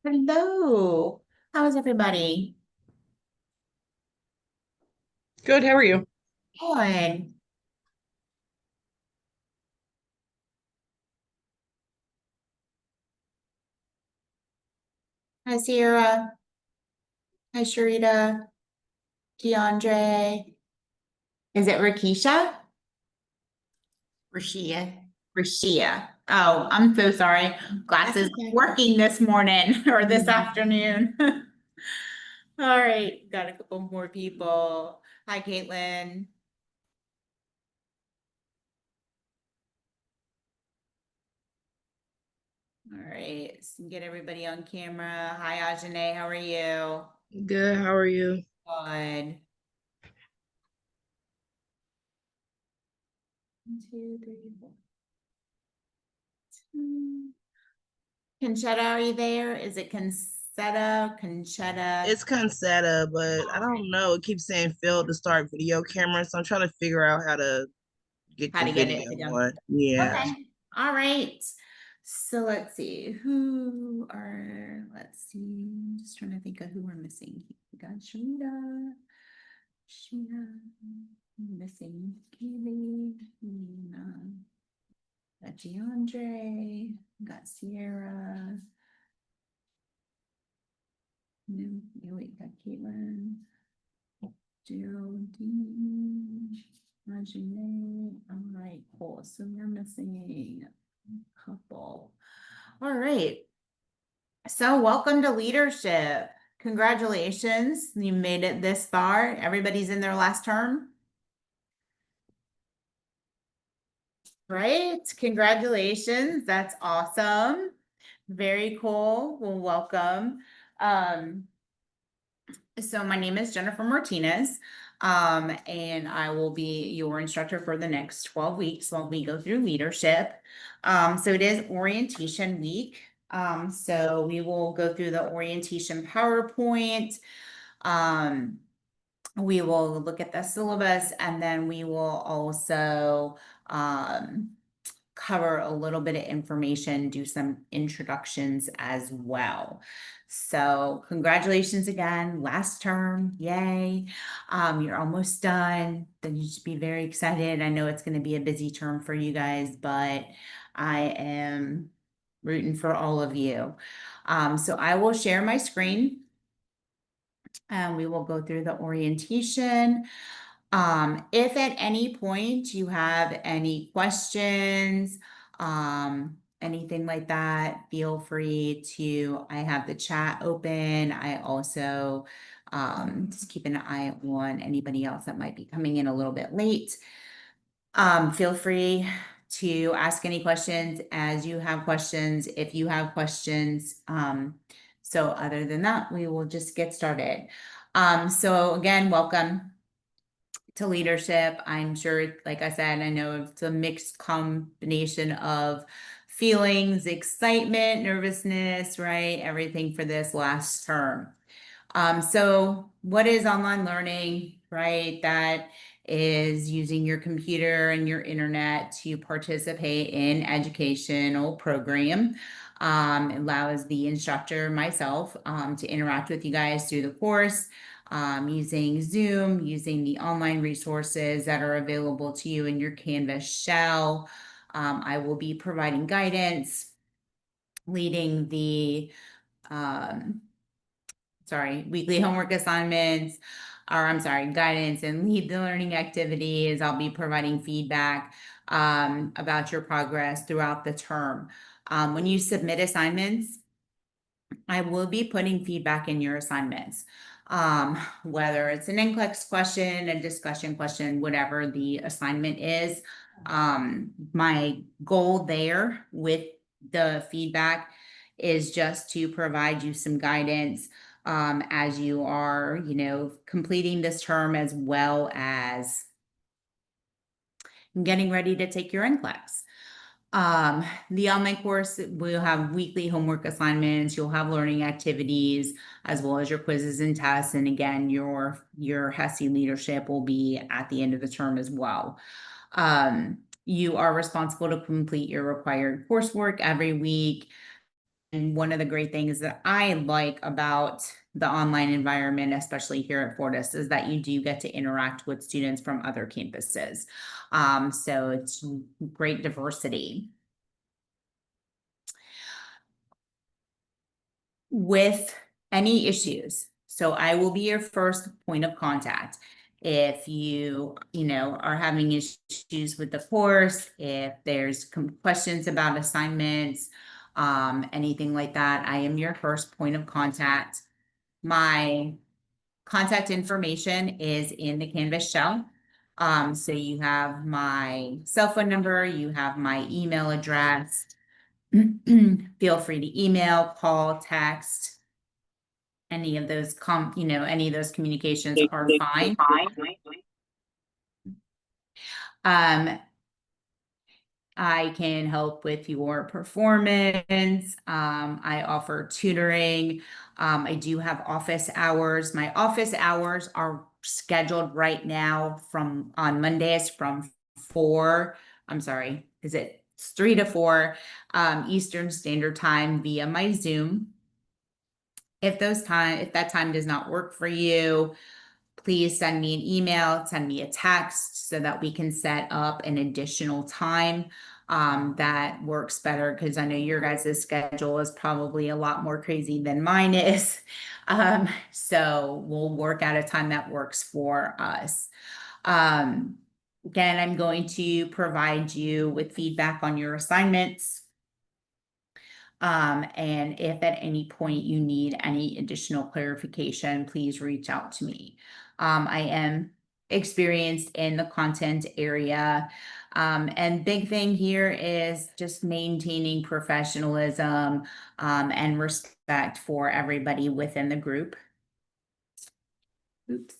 Hello. How is everybody? Good, how are you? Good. Hi, Sierra. Hi, Sharita. DeAndre. Is it Rakisha? Rashia. Rashia. Oh, I'm so sorry. That's Glasses okay. working this morning or this afternoon. All right, got a couple more people. Hi, Caitlin. All right, let's get everybody on camera. Hi, Ajane. How are you? Good, how are you? Good. 1, 2, 3, 4. Conchetta, are you there? Is it Concetta? Conchetta? It's Concetta, but I don't know. It keeps saying failed to start video camera, so I'm trying to figure out how to get How the to get it video to go. on. Yeah. Okay. All right. So let's see let's see, I'm just trying to think of who we're missing. We got Sharita, missing Keely, got DeAndre, got Sierra, wait, got Caitlin. Geraldine, Ajane. All right, cool. So we're missing a couple. All right. So welcome to leadership. Congratulations. You made it this far. Everybody's in their last term, right? Congratulations. That's awesome. Very cool. Well, welcome. Um, So my name is Jennifer Martinez, and I will be your instructor for the next 12 weeks while we go through leadership. So it is orientation week. So we will go through the orientation PowerPoint. Um, we will look at the syllabus and then we will also cover a little bit of information, do some introductions as well. So congratulations again, last term, yay. You're almost done. Then you should be very excited. I know it's going to be a busy term for you guys, but I am rooting for all of you. So I will share my screen and we will go through the orientation. If at any point you have any questions, anything like that, feel free to, I have the chat open. I also, just keep an eye on anybody else that might be coming in a little bit late. Feel free to ask any questions as you have questions, if you have questions. So other than that, we will just get started. So again, welcome to leadership. I'm sure, like I said, I know it's a mixed combination of feelings, excitement, nervousness, right? Everything for this last term. So what is online learning, right? That is using your computer and your internet to participate in educational program. Allows the instructor, myself, to interact with you guys through the course, using Zoom, using the online resources that are available to you in your Canvas shell. I will be providing guidance, leading the weekly homework assignments, or I'm sorry, guidance and lead the learning activities. I'll be providing feedback about your progress throughout the term. When you submit assignments, I will be putting feedback in your assignments. Whether it's an NCLEX question, a discussion question, whatever the assignment is. My goal there with the feedback is just to provide you some guidance as you are, completing this term as well as getting ready to take your NCLEX. The online course will have weekly homework assignments, you'll have learning activities, as well as your quizzes and tests. And again, your HESI leadership will be at the end of the term as well. You are responsible to complete your required coursework every week. one of the great things that I like about the online environment, especially here at Fortis, is that you do get to interact with students from other campuses. So it's great diversity. With any issues. So I will be your first point of contact. If you are having issues with the course, if there's questions about assignments, anything like that, I am your first point of contact. My contact information is in the Canvas shell. So you have my cell phone number, you have my email address. Feel free to email, call, text. Any of those any of those communications are fine. Um, I can help with your performance. I offer tutoring. I do have office hours. My office hours are scheduled right now on Mondays from 4, I'm sorry, it's 3 to 4 Eastern Standard Time via my Zoom. If that time does not work for you, please send me an email, send me a text so that we can set up an additional time that works better, because I know your guys' schedule is probably a lot more crazy than mine is. So we'll work out a time that works for us. Again, I'm going to provide you with feedback on your assignments. And if at any point you need any additional clarification, please reach out to me. I am experienced in the content area. And big thing here is just maintaining professionalism and respect for everybody within the group. Oops.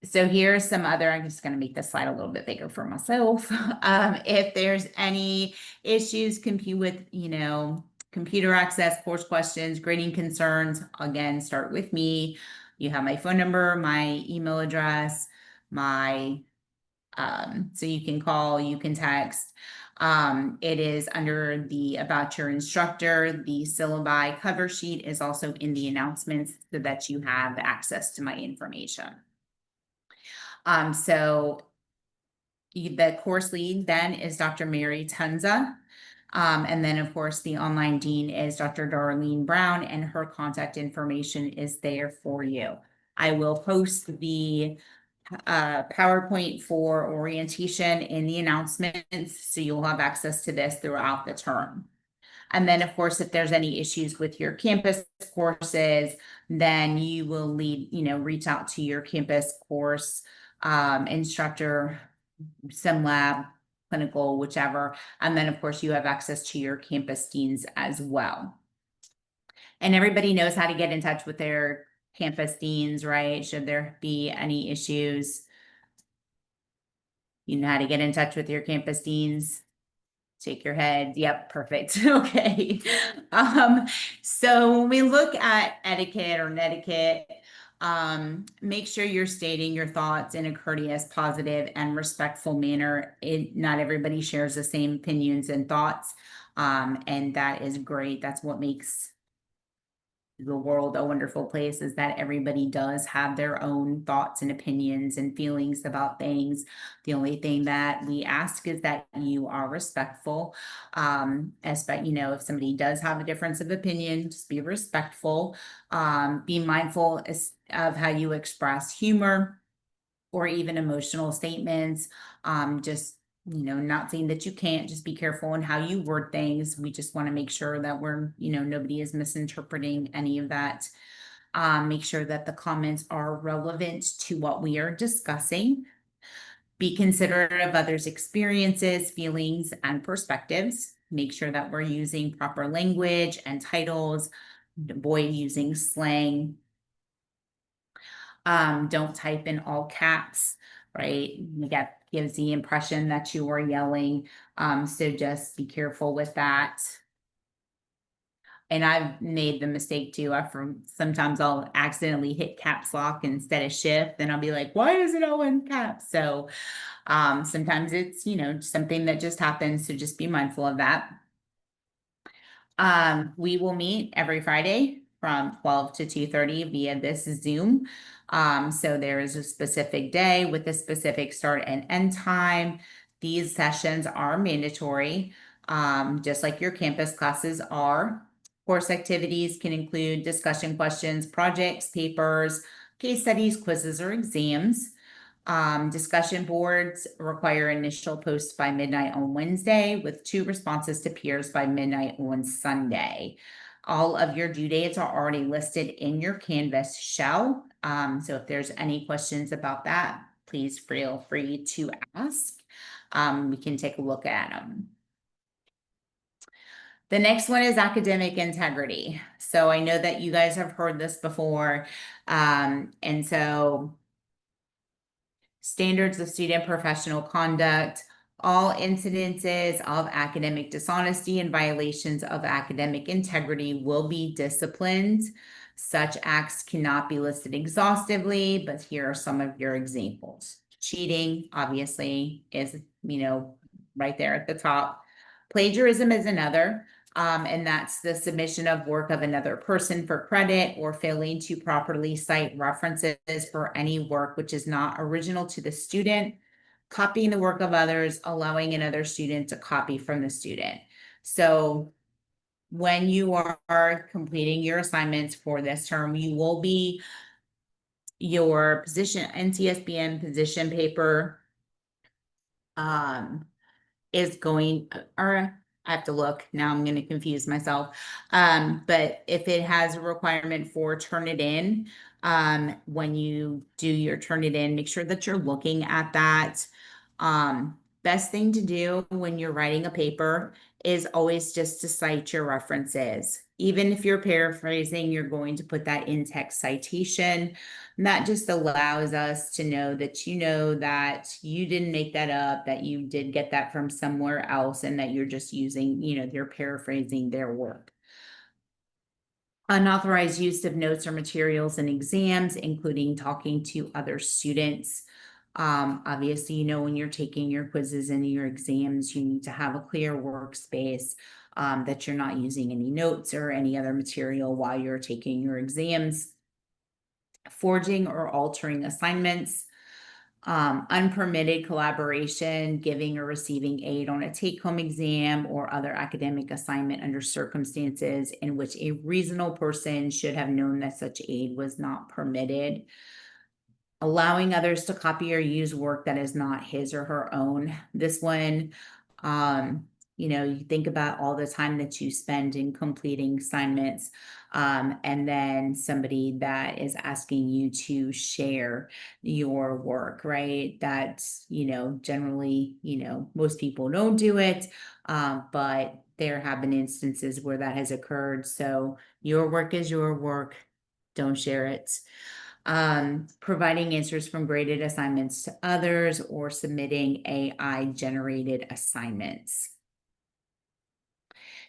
So here's some other, I'm just going to make this slide a little bit bigger for myself. If there's any issues with, computer access, course questions, grading concerns, again, start with me. You have my phone number, my email address, so you can call, you can text. It is under the About Your Instructor. The syllabi cover sheet is also in the announcements so that you have access to my information. So the course lead then is Dr. Mary Tenza. And then of course the online dean is Dr. Darlene Brown, and her contact information is there for you. I will post the PowerPoint for orientation in the announcements, so you'll have access to this throughout the term. And then, of course, if there's any issues with your campus courses, then you will reach out to your campus course instructor, sim lab, clinical, whichever. And then, of course, you have access to your campus deans as well. And everybody knows how to get in touch with their campus deans, right? Should there be any issues, you know how to get in touch with your campus deans. Shake your head. Yep, perfect. Okay. So when we look at etiquette or netiquette, make sure you're stating your thoughts in a courteous, positive, and respectful manner. Not everybody shares the same opinions and thoughts, and that is great. That's what makes the world a wonderful place, is that everybody does have their own thoughts and opinions and feelings about things. The only thing that we ask is that you are respectful. If somebody does have a difference of opinion, just be respectful. Be mindful of how you express humor or even emotional statements. Just not saying that you can't, just be careful in how you word things. We just want to make sure that nobody is misinterpreting any of that. Make sure that the comments are relevant to what we are discussing. Be considerate of others' experiences, feelings, and perspectives. Make sure that we're using proper language and titles. Avoid using slang. Don't type in all caps, right? Gives the impression that you are yelling. So just be careful with that. And I've made the mistake too. Sometimes I'll accidentally hit caps lock instead of shift, and I'll be like, why is it all in caps? So sometimes it's, something that just happens. So just be mindful of that. We will meet every Friday from 12 to 2:30 via this Zoom. So there is a specific day with a specific start and end time. These sessions are mandatory, just like your campus classes are. Course activities can include discussion questions, projects, papers, case studies, quizzes, or exams. Discussion boards require initial posts by midnight on Wednesday with 2 responses to peers by midnight on Sunday. All of your due dates are already listed in your Canvas shell. So if there's any questions about that, please feel free to ask. We can take a look at them. The next one is academic integrity. So I know that you guys have heard this before. And so standards of student professional conduct, all incidences of academic dishonesty and violations of academic integrity will be disciplined. Such acts cannot be listed exhaustively, but here are some of your examples. Cheating, obviously, is, right there at the top. Plagiarism is another. And that's the submission of work of another person for credit or failing to properly cite references for any work which is not original to the student, copying the work of others, allowing another student to copy from the student. So when you are completing your assignments for this term, you will be your position, NCSBN position paper, is going, or I have to look, now I'm gonna confuse myself. But if it has a requirement for turn it in, when you do your turn it in, make sure that you're looking at that. Best thing to do when you're writing a paper is always just to cite your references. Even if you're paraphrasing, you're going to put that in text citation. And that just allows us to know that you didn't make that up, that you did get that from somewhere else, and that you're just using, you're paraphrasing their work. Unauthorized use of notes or materials in exams, including talking to other students. Obviously, when you're taking your quizzes and your exams, you need to have a clear workspace, that you're not using any notes or any other material while you're taking your exams. Forging or altering assignments, unpermitted collaboration, giving or receiving aid on a take-home exam or other academic assignment under circumstances in which a reasonable person should have known that such aid was not permitted. Allowing others to copy or use work that is not his or her own. This one, you think about all the time that you spend in completing assignments, and then somebody that is asking you to share your work, right? That's, generally, most people don't do it, but there have been instances where that has occurred. So your work is your work. Don't share it. Providing answers from graded assignments to others or submitting AI generated assignments.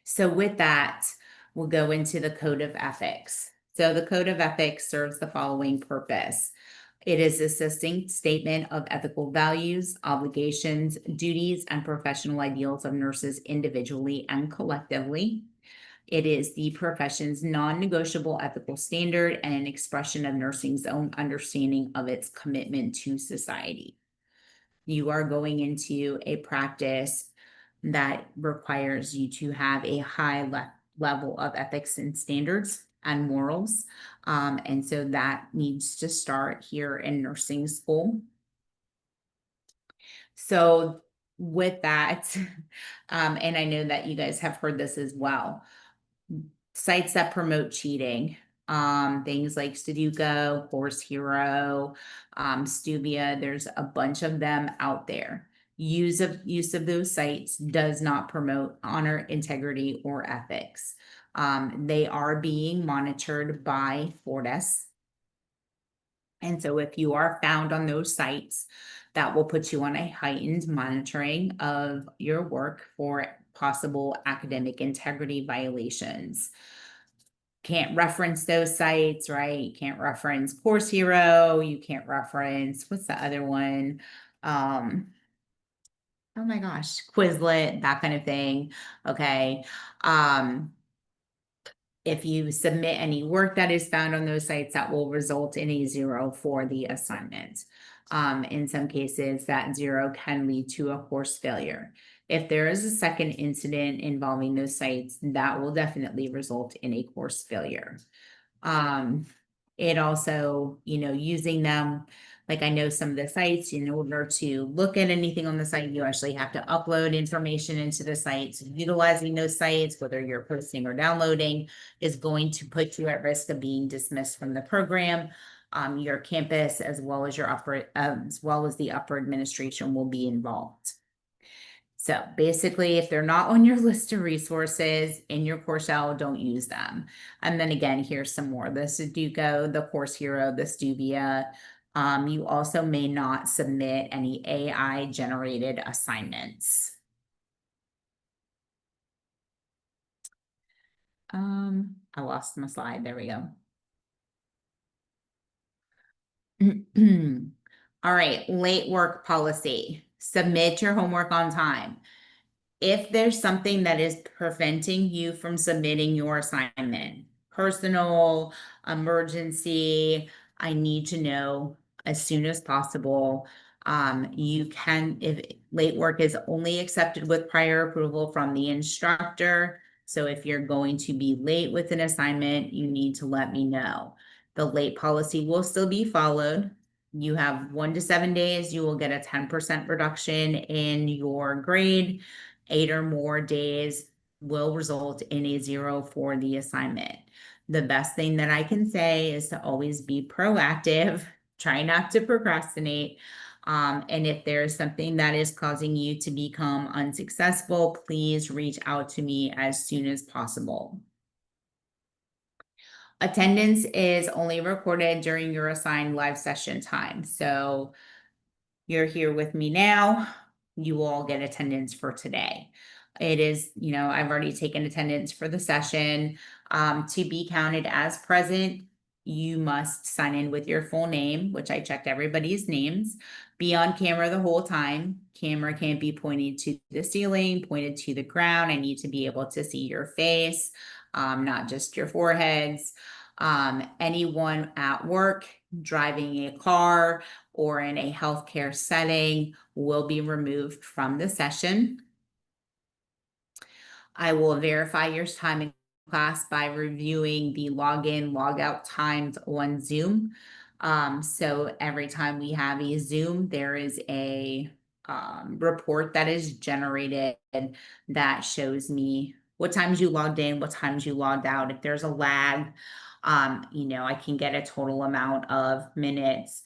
So with that, we'll go into the code of ethics. So the code of ethics serves the following purpose. It is a succinct statement of ethical values, obligations, duties, and professional ideals of nurses individually and collectively. It is the profession's non-negotiable ethical standard and an expression of nursing's own understanding of its commitment to society. You are going into a practice that requires you to have a high level of ethics and standards and morals. And so that needs to start here in nursing school. So with that, and I know that you guys have heard this as well, sites that promote cheating, things like Sudoku, Course Hero, Stuvia, there's a bunch of them out there. Use of those sites does not promote honor, integrity, or ethics. They are being monitored by Fortis. And so if you are found on those sites, that will put you on a heightened monitoring of your work for possible academic integrity violations. Can't reference those sites, right? You can't reference Course Hero. You can't reference, what's the other one? Oh my gosh, Quizlet, that kind of thing. Okay. If you submit any work that is found on those sites, that will result in a 0 for the assignment. In some cases, that 0 can lead to a course failure. If there is a second incident involving those sites, that will definitely result in a course failure. It also, using them, like I know some of the sites, in order to look at anything on the site, you actually have to upload information into the site. So utilizing those sites, whether you're posting or downloading, is going to put you at risk of being dismissed from the program. Your campus, as well as the upper administration, will be involved. So basically, if they're not on your list of resources in your course shell, don't use them. And then again, here's some more: the Sudoku, the Course Hero, the Stuvia. You also may not submit any AI generated assignments. I lost my slide. There we go. All right, late work policy. Submit your homework on time. If there's something that is preventing you from submitting your assignment, personal, emergency, I need to know as soon as possible. You can, if late work is only accepted with prior approval from the instructor. So if you're going to be late with an assignment, you need to let me know. The late policy will still be followed. You have 1 to 7 days, you will get a 10% reduction in your grade. 8 or more days will result in a 0 for the assignment. The best thing that I can say is to always be proactive, try not to procrastinate. And if there's something that is causing you to become unsuccessful, please reach out to me as soon as possible. Attendance is only recorded during your assigned live session time. So you're here with me now, you will all get attendance for today. It is, I've already taken attendance for the session. To be counted as present, you must sign in with your full name, which I checked everybody's names. Be on camera the whole time. Camera can't be pointed to the ceiling, pointed to the ground. I need to be able to see your face, not just your foreheads. Anyone at work, driving a car, or in a healthcare setting will be removed from the session. I will verify your time in class by reviewing the login, logout times on Zoom. So every time we have a Zoom, there is a report that is generated that shows me what times you logged in, what times you logged out. If there's a lag, I can get a total amount of minutes.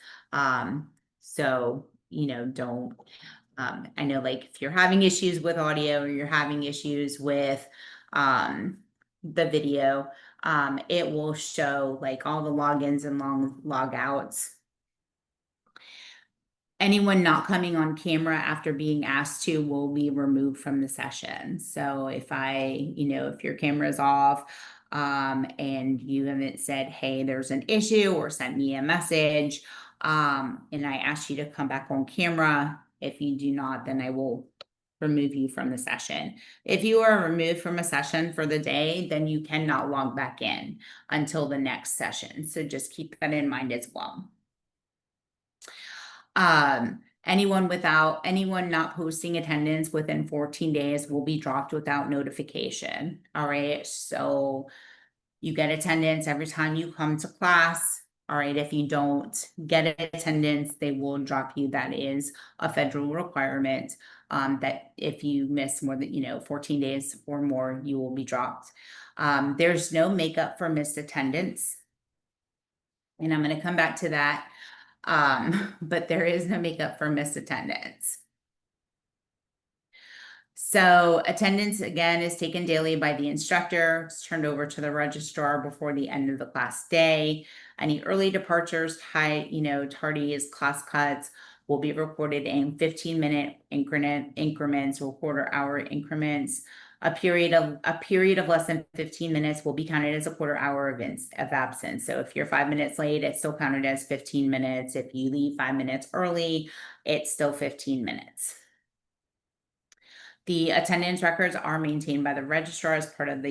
So, don't, I know, like, if you're having issues with audio or you're having issues with, the video, it will show like all the logins and log outs. Anyone not coming on camera after being asked to will be removed from the session. So if if your camera is off, and you haven't said, hey, there's an issue, or sent me a message, and I asked you to come back on camera, if you do not, then I will remove you from the session. If you are removed from a session for the day, then you cannot log back in until the next session. So just keep that in mind as well. Anyone not posting attendance within 14 days will be dropped without notification. All right. So you get attendance every time you come to class. All right. If you don't get attendance, they will drop you. That is a federal requirement. That if you miss more than, 14 days or more, you will be dropped. There's no makeup for missed attendance. And I'm going to come back to that. But there is no makeup for missed attendance. So attendance, again, is taken daily by the instructor. It's turned over to the registrar before the end of the class day. Any early departures, tardies, class cuts will be recorded in 15-minute increments or quarter-hour increments. A period of less than 15 minutes will be counted as a quarter hour of absence. So if you're 5 minutes late, it's still counted as 15 minutes. If you leave 5 minutes early, it's still 15 minutes. The attendance records are maintained by the registrar as part of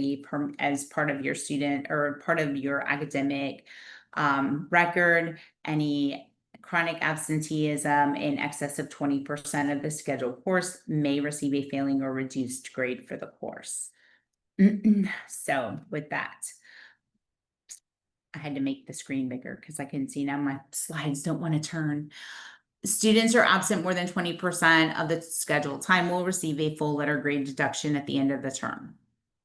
as part of your student or part of your academic record. Any chronic absenteeism in excess of 20% of the scheduled course may receive a failing or reduced grade for the course. So with that, I had to make the screen bigger because I can see now my slides don't want to turn. Students who are absent more than 20% of the scheduled time will receive a full letter grade deduction at the end of the term.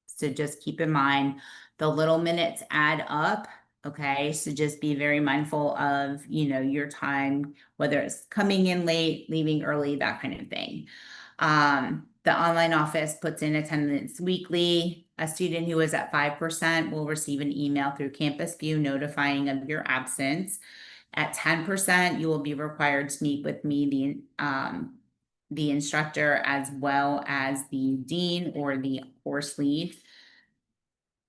So just keep in mind the little minutes add up. Okay, so just be very mindful of, your time, whether it's coming in late, leaving early, that kind of thing. The online office puts in attendance weekly. A student who is at 5% will receive an email through Campus View notifying of your absence. At 10%, you will be required to meet with me, the instructor, as well as the dean or the course lead.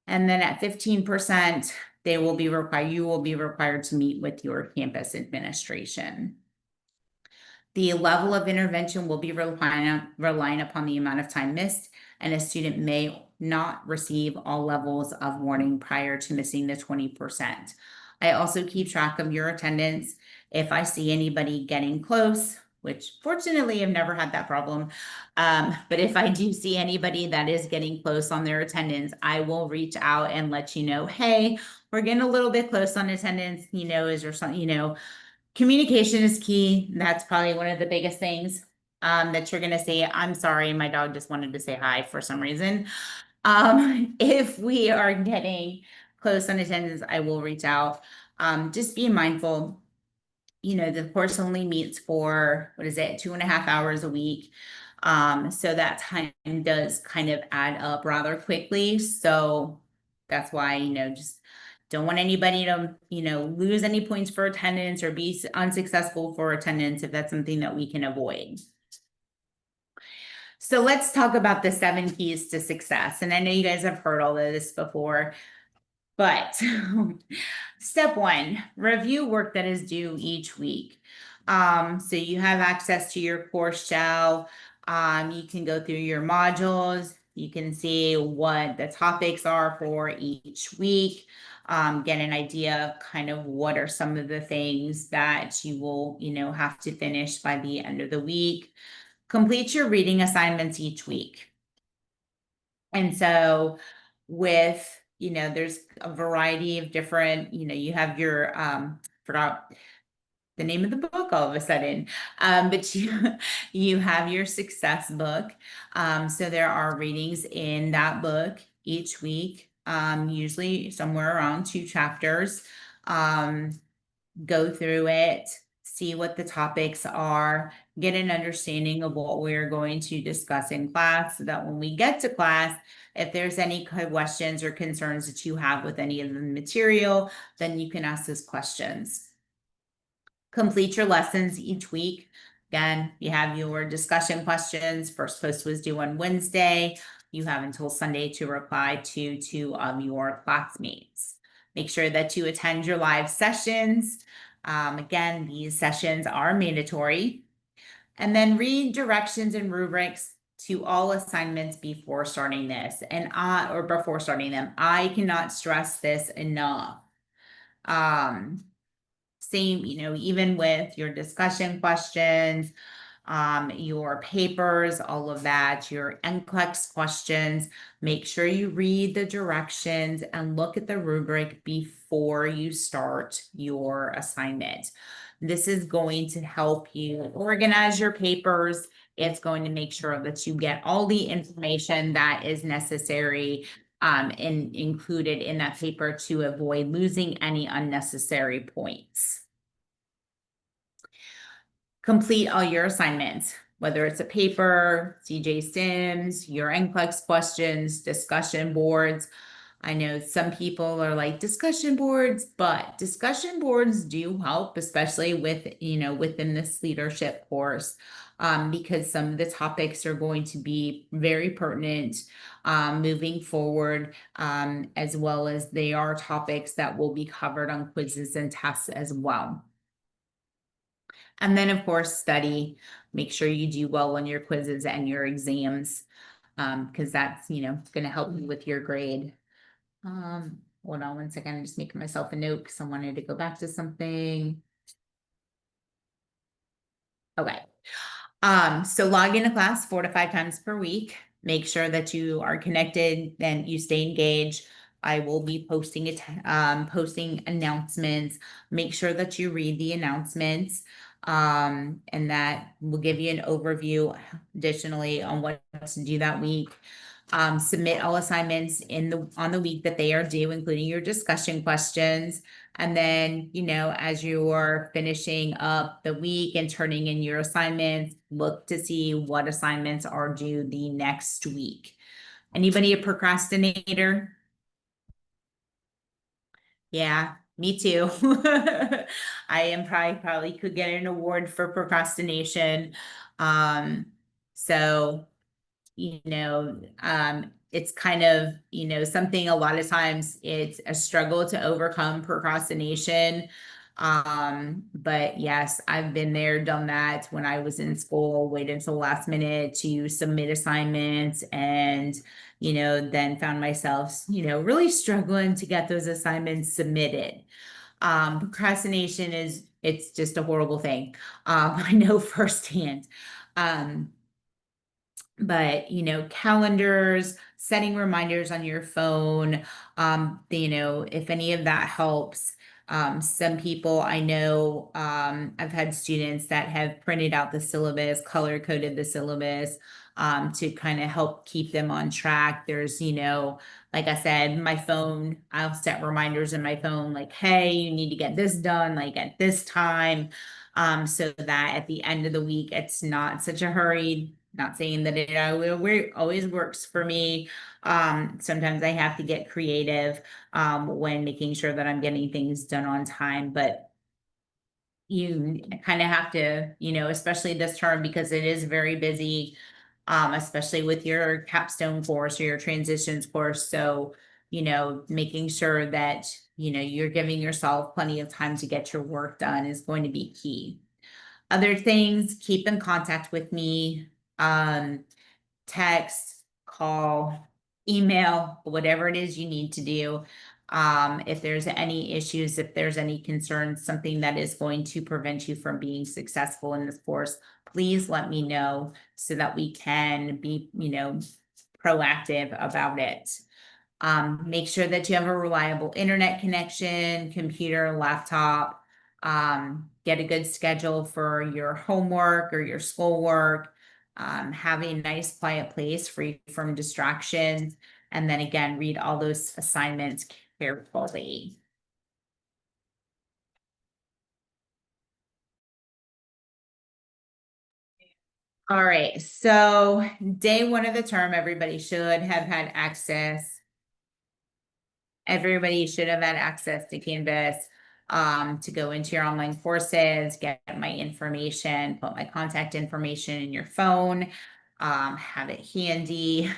And then at 15%, you will be required to meet with your campus administration. The level of intervention will be relying upon the amount of time missed, and a student may not receive all levels of warning prior to missing the 20%. I also keep track of your attendance. If I see anybody getting close, which fortunately I've never had that problem, but if I do see anybody that is getting close on their attendance, I will reach out and let you know, hey, we're getting a little bit close on attendance, is there something, communication is key. That's probably one of the biggest things that you're going to see. I'm sorry, my dog just wanted to say hi for some reason. If we are getting close on attendance, I will reach out. Just be mindful. The course only meets for, 2.5 hours a week. So that time does kind of add up rather quickly. So that's why, just don't want anybody to, lose any points for attendance or be unsuccessful for attendance if that's something that we can avoid. So let's talk about the 7 keys to success. And I know you guys have heard all of this before, but step 1, review work that is due each week. So you have access to your course shell. You can go through your modules. You can see what the topics are for each week. Get an idea of kind of what are some of the things that you will, have to finish by the end of the week. Complete your reading assignments each week. And so with, there's a variety of different, you have your, forgot the name of the book all of a sudden, but you have your success book. So there are readings in that book each week, usually somewhere around 2 chapters. Go through it, see what the topics are, get an understanding of what we're going to discuss in class so that when we get to class, if there's any questions or concerns that you have with any of the material, then you can ask those questions. Complete your lessons each week. Again, you have your discussion questions. First post was due on Wednesday. You have until Sunday to reply to 2 of your classmates. Make sure that you attend your live sessions. Again, these sessions are mandatory. And then read directions and rubrics to all assignments before starting this or before starting them. I cannot stress this enough. Same, even with your discussion questions, your papers, all of that, your NCLEX questions, make sure you read the directions and look at the rubric before you start your assignment. This is going to help you organize your papers. It's going to make sure that you get all the information that is necessary and included in that paper to avoid losing any unnecessary points. Complete all your assignments, whether it's a paper, CJ Sims, your NCLEX questions, discussion boards. I know some people are like discussion boards, but discussion boards do help, especially with, within this leadership course, because some of the topics are going to be very pertinent moving forward, as well as they are topics that will be covered on quizzes and tests as well. And then, of course, study. Make sure you do well on your quizzes and your exams, because that's, going to help you with your grade. Hold on one second. I'm just making myself a note because I wanted to go back to something. Okay. So log into class 4 to 5 times per week. Make sure that you are connected and you stay engaged. I will be posting it, posting announcements. Make sure that you read the announcements. And that will give you an overview additionally on what to do that week. Submit all assignments on the week that they are due, including your discussion questions. And then, as you're finishing up the week and turning in your assignments, look to see what assignments are due the next week. Anybody a procrastinator? Yeah, me too. I am probably could get an award for procrastination. Um, so it's kind of, something a lot of times it's a struggle to overcome procrastination. But yes, I've been there, done that when I was in school, waited until the last minute to submit assignments and, then found myself, really struggling to get those assignments submitted. Procrastination it's just a horrible thing. I know firsthand. Um, but calendars, setting reminders on your phone, if any of that helps. Some people I know, I've had students that have printed out the syllabus, color coded the syllabus, to kind of help keep them on track. There's, like I said, my phone, I'll set reminders in my phone like, hey, you need to get this done like at this time, so that at the end of the week it's not such a hurry. Not saying that it always works for me. Sometimes I have to get creative when making sure that I'm getting things done on time, but you kind of have to, especially this term because it is very busy, especially with your capstone course or your transitions course. So, making sure that, you're giving yourself plenty of time to get your work done is going to be key. Other things, keep in contact with me. Text, call, email, whatever it is you need to do. If there's any issues, if there's any concerns, something that is going to prevent you from being successful in this course, please let me know so that we can be, proactive about it. Make sure that you have a reliable internet connection, computer, laptop. Get a good schedule for your homework or your schoolwork. Have a nice quiet place free from distractions. And then again, read all those assignments carefully. All right, so day one of the term, everybody should have had access. Everybody should have had access to Canvas to go into your online courses, get my information, put my contact information in your phone, have it handy.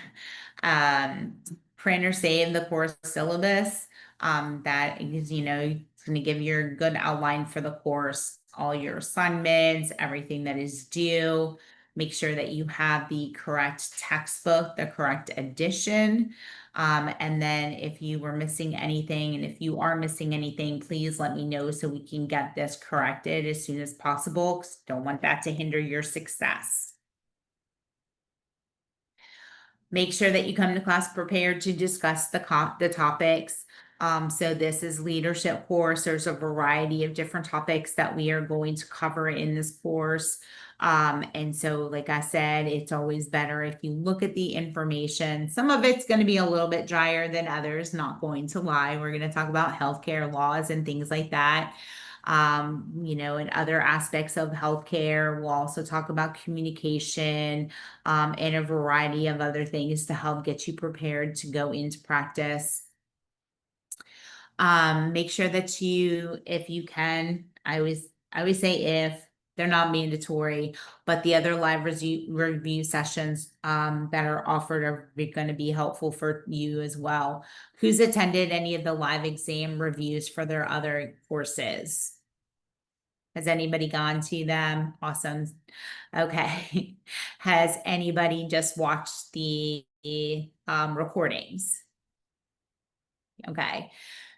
Um, Print or save the course syllabus. That is, it's going to give you a good outline for the course, all your assignments, everything that is due. Make sure that you have the correct textbook, the correct edition. And then if you were missing anything, and if you are missing anything, please let me know so we can get this corrected as soon as possible, 'cause don't want that to hinder your success. Make sure that you come to class prepared to discuss the topics. So this is leadership course. There's a variety of different topics that we are going to cover in this course. And so, like I said, it's always better if you look at the information. Some of it's going to be a little bit drier than others, not going to lie. We're going to talk about healthcare laws and things like that. And other aspects of healthcare. We'll also talk about communication, and a variety of other things to help get you prepared to go into practice. Make sure that if you can, I always say if they're not mandatory, but the other live review sessions that are offered are going to be helpful for you as well. Who's attended any of the live exam reviews for their other courses? Has anybody gone to them? Awesome. Okay. Has anybody just watched the recordings? Okay.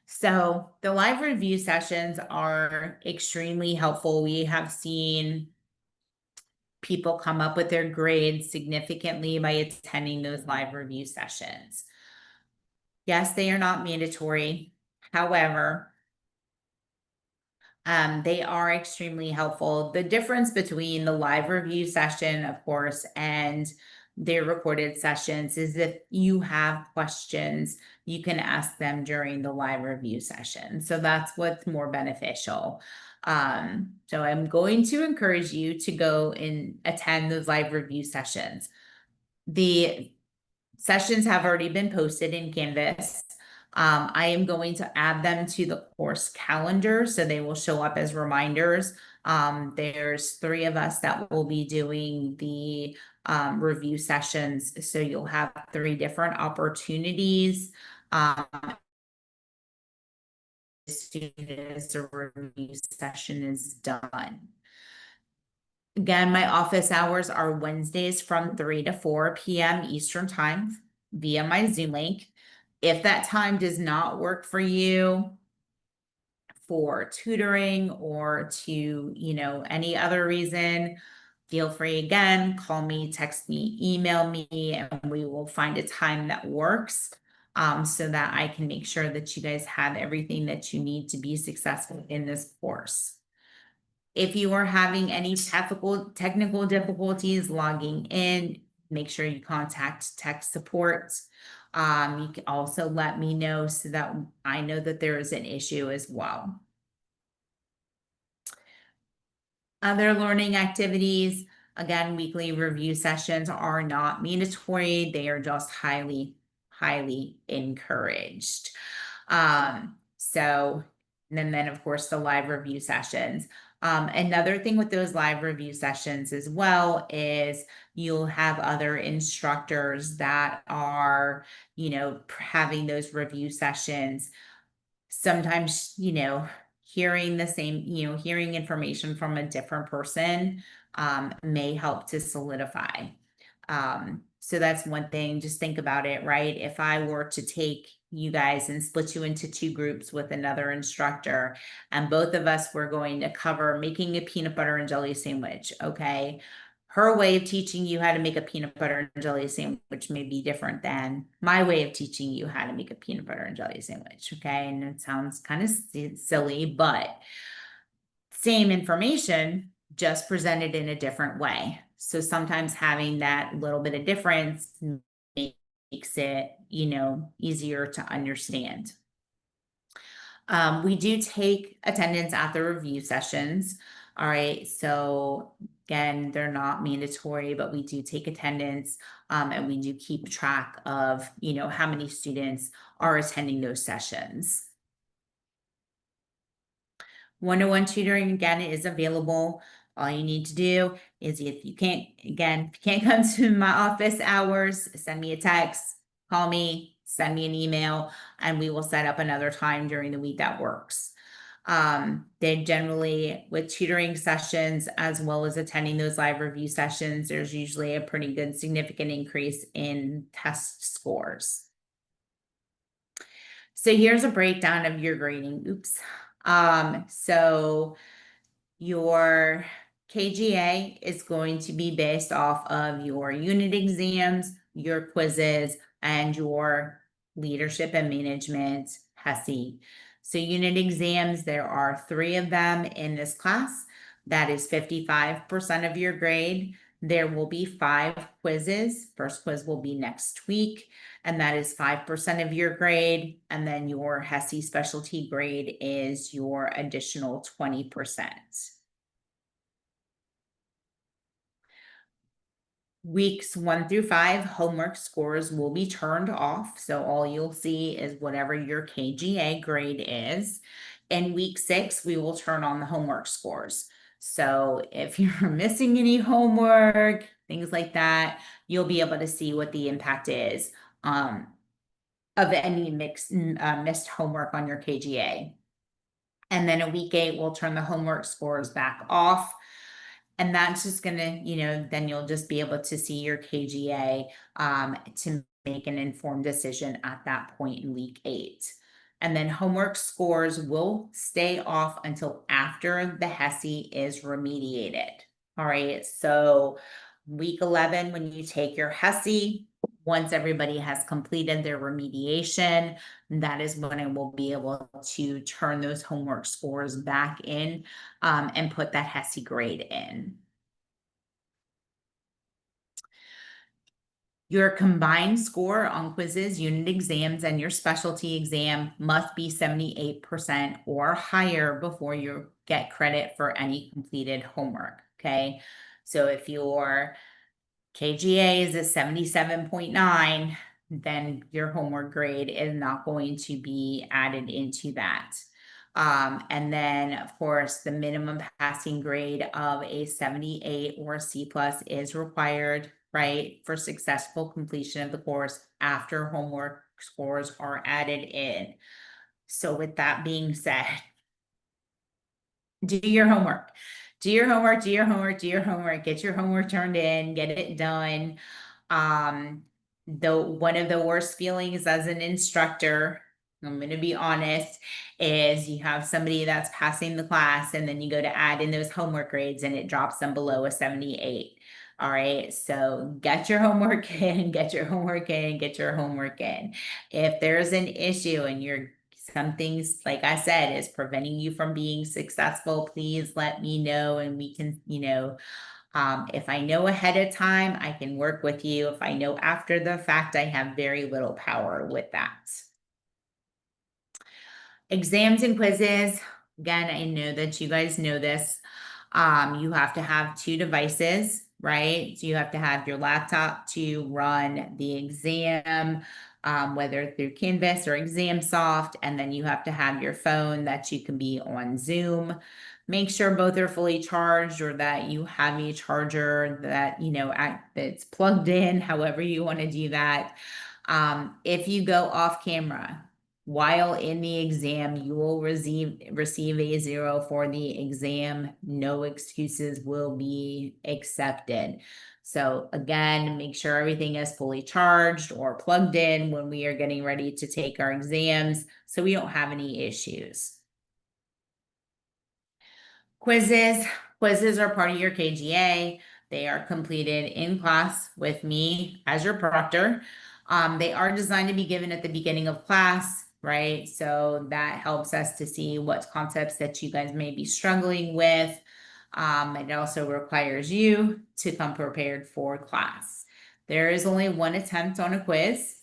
So the live review sessions are extremely helpful. We have seen people come up with their grades significantly by attending those live review sessions. Yes, they are not mandatory. However, they are extremely helpful. The difference between the live review session, of course, and their recorded sessions is if you have questions, you can ask them during the live review session. So that's what's more beneficial. So I'm going to encourage you to go and attend those live review sessions. The sessions have already been posted in Canvas. I am going to add them to the course calendar so they will show up as reminders. There's 3 of us that will be doing the review sessions. So you'll have 3 different opportunities as soon as the review session is done. Again, my office hours are Wednesdays from 3 to 4 p.m. Eastern Time via my Zoom link. If that time does not work for you for tutoring or any other reason, feel free again, call me, text me, email me, and we will find a time that works so that I can make sure that you guys have everything that you need to be successful in this course. If you are having any technical difficulties logging in, make sure you contact tech support. You can also let me know so that I know that there is an issue as well. Other learning activities, again, weekly review sessions are not mandatory. They are just highly, highly encouraged. So, and then of course the live review sessions. Another thing with those live review sessions as well is you'll have other instructors that are, having those review sessions. Sometimes, hearing the same, hearing information from a different person may help to solidify. So that's one thing, just think about it, right? If I were to take you guys and split you into 2 groups with another instructor, and both of us were going to cover making a peanut butter and jelly sandwich, okay? Her way of teaching you how to make a peanut butter and jelly sandwich may be different than my way of teaching you how to make a peanut butter and jelly sandwich, okay? And it sounds kind of silly, but same information, just presented in a different way. So sometimes having that little bit of difference makes it, easier to understand. We do take attendance at the review sessions. All right. So again, they're not mandatory, but we do take attendance and we do keep track of, how many students are attending those sessions. One-on-one tutoring again is available. All you need to do is if you can't come to my office hours, send me a text, call me, send me an email, and we will set up another time during the week that works. They generally, with tutoring sessions, as well as attending those live review sessions, there's usually a pretty good significant increase in test scores. So here's a breakdown of your grading. Oops. So your KGA is going to be based off of your unit exams, your quizzes, and your leadership and management HESI. So unit exams, there are 3 of them in this class. That is 55% of your grade. There will be 5 quizzes. First quiz will be next week, and that is 5% of your grade. And then your HESI specialty grade is your additional 20%. Weeks 1 through 5, homework scores will be turned off. So all you'll see is whatever your KGA grade is. In week 6, we will turn on the homework scores. So if you're missing any homework, things like that, you'll be able to see what the impact is of any missed homework on your KGA. And then a week 8, we'll turn the homework scores back off. And that's just gonna, then you'll just be able to see your KGA to make an informed decision at that point in week 8. And then homework scores will stay off until after the HESI is remediated. All right, so week 11, when you take your HESI, once everybody has completed their remediation, that is when I will be able to turn those homework scores back in and put that HESI grade in. Your combined score on quizzes, unit exams, and your specialty exam must be 78% or higher before you get credit for any completed homework. Okay. So if your KGA is a 77.9, then your homework grade is not going to be added into that. And then, of course, the minimum passing grade of a 78 or C plus is required, right, for successful completion of the course after homework scores are added in. So with that being said, do your homework. Do your homework, do your homework, do your homework, get your homework turned in, get it done. Though one of the worst feelings as an instructor, I'm going to be honest, is you have somebody that's passing the class and then you go to add in those homework grades and it drops them below a 78. All right, so get your homework in, get your homework in, get your homework in. If there's an issue and some things, like I said, is preventing you from being successful, please let me know and we can, if I know ahead of time, I can work with you. If I know after the fact, I have very little power with that. Exams and quizzes. Again, I know that you guys know this. You have to have 2 devices, right? So you have to have your laptop to run the exam, whether through Canvas or ExamSoft, and then you have to have your phone that you can be on Zoom. Make sure both are fully charged or that you have a charger that, that's plugged in, however you want to do that. If you go off camera, while in the exam, you will receive a 0 for the exam. No excuses will be accepted. So again, make sure everything is fully charged or plugged in when we are getting ready to take our exams so we don't have any issues. Quizzes. Quizzes are part of your KGA. They are completed in class with me as your proctor. They are designed to be given at the beginning of class, right? So that helps us to see what concepts that you guys may be struggling with. It also requires you to come prepared for class. There is only one attempt on a quiz.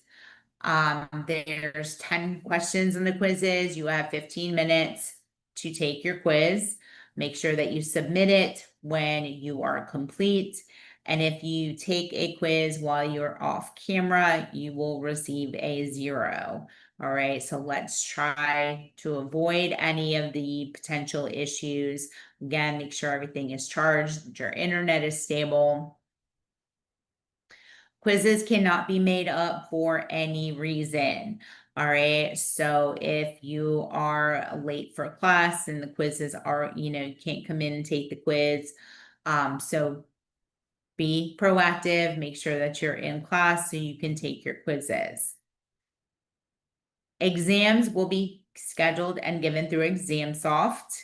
There's 10 questions in the quizzes. You have 15 minutes to take your quiz. Make sure that you submit it when you are complete. And if you take a quiz while you're off camera, you will receive a 0. All right, so let's try to avoid any of the potential issues. Again, make sure everything is charged, that your internet is stable. Quizzes cannot be made up for any reason. All right. So if you are late for class and the quizzes are, you can't come in and take the quiz. So be proactive, make sure that you're in class so you can take your quizzes. Exams will be scheduled and given through ExamSoft.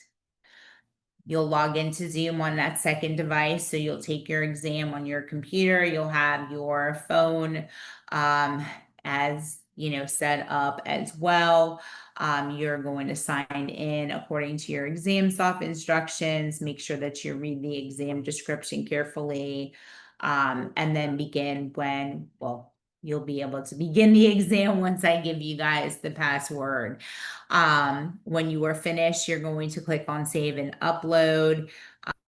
You'll log into Zoom on that second device. So you'll take your exam on your computer. You'll have your phone as set up as well. You're going to sign in according to your ExamSoft instructions. Make sure that you read the exam description carefully, and then begin you'll be able to begin the exam once I give you guys the password. When you are finished, you're going to click on save and upload.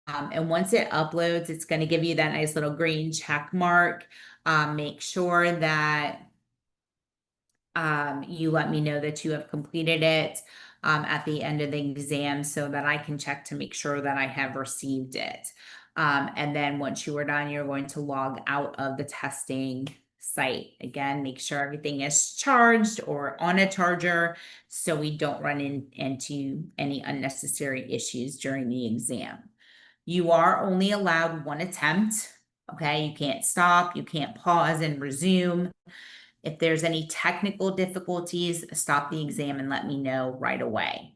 And once it uploads, it's going to give you that nice little green check mark. Make sure that you let me know that you have completed it at the end of the exam so that I can check to make sure that I have received it. And then once you are done, you're going to log out of the testing site. Again, make sure everything is charged or on a charger so we don't run into any unnecessary issues during the exam. You are only allowed one attempt. Okay, you can't stop, you can't pause and resume. If there's any technical difficulties, stop the exam and let me know right away.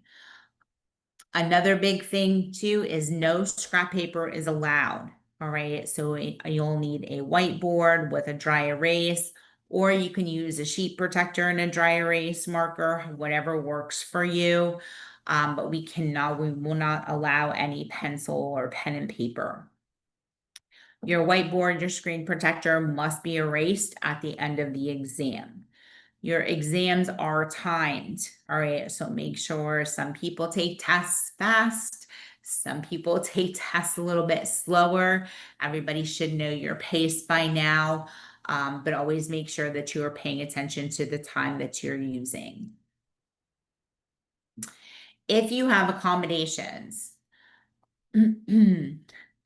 Another big thing too is no scrap paper is allowed. All right, so you'll need a whiteboard with a dry erase, or you can use a sheet protector and a dry erase marker, whatever works for you. But we will not allow any pencil or pen and paper. Your whiteboard, your screen protector must be erased at the end of the exam. Your exams are timed, all right? So make sure some people take tests fast, some people take tests a little bit slower. Everybody should know your pace by now, but always make sure that you are paying attention to the time that you're using. If you have accommodations,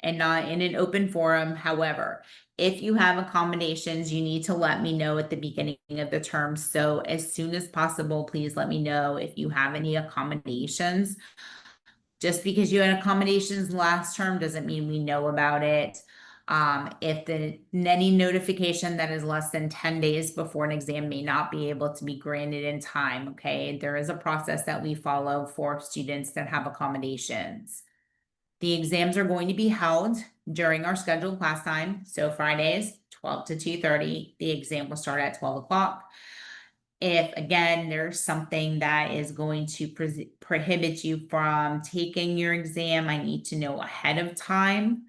and not in an open forum. However, if you have accommodations, you need to let me know at the beginning of the term. So as soon as possible, please let me know if you have any accommodations. Just because you had accommodations last term doesn't mean we know about it. If any notification that is less than 10 days before an exam may not be able to be granted in time, okay? There is a process that we follow for students that have accommodations. The exams are going to be held during our scheduled class time. So Fridays, 12 to 2:30, the exam will start at 12 o'clock. If again, there's something that is going to prohibit you from taking your exam, I need to know ahead of time.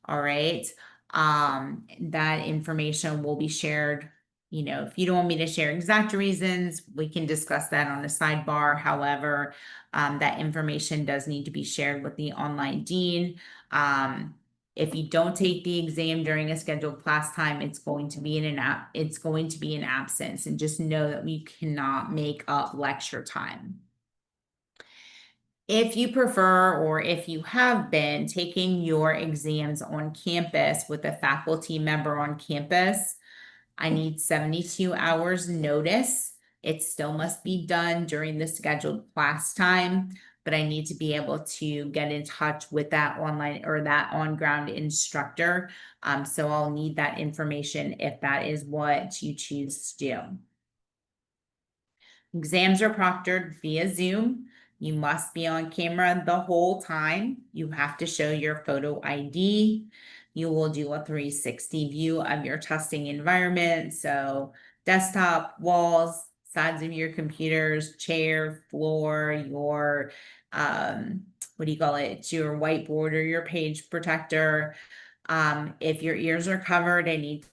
All right. That information will be shared. You know, if you don't want me to share exact reasons, we can discuss that on a sidebar. However, that information does need to be shared with the online dean. If you don't take the exam during a scheduled class time, it's going to be it's going to be an absence, and just know that we cannot make up lecture time. If you prefer, or if you have been taking your exams on campus with a faculty member on campus, I need 72 hours notice. It still must be done during the scheduled class time, but I need to be able to get in touch with that online or that on-ground instructor. So I'll need that information if that is what you choose to do. Exams are proctored via Zoom. You must be on camera the whole time. You have to show your photo ID. You will do a 360 view of your testing environment. So desktop, walls, sides of your computers, chair, floor, your, what do you call it? Your whiteboard or your page protector. If your ears are covered, I need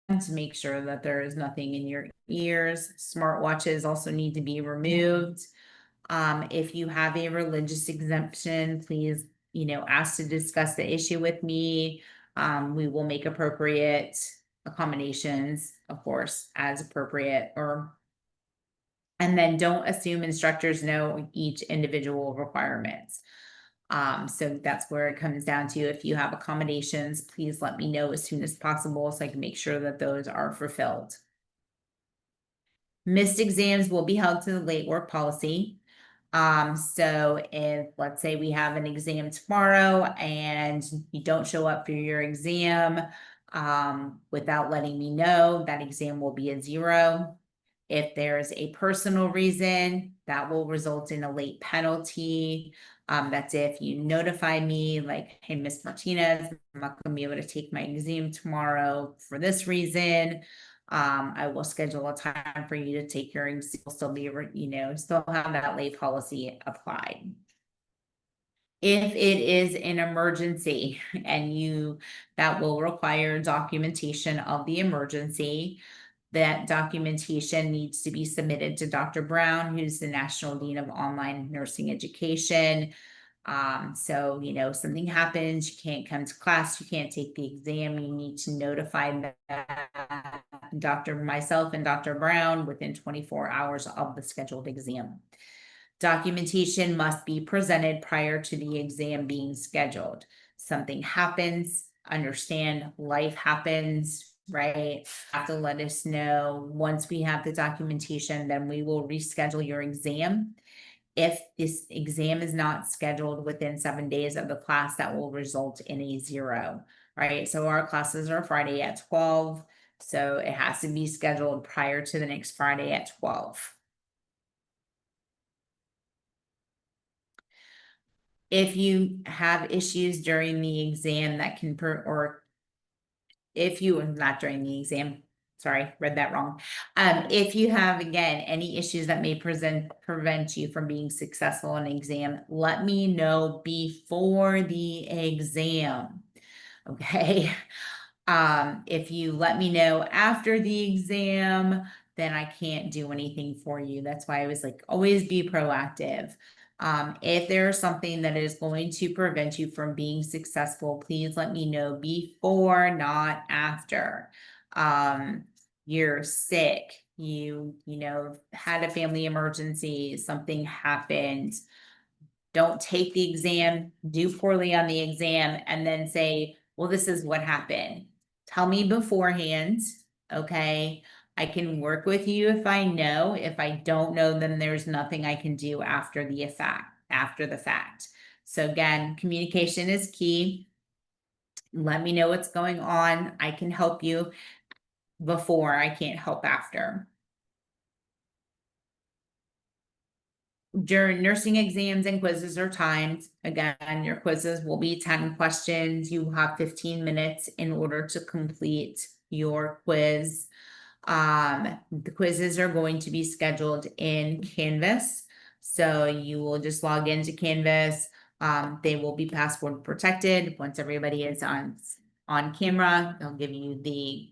to make sure that there is nothing in your ears. Smartwatches also need to be removed. If you have a religious exemption, please, ask to discuss the issue with me. We will make appropriate accommodations, of course, as appropriate, and then don't assume instructors know each individual requirements. So that's where it comes down to. If you have accommodations, please let me know as soon as possible so I can make sure that those are fulfilled. Missed exams will be held to the late work policy. So if, let's say we have an exam tomorrow and you don't show up for your exam, without letting me know, that exam will be a 0. If there's a personal reason, that will result in a late penalty. That's if you notify me, like, hey, Miss Martinez, I'm not gonna be able to take my exam tomorrow for this reason. I will schedule a time for you to take your exam. Still be, still have that late policy applied. If it is an emergency and that will require documentation of the emergency, that documentation needs to be submitted to Dr. Brown, who's the National Dean of Online Nursing Education. So, something happens, you can't come to class, you can't take the exam, you need to notify myself and Dr. Brown within 24 hours of the scheduled exam. Documentation must be presented prior to the exam being scheduled. Something happens, understand life happens, right? Have to let us know once we have the documentation, then we will reschedule your exam. If this exam is not scheduled within 7 days of the class, that will result in a 0, right? So our classes are Friday at 12, so it has to be scheduled prior to the next Friday at 12. If you have issues during the exam that can or if you, not during the exam, sorry, read that wrong. If you have, again, any issues that may prevent you from being successful in an exam, let me know before the exam. Okay. If you let me know after the exam, then I can't do anything for you. That's why I was like, always be proactive. If there's something that is going to prevent you from being successful, please let me know before, not after. You're sick, had a family emergency, something happened, don't take the exam, do poorly on the exam, and then say, well, this is what happened. Tell me beforehand, okay? I can work with you if I know. If I don't know, then there's nothing I can do after the fact. So again, communication is key. Let me know what's going on. I can help you before, I can't help after. During nursing exams and quizzes are timed. Again, your quizzes will be 10 questions. You have 15 minutes in order to complete your quiz. The quizzes are going to be scheduled in Canvas. So you will just log into Canvas. They will be password protected. Once everybody is on camera, they'll give you the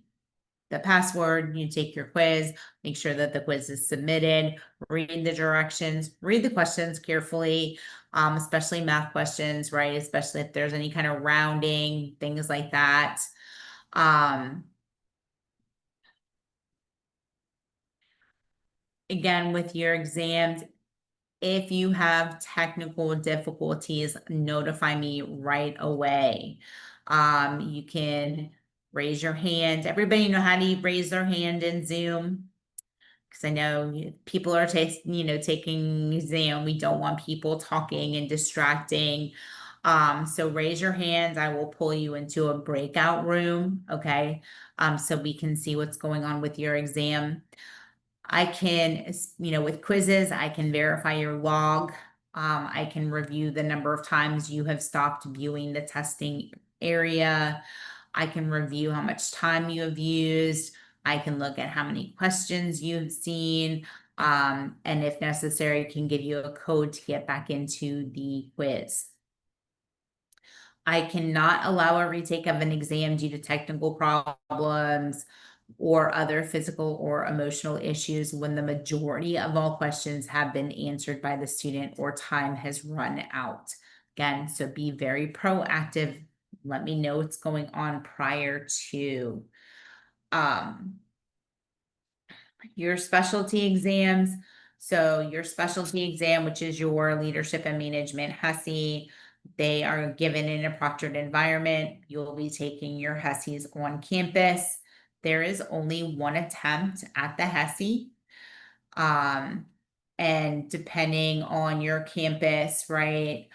password, you take your quiz, make sure that the quiz is submitted, read the directions, read the questions carefully, especially math questions, right? Especially if there's any kind of rounding, things like that. Again, with your exams, if you have technical difficulties, notify me right away. You can raise your hand. Everybody know how to raise their hand in Zoom? Because I know people are taking Zoom. We don't want people talking and distracting. So raise your hands. I will pull you into a breakout room, okay? So we can see what's going on with your exam. I can, with quizzes, I can verify your log. I can review the number of times you have stopped viewing the testing area. I can review how much time you have used. I can look at how many questions you've seen. And if necessary, can give you a code to get back into the quiz. I cannot allow a retake of an exam due to technical problems or other physical or emotional issues when the majority of all questions have been answered by the student or time has run out. Again, so be very proactive. Let me know what's going on prior to your specialty exams. So your specialty exam, which is your leadership and management HESI, they are given in a proctored environment. You'll be taking your HESIs on campus. There is only one attempt at the HESI. And depending on your campus, right,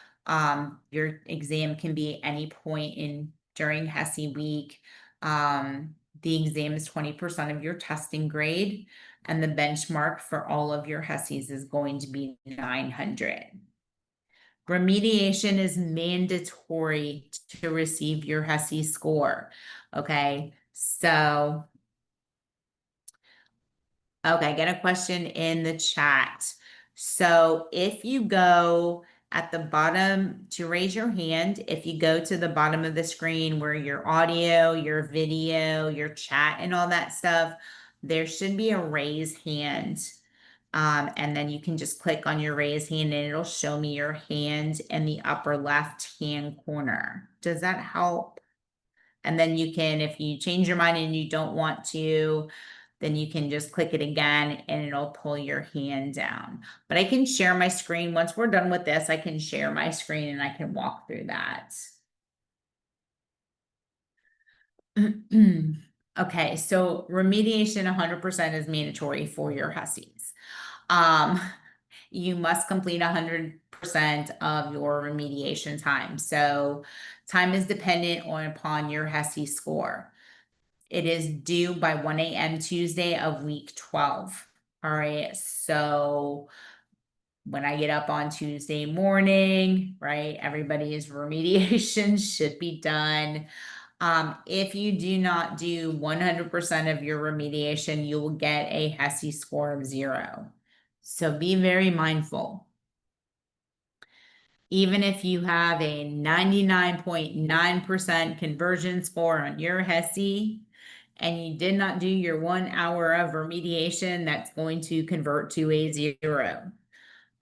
your exam can be any point during HESI week. The exam is 20% of your testing grade, and the benchmark for all of your HESIs is going to be 900. Remediation is mandatory to receive your HESI score. Okay, so okay, get a question in the chat. So if you go at the bottom to raise your hand, if you go to the bottom of the screen where your audio, your video, your chat, and all that stuff, there should be a raise hand. And then you can just click on your raise hand and it'll show me your hand in the upper left hand corner. Does that help? And then you can, if you change your mind and you don't want to, then you can just click it again and it'll pull your hand down. But I can share my screen. Once we're done with this, I can share my screen and I can walk through that. Okay, so remediation 100% is mandatory for your hussies. Um, you must complete 100% of your remediation time. So time is dependent upon your HESI score. It is due by 1 a.m. Tuesday of week 12. All right, so when I get up on Tuesday morning, right, everybody's remediation should be done. If you do not do 100% of your remediation, you will get a HESI score of 0. So be very mindful. Even if you have a 99.9% conversion score on your HESI and you did not do your 1 hour of remediation, that's going to convert to a 0.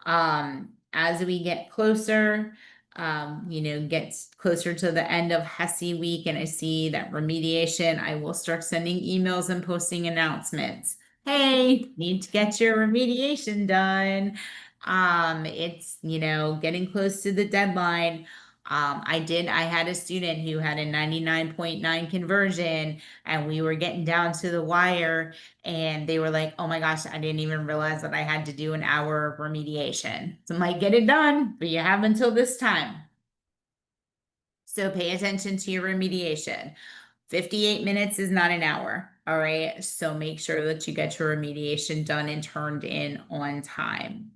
As we get closer, gets closer to the end of HESI week and I see that remediation, I will start sending emails and posting announcements. Hey, need to get your remediation done. It's, getting close to the deadline. I had a student who had a 99.9 conversion and we were getting down to the wire and they were like, oh my gosh, I didn't even realize that I had to do an hour of remediation. So I'm like, get it done, but you have until this time. So pay attention to your remediation. 58 minutes is not an hour. All right. So make sure that you get your remediation done and turned in on time.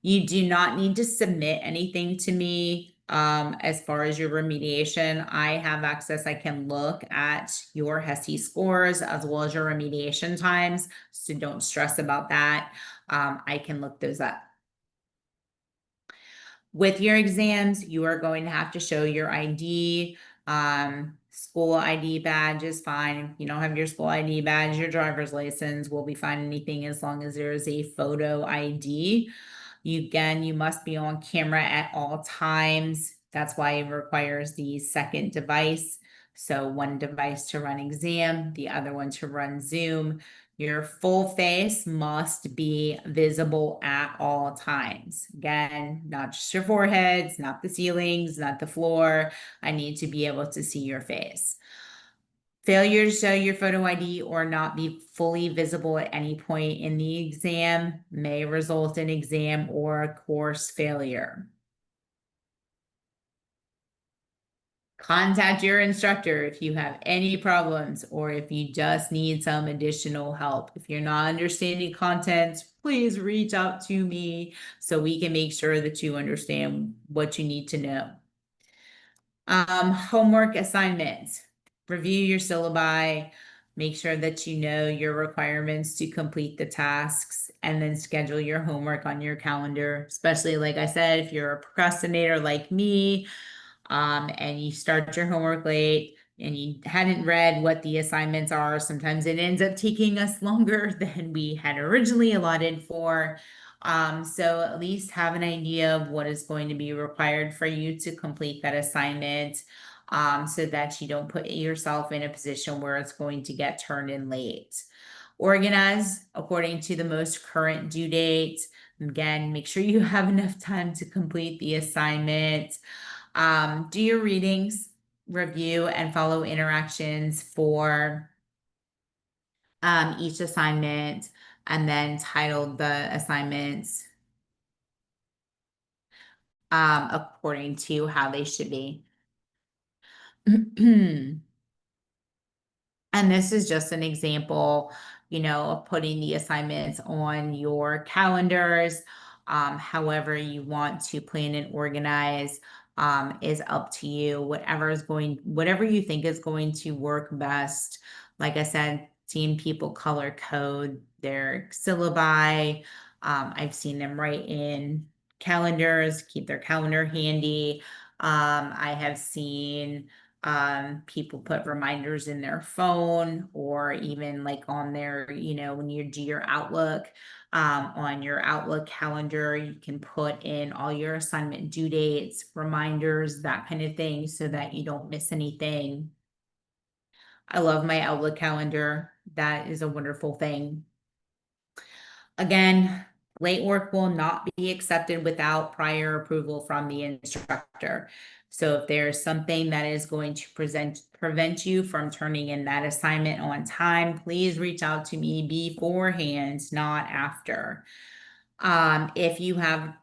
You do not need to submit anything to me as far as your remediation. I have access. I can look at your HESI scores as well as your remediation times. So don't stress about that. I can look those up. With your exams, you are going to have to show your ID. School ID badge is fine. If you don't have your school ID badge, your driver's license will be fine. Anything as long as there is a photo ID. You must be on camera at all times. That's why it requires the second device. So one device to run exam, the other one to run Zoom. Your full face must be visible at all times. Again, not just your foreheads, not the ceilings, not the floor. I need to be able to see your face. Failure to show your photo ID or not be fully visible at any point in the exam may result in exam or course failure. Contact your instructor if you have any problems or if you just need some additional help. If you're not understanding content, please reach out to me so we can make sure that you understand what you need to know. Homework assignments. Review your syllabi, make sure that you know your requirements to complete the tasks, and then schedule your homework on your calendar. Especially, like I said, if you're a procrastinator like me, and you start your homework late and you hadn't read what the assignments are, sometimes it ends up taking us longer than we had originally allotted for. So at least have an idea of what is going to be required for you to complete that assignment, so that you don't put yourself in a position where it's going to get turned in late. Organize according to the most current due date. Again, make sure you have enough time to complete the assignment. Do your readings, review, and follow interactions for each assignment, and then title the assignments according to how they should be. And this is just an example, of putting the assignments on your calendars. However you want to plan and organize is up to you. Whatever you think is going to work best. Like I said, seeing people color code their syllabi. I've seen them write in calendars, keep their calendar handy. I have seen people put reminders in their phone or even like on their, when you do your Outlook, on your Outlook calendar, you can put in all your assignment due dates, reminders, that kind of thing, so that you don't miss anything. I love my Outlook calendar. That is a wonderful thing. Again, Late work will not be accepted without prior approval from the instructor. So if there's something that is going to prevent you from turning in that assignment on time, please reach out to me beforehand, not after. If you have,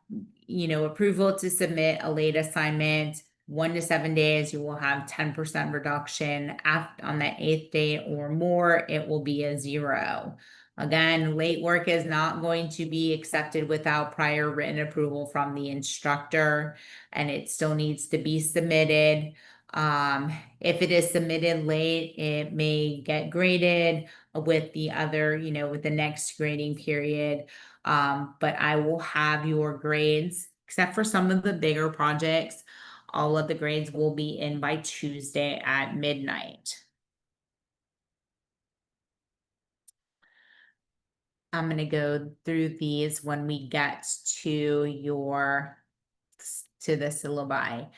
approval to submit a late assignment, 1 to 7 days, you will have 10% reduction. On the 8th day or more, it will be a 0. Again, late work is not going to be accepted without prior written approval from the instructor, and it still needs to be submitted. If it is submitted late, it may get graded with the other, with the next grading period. But I will have your grades, except for some of the bigger projects. All of the grades will be in by Tuesday at midnight. I'm going to go through these when we get to the syllabi.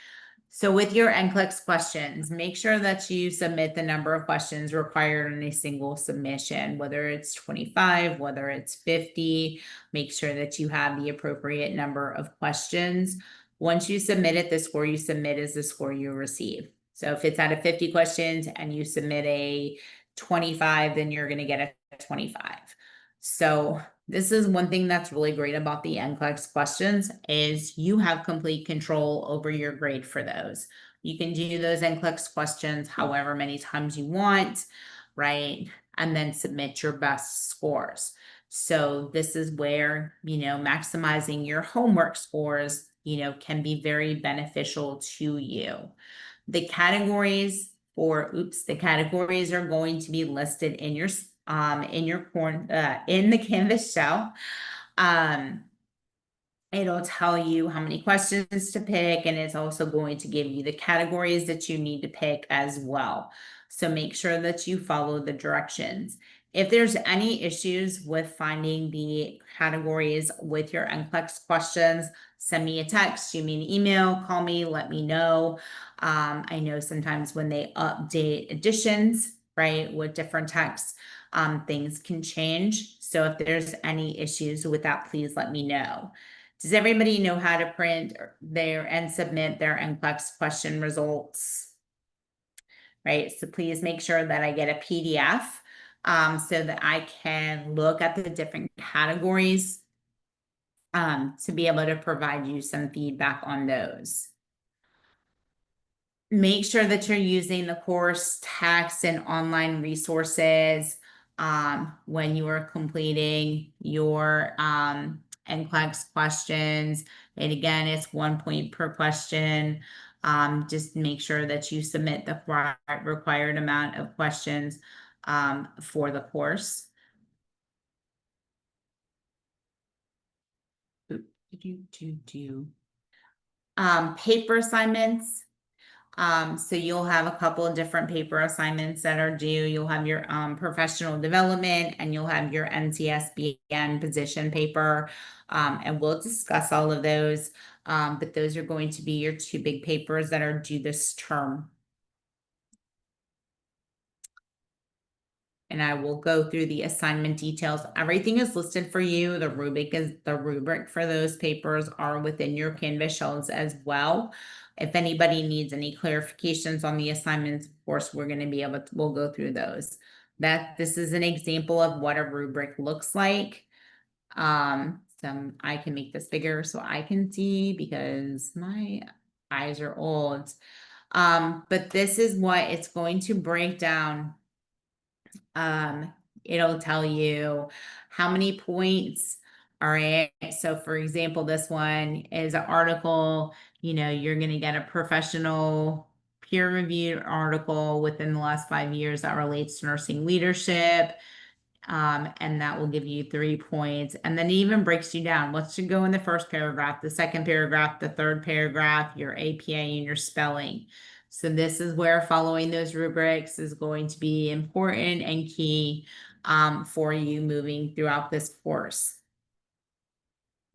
So with your NCLEX questions, make sure that you submit the number of questions required in a single submission, whether it's 25, whether it's 50. Make sure that you have the appropriate number of questions. Once you submit it, the score you submit is the score you receive. So if it's out of 50 questions and you submit a 25, then you're going to get a 25. So this is one thing that's really great about the NCLEX questions is you have complete control over your grade for those. You can do those NCLEX questions however many times you want, right? And then submit your best scores. So this is where, maximizing your homework scores, can be very beneficial to you. The categories are going to be listed in your in the Canvas shell. It'll tell you how many questions to pick, and it's also going to give you the categories that you need to pick as well. So make sure that you follow the directions. If there's any issues with finding the categories with your NCLEX questions, send me a text, shoot me an email, call me, let me know. I know sometimes when they update editions, right, with different texts, things can change. So if there's any issues with that, please let me know. Does everybody know how to print and submit their NCLEX question results? Right, so please make sure that I get a PDF so that I can look at the different categories to be able to provide you some feedback on those. Make sure that you're using the course text and online resources when you are completing your NCLEX questions. And again, it's 1 point per question. Just make sure that you submit the required amount of questions for the course. Paper assignments. So you'll have a couple of different paper assignments that are due. You'll have your professional development and you'll have your NCSBN position paper. And we'll discuss all of those. But those are going to be your 2 big papers that are due this term. And I will go through the assignment details. Everything is listed for you. The rubric for those papers are within your Canvas shells as well. If anybody needs any clarifications on the assignments, of course, we'll go through those. This is an example of what a rubric looks like. I can make this bigger so I can see because my eyes are old. But this is what it's going to break down. It'll tell you how many points. All right. So for example, this one is an article, you're going to get a professional peer-reviewed article within the last 5 years that relates to nursing leadership. And that will give you 3 points. And then it even breaks you down. What should go in the first paragraph, the second paragraph, the third paragraph, your APA and your spelling. So this is where following those rubrics is going to be important and key for you moving throughout this course.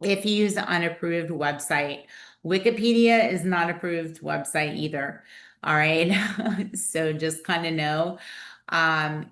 If you use an unapproved website, Wikipedia is not an approved website either. All right. So just kind of know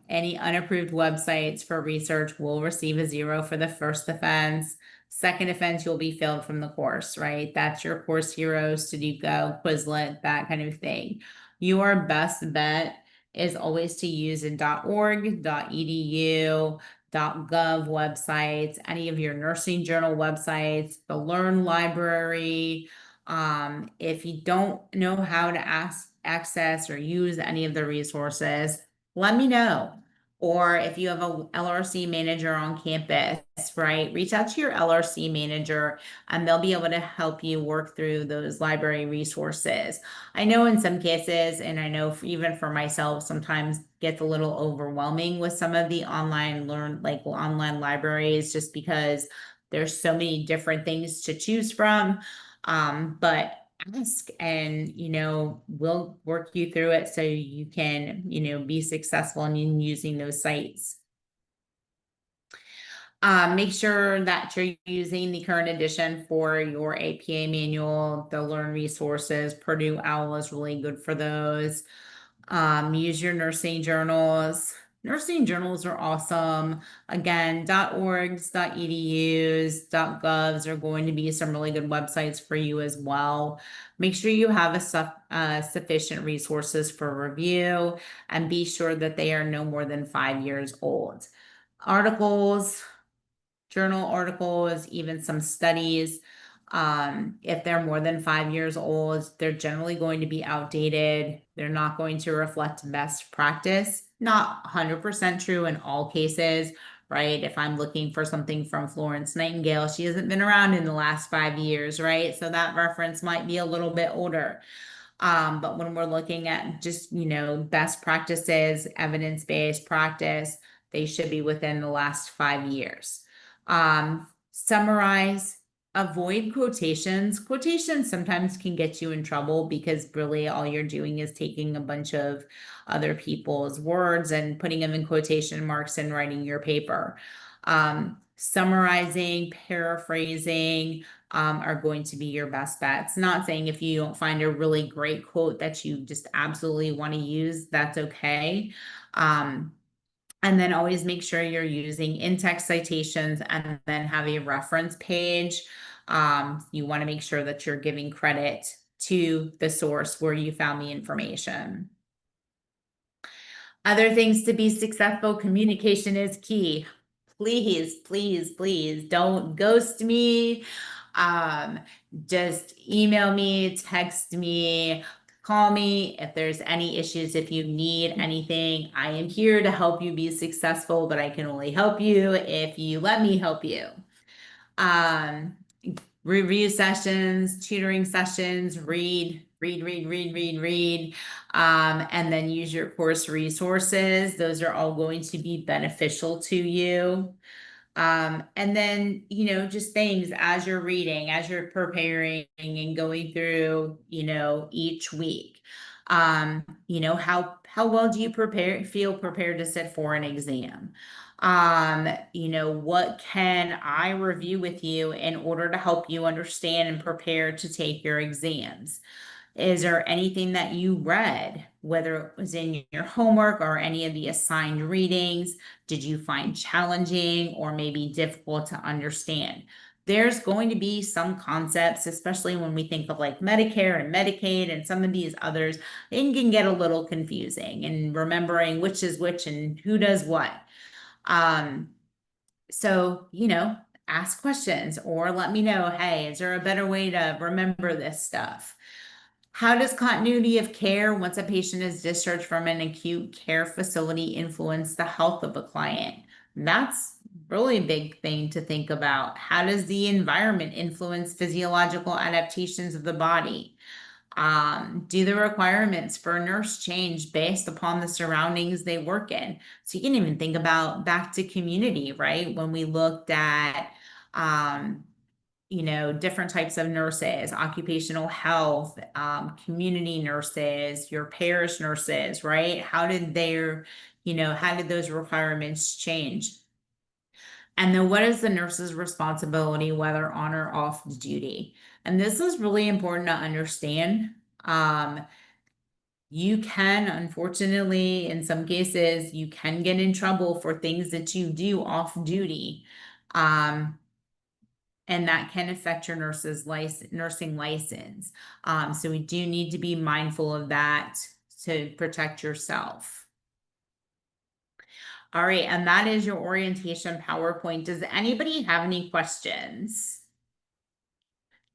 any unapproved websites for research will receive a 0 for the first offense. Second offense, you'll be failed from the course, right? That's your course hero, Sudoku, Quizlet, that kind of thing. Your best bet is always to use a .org, .edu, .gov websites, any of your nursing journal websites, the Learn Library. If you don't know how to access or use any of the resources, let me know. Or if you have a LRC manager on campus, right, reach out to your LRC manager and they'll be able to help you work through those library resources. I know in some cases, and I know even for myself, sometimes gets a little overwhelming with some of the online libraries, just because there's so many different things to choose from. But ask and we'll work you through it so you can be successful in using those sites. Make sure that you're using the current edition for your APA manual. The Learn resources, Purdue OWL is really good for those. Use your nursing journals. Nursing journals are awesome. Again, .orgs, .edus, .govs are going to be some really good websites for you as well. Make sure you have sufficient resources for review and be sure that they are no more than 5 years old. Articles, journal articles, even some studies. If they're more than 5 years old, they're generally going to be outdated. They're not going to reflect best practice. Not 100% true in all cases, right? If I'm looking for something from Florence Nightingale, she hasn't been around in the last 5 years, right? So that reference might be a little bit older. But when we're looking at just, best practices, evidence-based practice, they should be within the last 5 years. Summarize, avoid quotations. Quotations sometimes can get you in trouble because really all you're doing is taking a bunch of other people's words and putting them in quotation marks and writing your paper. Summarizing, paraphrasing, are going to be your best bets. Not saying if you don't find a really great quote that you just absolutely want to use, that's okay. And then always make sure you're using in-text citations and then have a reference page. You want to make sure that you're giving credit to the source where you found the information. Other things to be successful, communication is key. Please, please, please don't ghost me. Just email me, text me, call me if there's any issues. If you need anything, I am here to help you be successful, but I can only help you if you let me help you. Review sessions, tutoring sessions, read, and then use your course resources. Those are all going to be beneficial to you. And then, just things as you're reading, as you're preparing and going through, each week. How well do you feel prepared to sit for an exam? What can I review with you in order to help you understand and prepare to take your exams? Is there anything that you read, whether it was in your homework or any of the assigned readings, did you find challenging or maybe difficult to understand? There's going to be some concepts, especially when we think of like Medicare and Medicaid and some of these others, it can get a little confusing and remembering which is which and who does what. So, ask questions or let me know, hey, is there a better way to remember this stuff? How does continuity of care once a patient is discharged from an acute care facility influence the health of a client? That's really a big thing to think about. How does the environment influence physiological adaptations of the body? Do the requirements for a nurse change based upon the surroundings they work in? So you can even think about back to community, right? When we looked at, different types of nurses, occupational health, community nurses, your parish nurses, right? How did those requirements change? And then what is the nurse's responsibility, whether on or off duty? And this is really important to understand. You can, unfortunately, in some cases, you can get in trouble for things that you do off duty. and that can affect your nursing license. So we do need to be mindful of that to protect yourself. All right, and that is your orientation PowerPoint. Does anybody have any questions?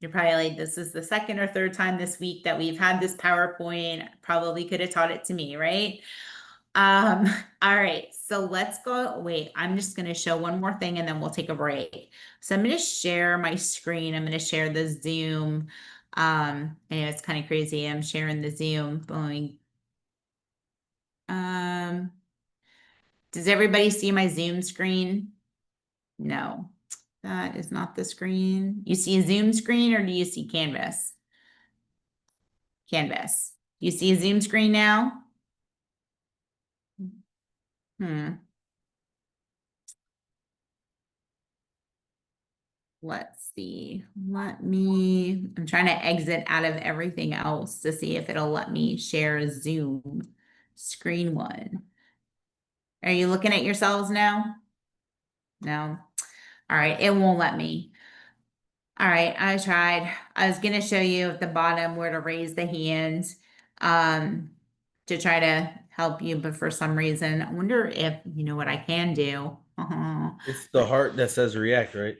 You're probably like, this is the second or third time this week that we've had this PowerPoint. Probably could have taught it to me, right? Um, all right, so let's go. Wait, I'm just going to show one more thing and then we'll take a break. So I'm going to share my screen. I'm going to share the Zoom. I know it's kind of crazy. I'm sharing the Zoom going. Um, does everybody see my Zoom screen? No, that is not the screen. You see a Zoom screen or do you see Canvas? Canvas. You see a Zoom screen now? Hmm. Let's see. I'm trying to exit out of everything else to see if it'll let me share a Zoom screen one. Are you looking at yourselves now? No. All right, it won't let me. All right, I tried. I was gonna show you at the bottom where to raise the hand, um, to try to help you, but for some reason, I wonder if you know what I can do. It's the heart that says react, right?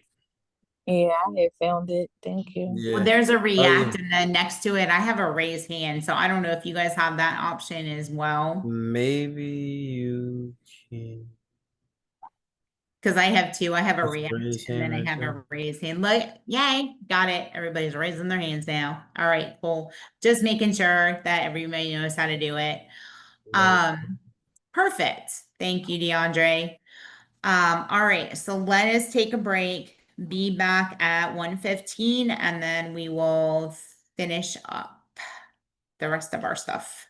Yeah, I had found it. Thank you. Well, Yeah. there's a Oh react yeah. and then next to it, I have a raise hand. So I don't know if you guys have that option as well. Maybe you can Because I have two. I have a just react raise and hand then I right have there. a raise hand. Look, yay, got it. Everybody's raising their hands now. All right, cool. Just making sure that everybody knows how to do it. Right. Um, perfect. Thank you, DeAndre. All right, so let us take a break, be back at 1:15, and then we will finish up the rest of our stuff.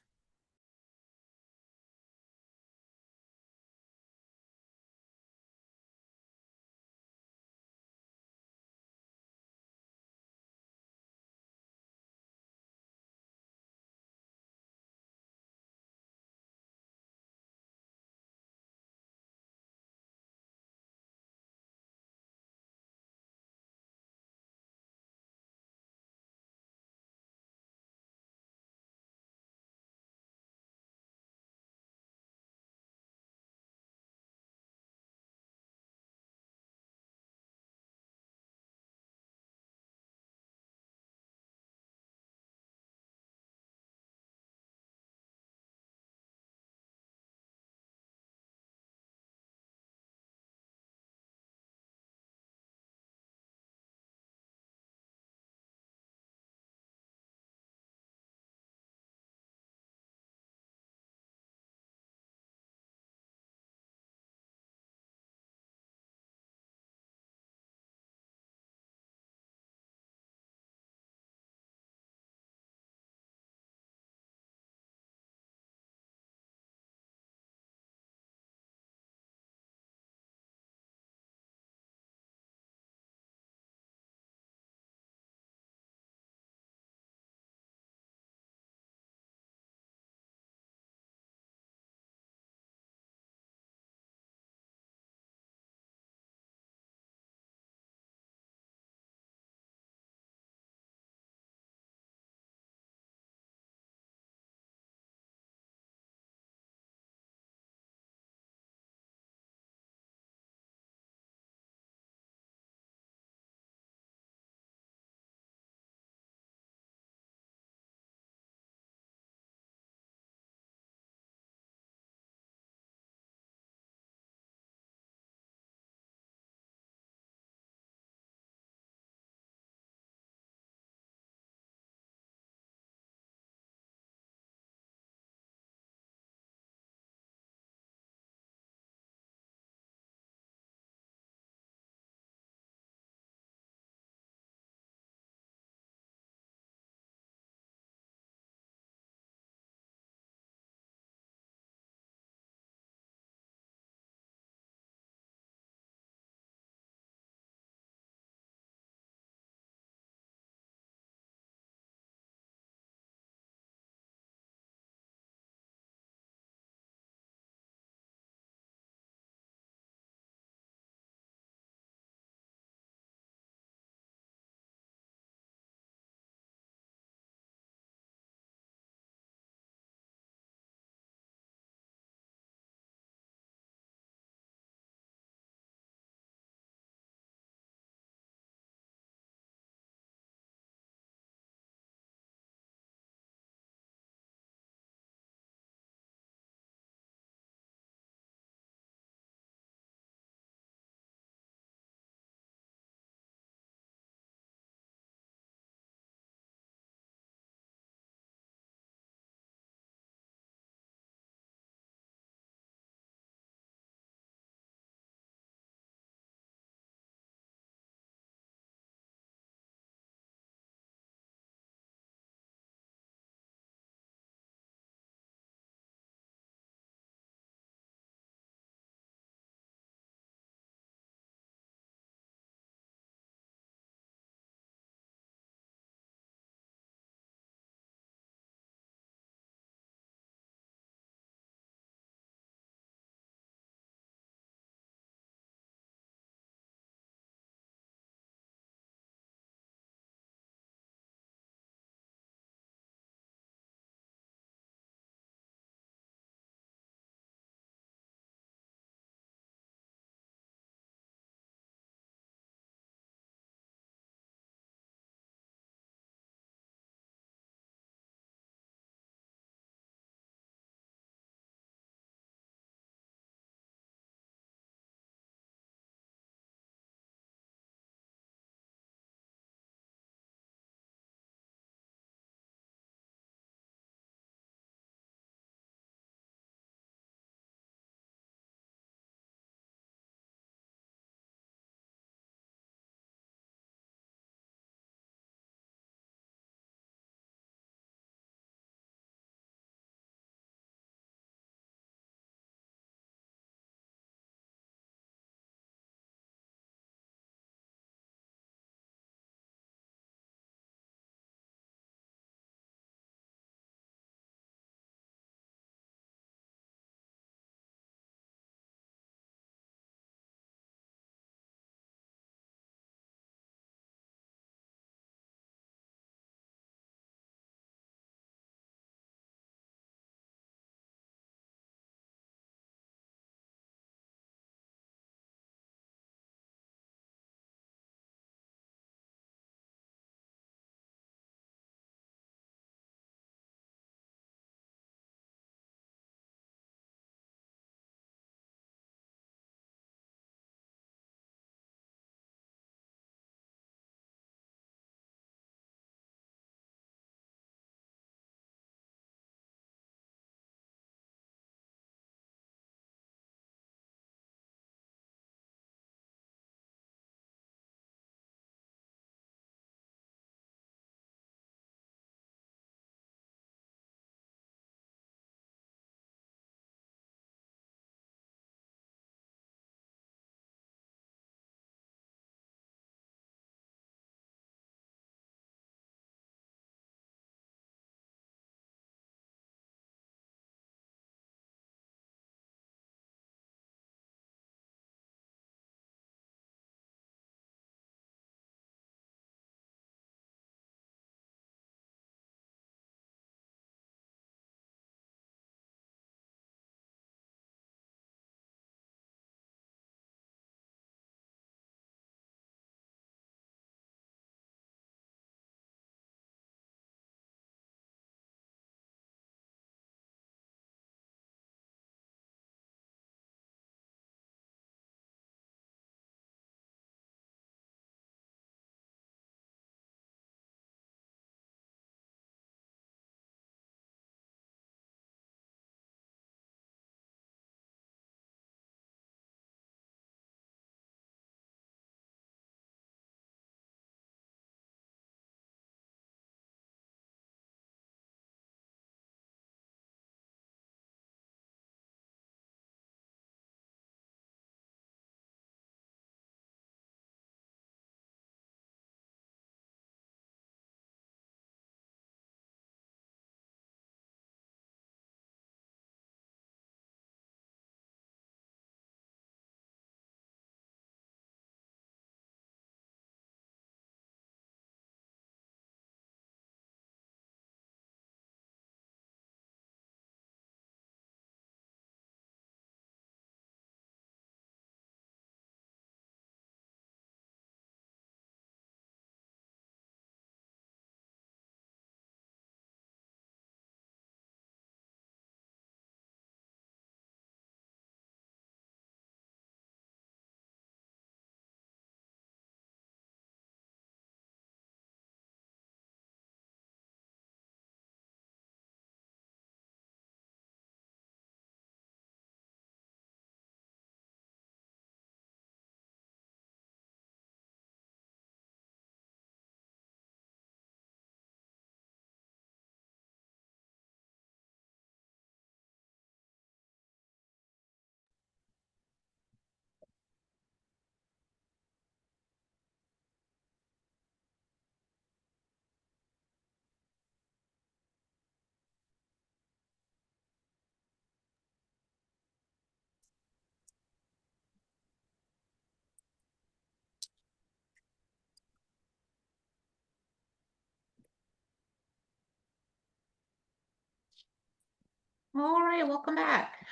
All right, welcome back.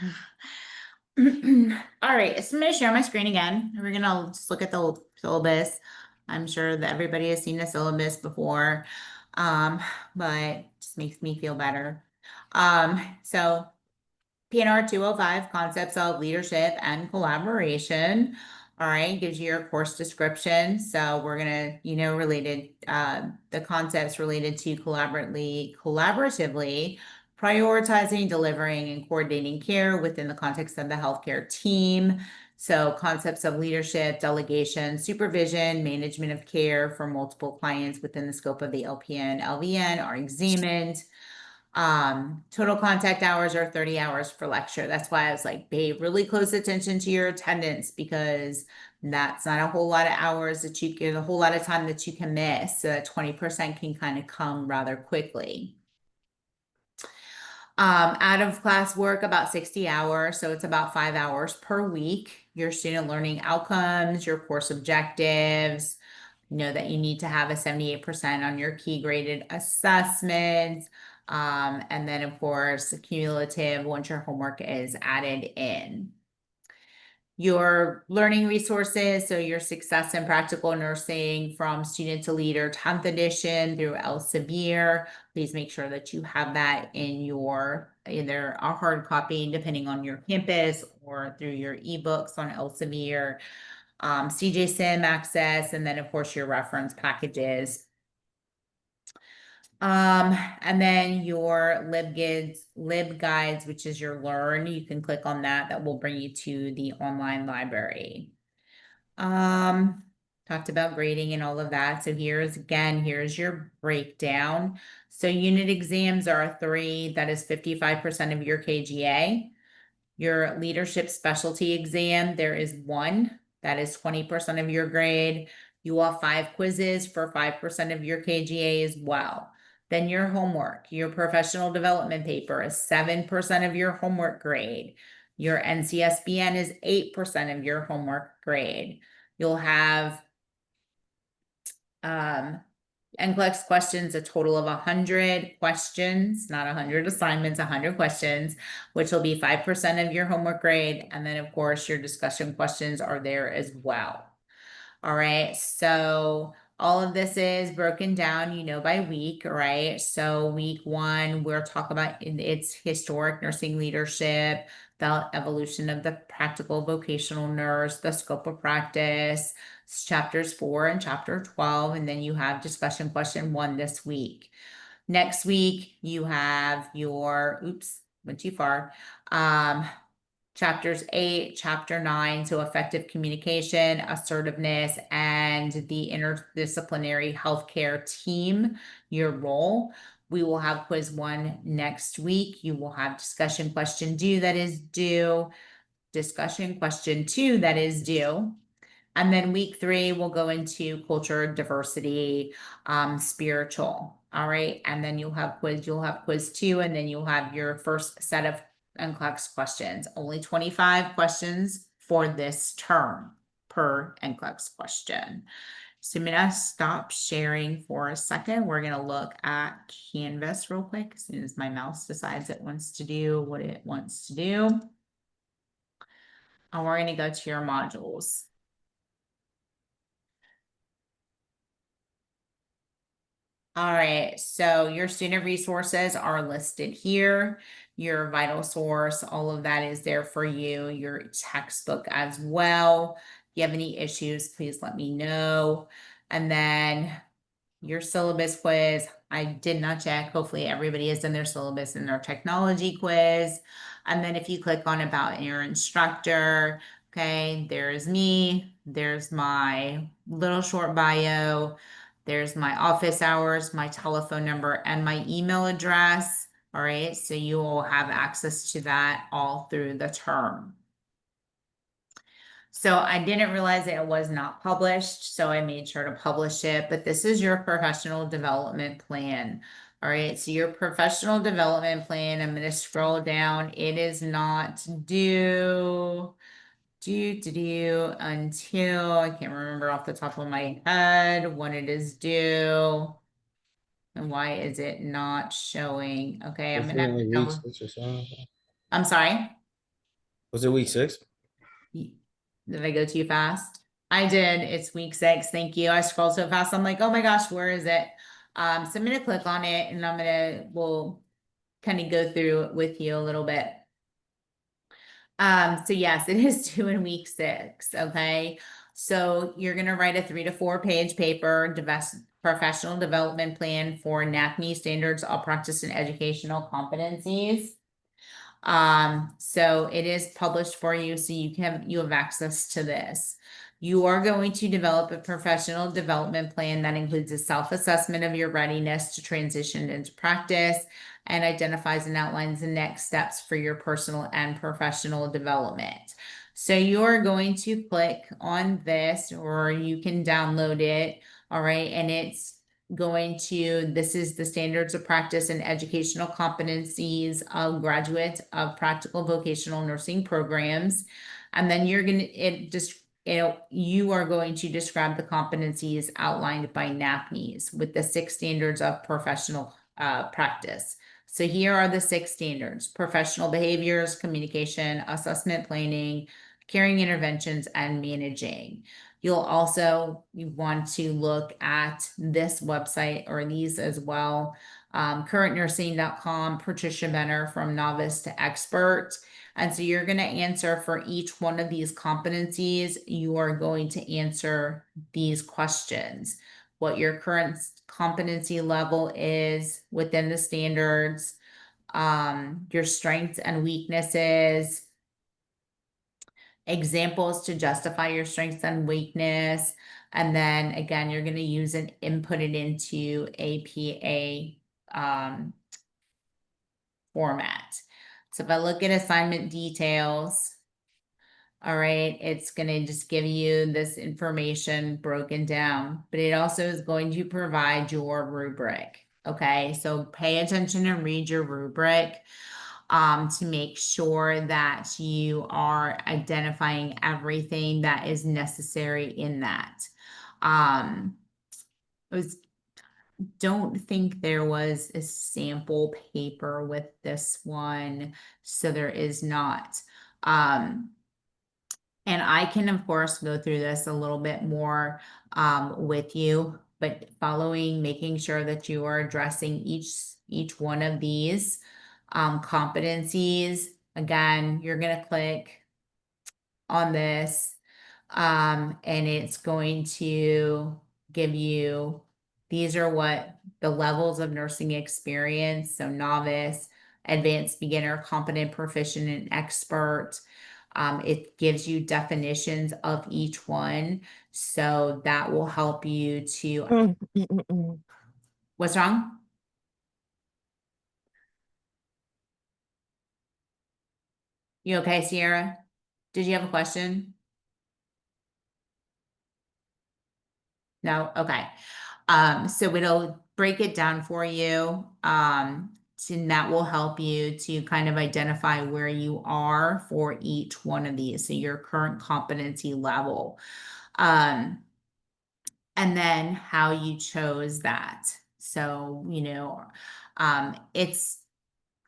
All right, so I'm gonna share my screen again. We're gonna just look at the syllabus. I'm sure that everybody has seen the syllabus before, but it just makes me feel better. So PNR 205, Concepts of Leadership and Collaboration. All right, gives you your course description. So we're gonna, related, the concepts related to collaboratively, prioritizing, delivering, and coordinating care within the context of the healthcare team. So concepts of leadership, delegation, supervision, management of care for multiple clients within the scope of the LPN, LVN are examined. Total contact hours are 30 hours for lecture. That's why I was like, pay really close attention to your attendance, because that's not a whole lot of hours that you get, a whole lot of time that you can miss. So that 20% can kind of come rather quickly. Out of class work, about 60 hours. So it's about 5 hours per week. Your student learning outcomes, your course objectives, that you need to have a 78% on your key graded assessments. And then of course, cumulative once your homework is added in. Your learning resources, so your Success in Practical Nursing from Student to Leader 10th edition through Elsevier. Please make sure that you have that in your either a hard copy, depending on your campus, or through your ebooks on Elsevier. CJ Sim access, and then of course your reference packages. And then your LibGuides, which is your Learn, you can click on that. That will bring you to the online library. Talked about grading and all of that. So here's your breakdown. So unit exams are 3, that is 55% of your KGA. Your leadership specialty exam, there is 1, that is 20% of your grade. You will have 5 quizzes for 5% of your KGA as well. Then your homework, your professional development paper is 7% of your homework grade. Your NCSBN is 8% of your homework grade. You'll have NCLEX questions, a total of 100 questions, not 100 assignments, 100 questions, which will be 5% of your homework grade. And then of course your discussion questions are there as well. All right, so all of this is broken down, by week, right? So week 1, we'll talk about its historic nursing leadership, the evolution of the practical vocational nurse, the scope of practice, chapters 4 and chapter 12, and then you have discussion question 1 this week. Next week, you have your, went too far, chapters 8, chapter 9, so effective communication, assertiveness, and the interdisciplinary healthcare team, your role. We will have quiz 1 next week. You will have discussion question 2 that is due, discussion question 2 that is due. And then week 3, we'll go into culture, diversity, spiritual. All right. And then you'll have quiz 2, and then you'll have your first set of NCLEX questions. Only 25 questions for this term per NCLEX question. So I'm gonna stop sharing for a second. We're gonna look at Canvas real quick as soon as my mouse decides it wants to do what it wants to do. And we're gonna go to your modules. All right, so your student resources are listed here. Your vital source, all of that is there for you. Your textbook as well. If you have any issues, please let me know. And then your syllabus quiz, I did not check. Hopefully everybody has done their syllabus and their technology quiz. And then if you click on about your instructor, okay, there's me, there's my little short bio, there's my office hours, my telephone number, and my email address. All right, so you will have access to that all through the term. So I didn't realize that it was not published, so I made sure to publish it, but this is your professional development plan. All right, so your professional development plan, I'm going to scroll down. It is not due until, I can't remember off the top of my head when it is due. And why is it not showing? Okay, I'm Wasn't gonna it have to like week double. 6 or something? I'm sorry. Was it week 6? Did I go too fast? I did. It's week 6. Thank you. I scrolled so fast. I'm like, oh my gosh, where is it? So I'm gonna click on it and we'll kind of go through it with you a little bit. So yes, it is due in week 6. Okay. So you're gonna write a 3 to 4 page paper, professional development plan for NACME standards, all practice and educational competencies. So it is published for you, so you have access to this. You are going to develop a professional development plan that includes a self-assessment of your readiness to transition into practice and identifies and outlines the next steps for your personal and professional development. So you're going to click on this, or you can download it, all right, and this is the standards of practice and educational competencies of graduates of practical vocational nursing programs. And then you are going to describe the competencies outlined by NAPNES with the 6 standards of professional practice. So here are the 6 standards: professional behaviors, communication, assessment planning, caring interventions, and managing. You'll also want to look at this website or these as well. Currentnursing.com, Patricia Benner, from novice to expert. And so you're going to answer for each one of these competencies. You are going to answer these questions: what your current competency level is within the standards, your strengths and weaknesses, examples to justify your strengths and weakness. And then again, you're going to use and input it into APA format. So if I look at assignment details, all right, it's going to just give you this information broken down, but it also is going to provide your rubric. Okay, so pay attention and read your rubric to make sure that you are identifying everything that is necessary in that. Don't think there was a sample paper with this one, so there is not. And I can, of course, go through this a little bit more with you, but making sure that you are addressing each one of these competencies. Again, you're going to click on this and it's going to give you, these are what the levels of nursing experience: so novice, advanced, beginner, competent, proficient, and expert. It gives you definitions of each one, so that will help you to. What's wrong? You okay, Sierra? Did you have a question? No? Okay. So it'll break it down for you. And that will help you to kind of identify where you are for each one of these. So your current competency level. And then how you chose that. So,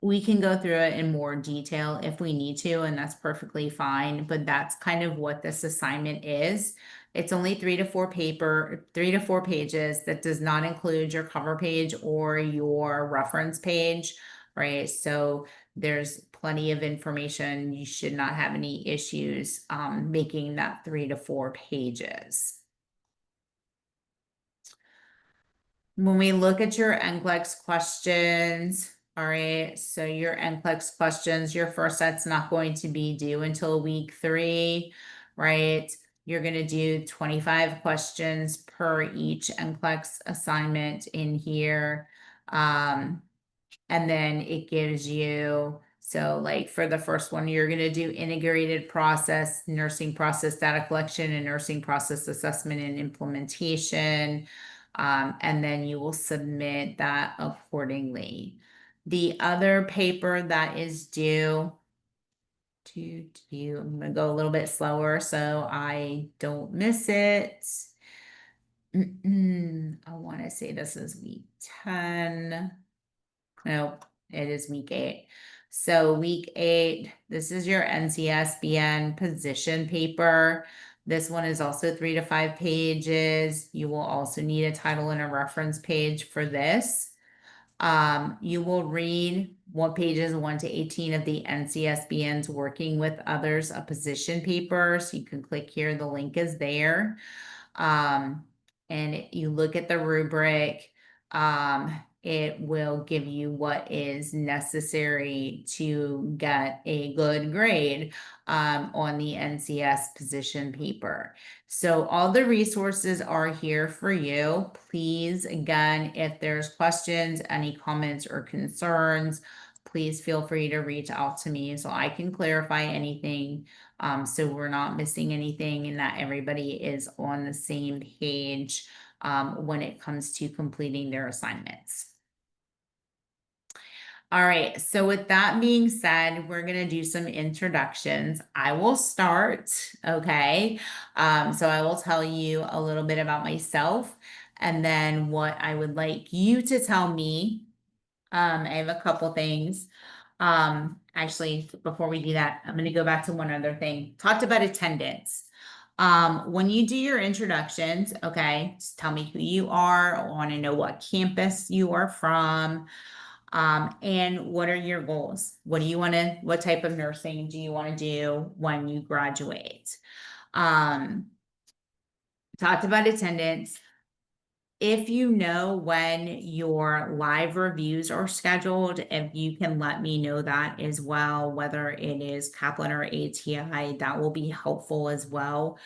we can go through it in more detail if we need to, and that's perfectly fine, but that's kind of what this assignment is. It's only 3 to 4 pages. That does not include your cover page or your reference page, right? So there's plenty of information. You should not have any issues making that 3 to 4 pages. When we look at your NCLEX questions, all right, so your NCLEX questions, your first set's not going to be due until week 3, right? You're going to do 25 questions per each NCLEX assignment in here. And then it gives you, so like for the first one, you're going to do integrated process, nursing process data collection, and nursing process assessment and implementation. And then you will submit that accordingly. The other paper that is due, I'm going to go a little bit slower so I don't miss it. I want to say this is week 10. No, it is week 8. So week 8, this is your NCSBN position paper. This one is also 3 to 5 pages. You will also need a title and a reference page for this. You will read what pages 1 to 18 of the NCSBN's Working with Others, a position paper. So you can click here, the link is there. And you look at the rubric, it will give you what is necessary to get a good grade on the NCS position paper. So all the resources are here for you. Please, again, if there's questions, any comments or concerns, please feel free to reach out to me so I can clarify anything. So we're not missing anything and that everybody is on the same page when it comes to completing their assignments. All right, so with that being said, we're gonna do some introductions. I will start, okay? So I will tell you a little bit about myself and then what I would like you to tell me. I have a couple things. Actually, before we do that, I'm gonna go back to one other thing. Talked about attendance. When you do your introductions, okay, just tell me who you are. I want to know what campus you are from. And what are your goals? What type of nursing do you want to do when you graduate? Talked about attendance. If you know when your live reviews are scheduled, if you can let me know that as well, whether it is Kaplan or ATI, that will be helpful as well.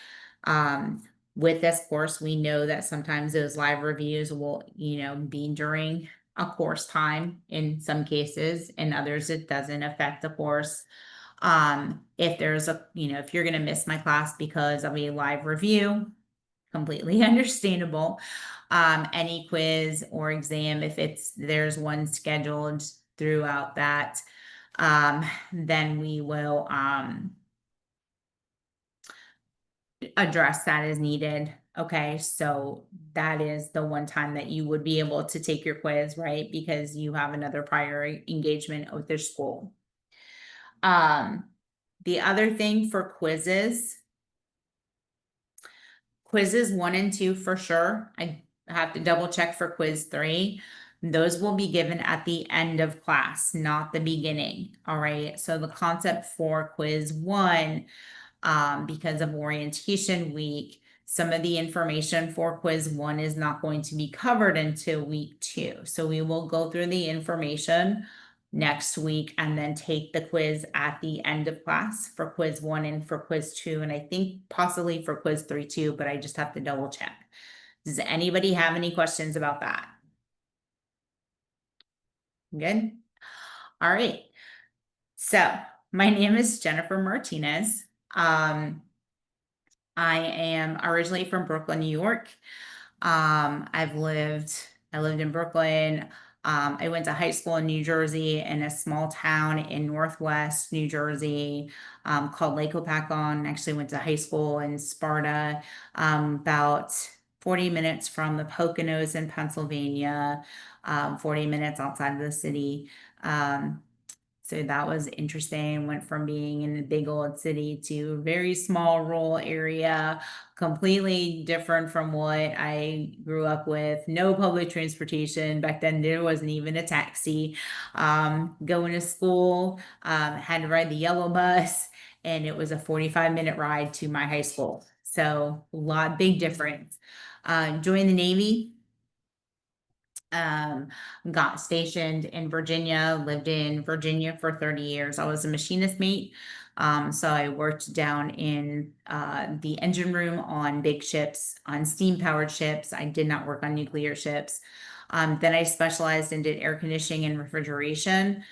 With this course, we know that sometimes those live reviews will, be during a course time in some cases, in others it doesn't affect the course. If there's if you're gonna miss my class because of a live review, completely understandable. Any quiz or exam, if there's one scheduled throughout that, then we will address that as needed. Okay, so that is the one time that you would be able to take your quiz, right? Because you have another prior engagement with their school. The other thing for quizzes 1 and 2 for sure. I have to double check for quiz 3. Those will be given at the end of class, not the beginning. All right. So the concept for quiz 1, because of orientation week, some of the information for quiz 1 is not going to be covered until week 2. So we will go through the information next week and then take the quiz at the end of class for quiz 1 and for quiz 2. And I think possibly for quiz 3 too, but I just have to double check. Does anybody have any questions about that? Good. All right. So my name is Jennifer Martinez. I am originally from Brooklyn, New York. I lived in Brooklyn. I went to high school in New Jersey in a small town in Northwest New Jersey, called Lake Hopatcong. Actually went to high school in Sparta, about 40 minutes from the Poconos in Pennsylvania, 40 minutes outside of the city. So that was interesting. Went from being in a big old city to a very small rural area, completely different from what I grew up with. No public transportation. Back then, there wasn't even a taxi. Going to school, had to ride the yellow bus, and it was a 45-minute ride to my high school. So big difference. Joined the Navy. Got stationed in Virginia, lived in Virginia for 30 years. I was a machinist mate. So I worked down in the engine room on big ships, on steam powered ships. I did not work on nuclear ships. Then I specialized and did air conditioning and refrigeration.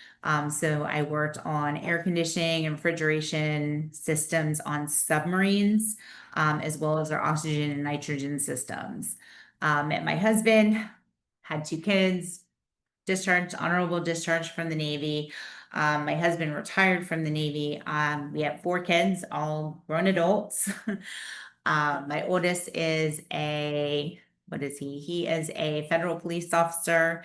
So I worked on air conditioning and refrigeration systems on submarines, as well as our oxygen and nitrogen systems. Met my husband, had 2 kids, honorable discharge from the Navy. My husband retired from the Navy. We have 4 kids, all grown adults. My oldest is a what is he? He is a federal police officer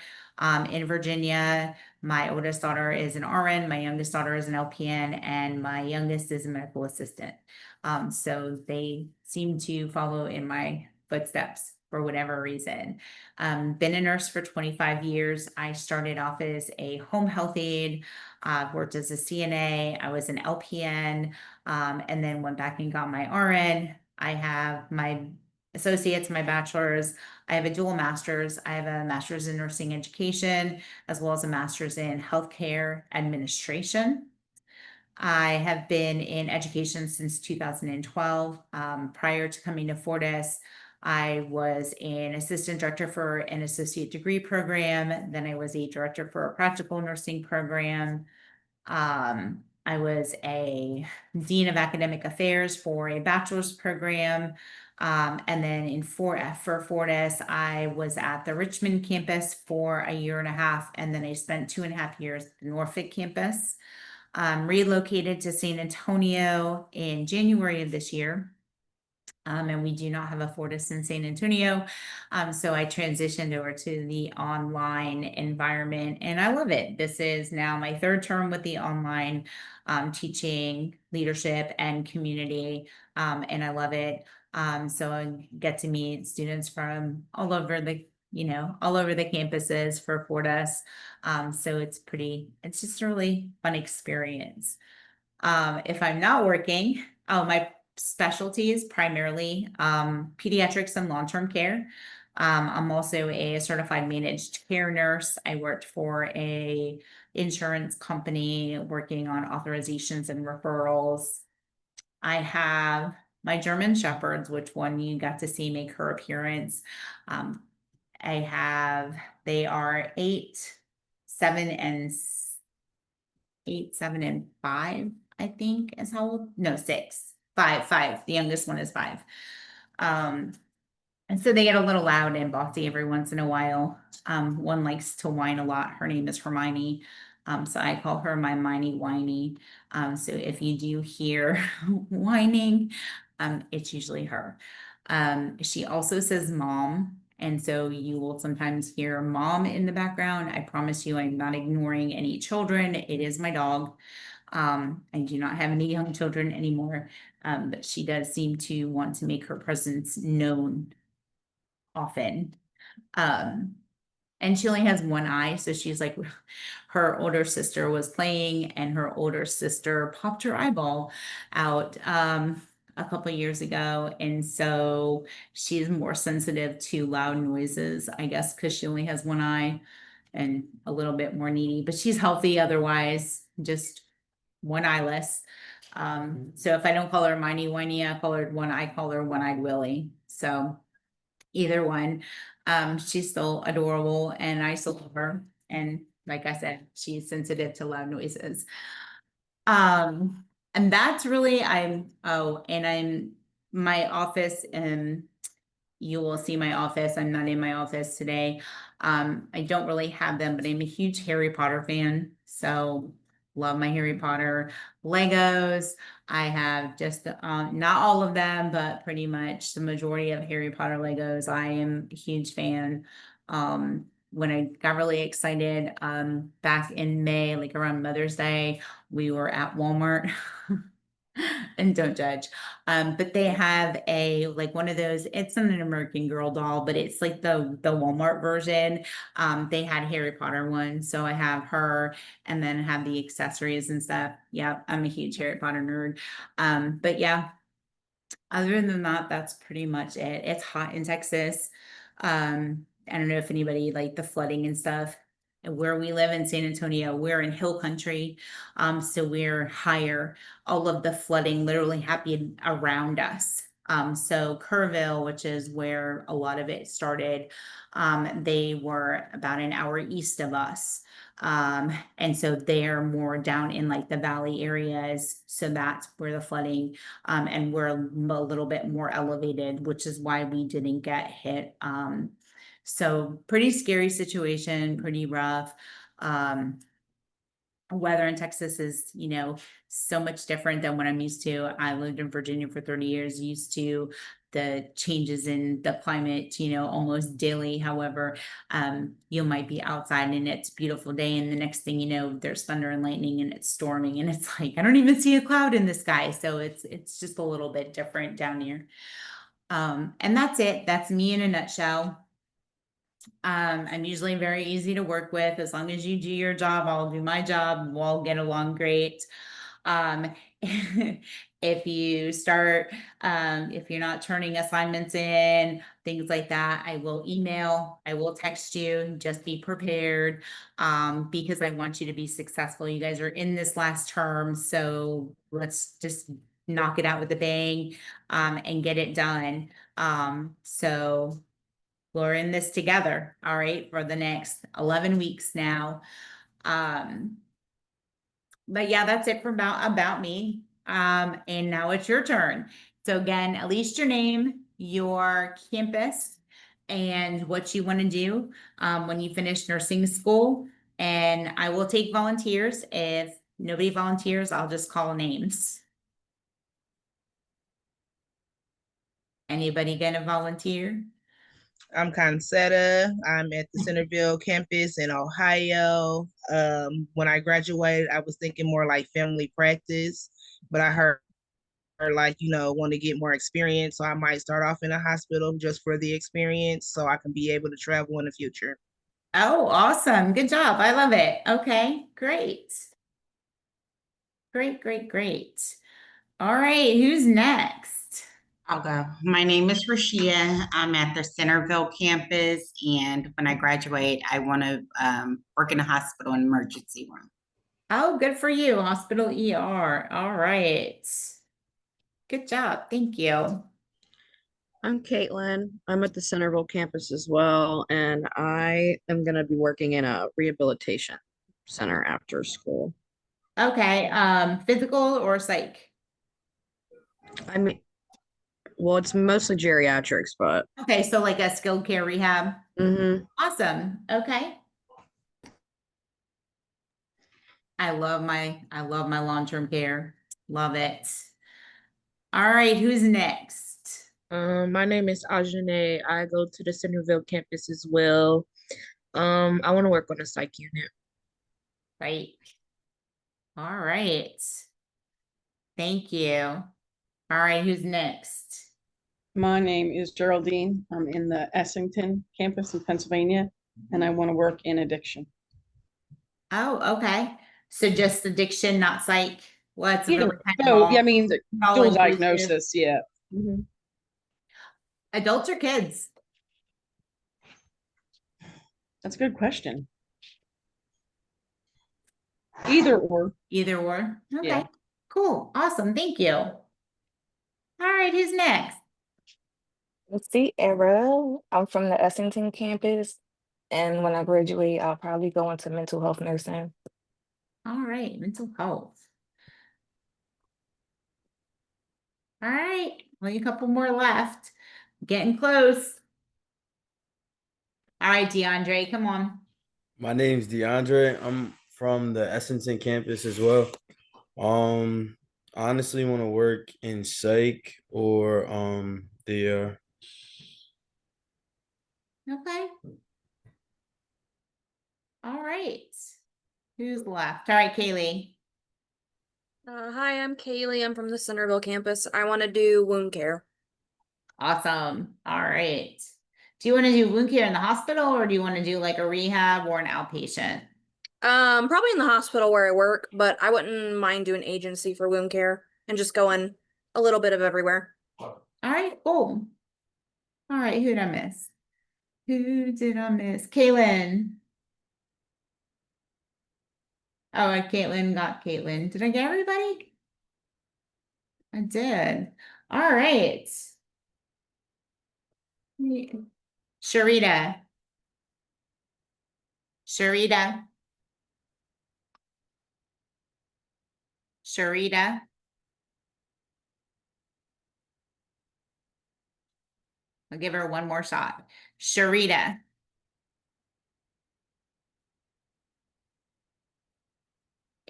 in Virginia. My oldest daughter is an RN, my youngest daughter is an LPN, and my youngest is a medical assistant. So they seem to follow in my footsteps for whatever reason. Been a nurse for 25 years. I started off as a home health aide, worked as a CNA, I was an LPN, and then went back and got my RN. I have my associates, my bachelor's. I have a dual master's. I have a master's in nursing education, as well as a master's in healthcare administration. I have been in education since 2012. Prior to coming to Fortis, I was an assistant director for an associate degree program. Then I was a director for a practical nursing program. I was a dean of academic affairs for a bachelor's program. And then for Fortis, I was at the Richmond campus for a year and a half, and then I spent 2.5 years at the Norfolk campus. Relocated to San Antonio in January of this year. And we do not have a Fortis in San Antonio. So I transitioned over to the online environment and I love it. This is now my 3rd term with the online teaching leadership and community. And I love it. So I get to meet students from all over the campuses for Fortis. So it's just a really fun experience. If I'm not working, my specialty is primarily pediatrics and long-term care. I'm also a certified managed care nurse. I worked for a insurance company working on authorizations and referrals. I have my German Shepherds, which one you got to see make her appearance. They are 8, 7, and 5, I think is how old. No, 6, 5. The youngest one is 5. And so they get a little loud and bossy every once in a while. One likes to whine a lot. Her name is Hermione. So I call her my Miney Whiny. So if you do hear whining, it's usually her. She also says mom. And so you will sometimes hear mom in the background. I promise you, I'm not ignoring any children. It is my dog. I do not have any young children anymore. But she does seem to want to make her presence known often. And she only has one eye, so she's like, her older sister was playing and her older sister popped her eyeball out a couple years ago, and so she's more sensitive to loud noises, I guess, because she only has one eye and a little bit more needy, but she's healthy otherwise, just one eyeless. So if I don't call her Miney Whiny, I call her One-Eyed Willie. So either one. She's still adorable and I still love her. And like I said, she's sensitive to loud noises. And that's really, my office, and you will see my office. I'm not in my office today. I don't really have them, but I'm a huge Harry Potter fan. So love my Harry Potter Legos. I have just not all of them, but pretty much the majority of Harry Potter Legos. I am a huge fan. When I got really excited back in May, like around Mother's Day, we were at Walmart. And don't judge. But they have one of those, it's not an American Girl doll, but it's like the Walmart version. They had Harry Potter one, so I have her and then have the accessories and stuff. Yeah, I'm a huge Harry Potter nerd. But yeah, other than that, that's pretty much it. It's hot in Texas. I don't know if anybody like the flooding and stuff. Where we live in San Antonio, we're in hill country. So we're higher. All of the flooding literally happened around us. So Kerrville, which is where a lot of it started, they were about an hour east of us. And so they're more down in like the valley areas. So that's where the flooding, and we're a little bit more elevated, which is why we didn't get hit. So pretty scary situation, pretty rough. Weather in Texas is, so much different than what I'm used to. I lived in Virginia for 30 years, used to the changes in the climate, almost daily. However, you might be outside and it's a beautiful day, and the next thing you know, there's thunder and lightning and it's storming, and it's like, I don't even see a cloud in the sky. So it's just a little bit different down here. And that's it. That's me in a nutshell. I'm usually very easy to work with. As long as you do your job, I'll do my job. We'll all get along great. If you start, if you're not turning assignments in, things like that, I will email, I will text you, just be prepared. Because I want you to be successful. You guys are in this last term, so let's just knock it out with a bang, and get it done. So we're in this together, all right, for the next 11 weeks now. But yeah, that's it for about me. And now it's your turn. So again, at least your name, your campus, and what you want to do when you finish nursing school. And I will take volunteers. If nobody volunteers, I'll just call names. Anybody gonna volunteer? I'm Concetta. I'm at the Centerville campus in Ohio. When I graduated, I was thinking more like family practice, but I heard like, want to get more experience. So I might start off in a hospital just for the experience so I can be able to travel in the future. Oh, awesome. Good job. I love it. Okay, great. Great. All right, who's next? I'll go. My name is Rashia. I'm at the Centerville campus, and when I graduate, I want to work in a hospital and emergency room. Oh, good for you. Hospital ER. All right. Good job. Thank you. I'm Caitlin. I'm at the Centerville campus as well, and I am going to be working in a rehabilitation center after school. Okay, physical or psych? I mean, well, it's mostly geriatrics, but Okay, so like a skilled care rehab. mhm. Awesome. Okay. I love my long-term care. Love it. All right, who's next? My name is Ajane. I go to the Centerville campus as well. I want to work on a psych unit. Right. All right. Thank you. All right, who's next? My name is Geraldine. I'm in the Essington campus in Pennsylvania, and I want to work in addiction. Oh, okay. So just addiction, not psych. Well, it's a really kind of So, all, yeah, I mean, all dual inclusive. diagnosis, yeah. Mhm. Adults or kids? That's a good question. Either or. Either or. Okay. Yeah. Cool. Awesome. Thank you. All right, who's next? Let's see, Era. I'm from the Essington campus, and when I graduate, I'll probably go into mental health nursing. All right, mental health. All right, only a couple more left. Getting close. All right, DeAndre, come on. My name's DeAndre. I'm from the Essendon campus as well. Honestly want to work in psych or the Okay. All right. Who's left? All right, Kaylee. Hi, I'm Kaylee. I'm from the Centerville campus. I want to do wound care. Awesome. All right. Do you want to do wound care in the hospital, or do you want to do like a rehab or an outpatient? Probably in the hospital where I work, but I wouldn't mind doing agency for wound care and just going a little bit of everywhere. All right, cool. All right, who did I miss? Who did I miss? Kaylin. Oh, Caitlin got Caitlin. Did I get everybody? I did. All right. Sharita. Sharita. Sharita. I'll give her one more shot. Sharita.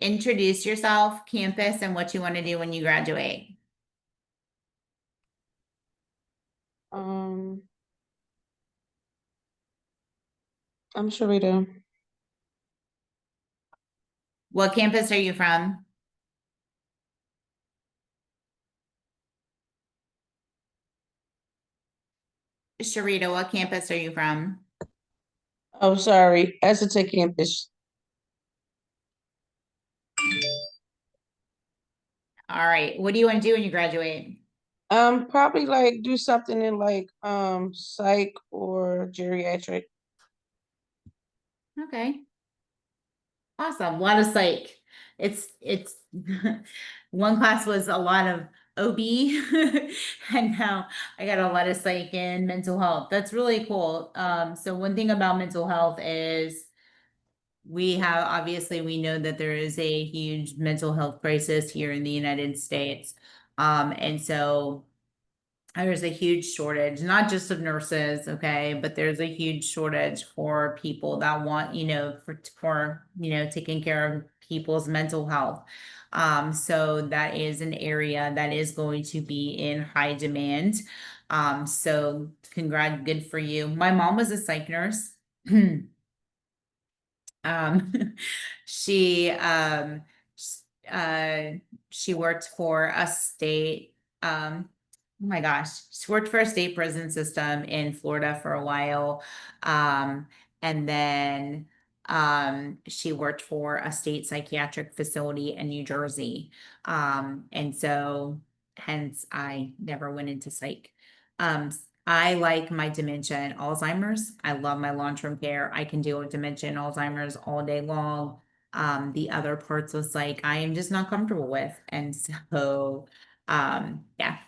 Introduce yourself, campus, and what you want to do when you graduate. I'm Sharita. What campus are you from? Sharita, what campus are you from? Oh, sorry, Essendon campus. All right. What do you want to do when you graduate? Probably like do something in like psych or geriatric. Okay. Awesome. A lot of psych. It's one class was a lot of OB and now I got a lot of psych and mental health. That's really cool. So one thing about mental health is we have, obviously, we know that there is a huge mental health crisis here in the United States. And so there's a huge shortage, not just of nurses, okay, but there's a huge shortage for people that want, taking care of people's mental health. So that is an area that is going to be in high demand. So good for you. My mom was a psych nurse. Um, she she worked for a state oh my gosh, she worked for a state prison system in Florida for a while. And then she worked for a state psychiatric facility in New Jersey. And so hence I never went into psych. I like my dementia and Alzheimer's. I love my long-term care. I can deal with dementia and Alzheimer's all day long. The other parts was like I am just not comfortable with. And so yeah.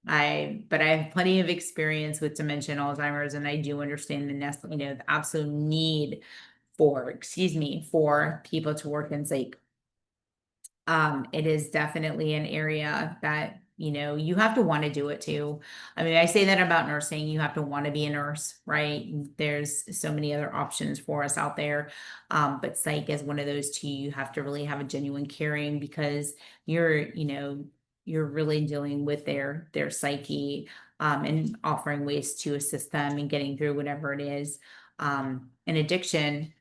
But I have plenty of experience with dementia and Alzheimer's, and I do understand the absolute need for people to work in psych. It is definitely an area that, you have to want to do it too. I mean, I say that about nursing, you have to want to be a nurse, right? There's so many other options for us out there. But psych is one of those two. You have to really have a genuine caring because you're really dealing with their psyche, and offering ways to assist them and getting through whatever it is. And addiction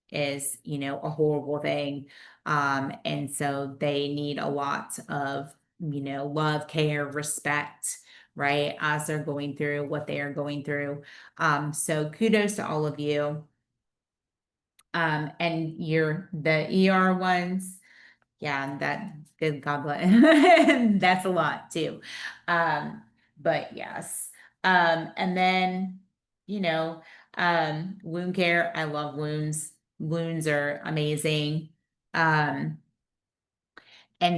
is, a horrible thing. And so they need a lot of, love, care, respect, right, as they're going through what they are going through. So kudos to all of you. And the ER ones, yeah, that good God bless. That's a lot too. But yes. And then, wound care. I love wounds. Wounds are amazing. And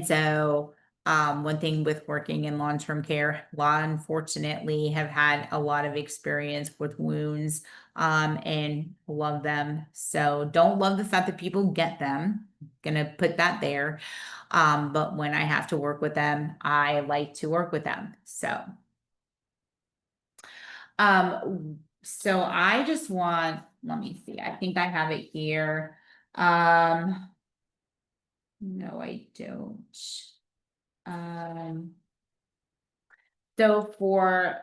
so, one thing with working in long-term care, unfortunately have had a lot of experience with wounds, and love them. So don't love the fact that people get them. Gonna put that there. But when I have to work with them, I like to work with them. So I just let me see, I think I have it here. No, I don't. So for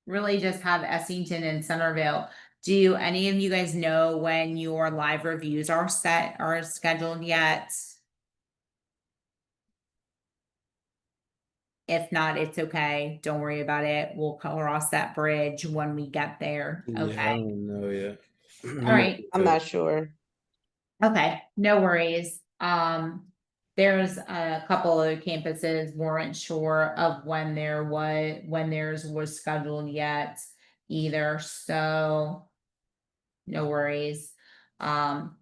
really just have Essington and Centerville, do any of you guys know when your live reviews are scheduled yet? If not, it's okay. Don't worry about it. We'll cross that bridge when we get there. Yeah, I Okay. don't know yet. All right. I'm not sure. Okay, no worries. There's a couple other campuses weren't sure of when theirs was scheduled yet either, so no worries.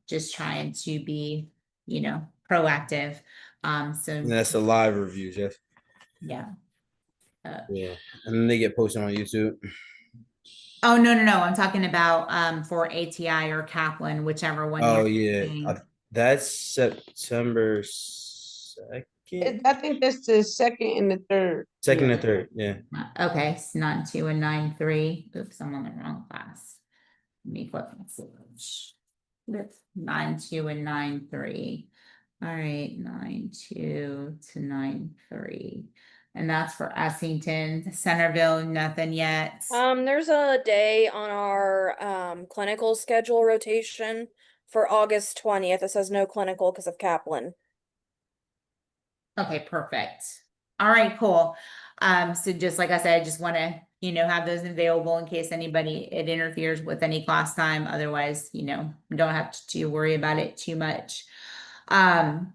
Just trying to be, proactive. So And that's the live reviews, yes. yeah. Yeah. And then they get posted on YouTube. Oh, no, I'm talking about for ATI or Kaplan, whichever one Oh, you're yeah. using. That's September 2nd. I think that's the second and the third. Second and third. Yeah. Okay, it's 9-2 and 9-3. Oops, I'm on the wrong class. Let me flip my switch. That's 9-2 and 9-3. All right, 9-2 to 9-3. And that's for Essington. Centerville, nothing yet. There's a day on our clinical schedule rotation for August 20th. It says no clinical because of Kaplan. Okay, perfect. All right, cool. So just like I said, I just want to, have those available in case it interferes with any class time. Otherwise, don't have to worry about it too much. All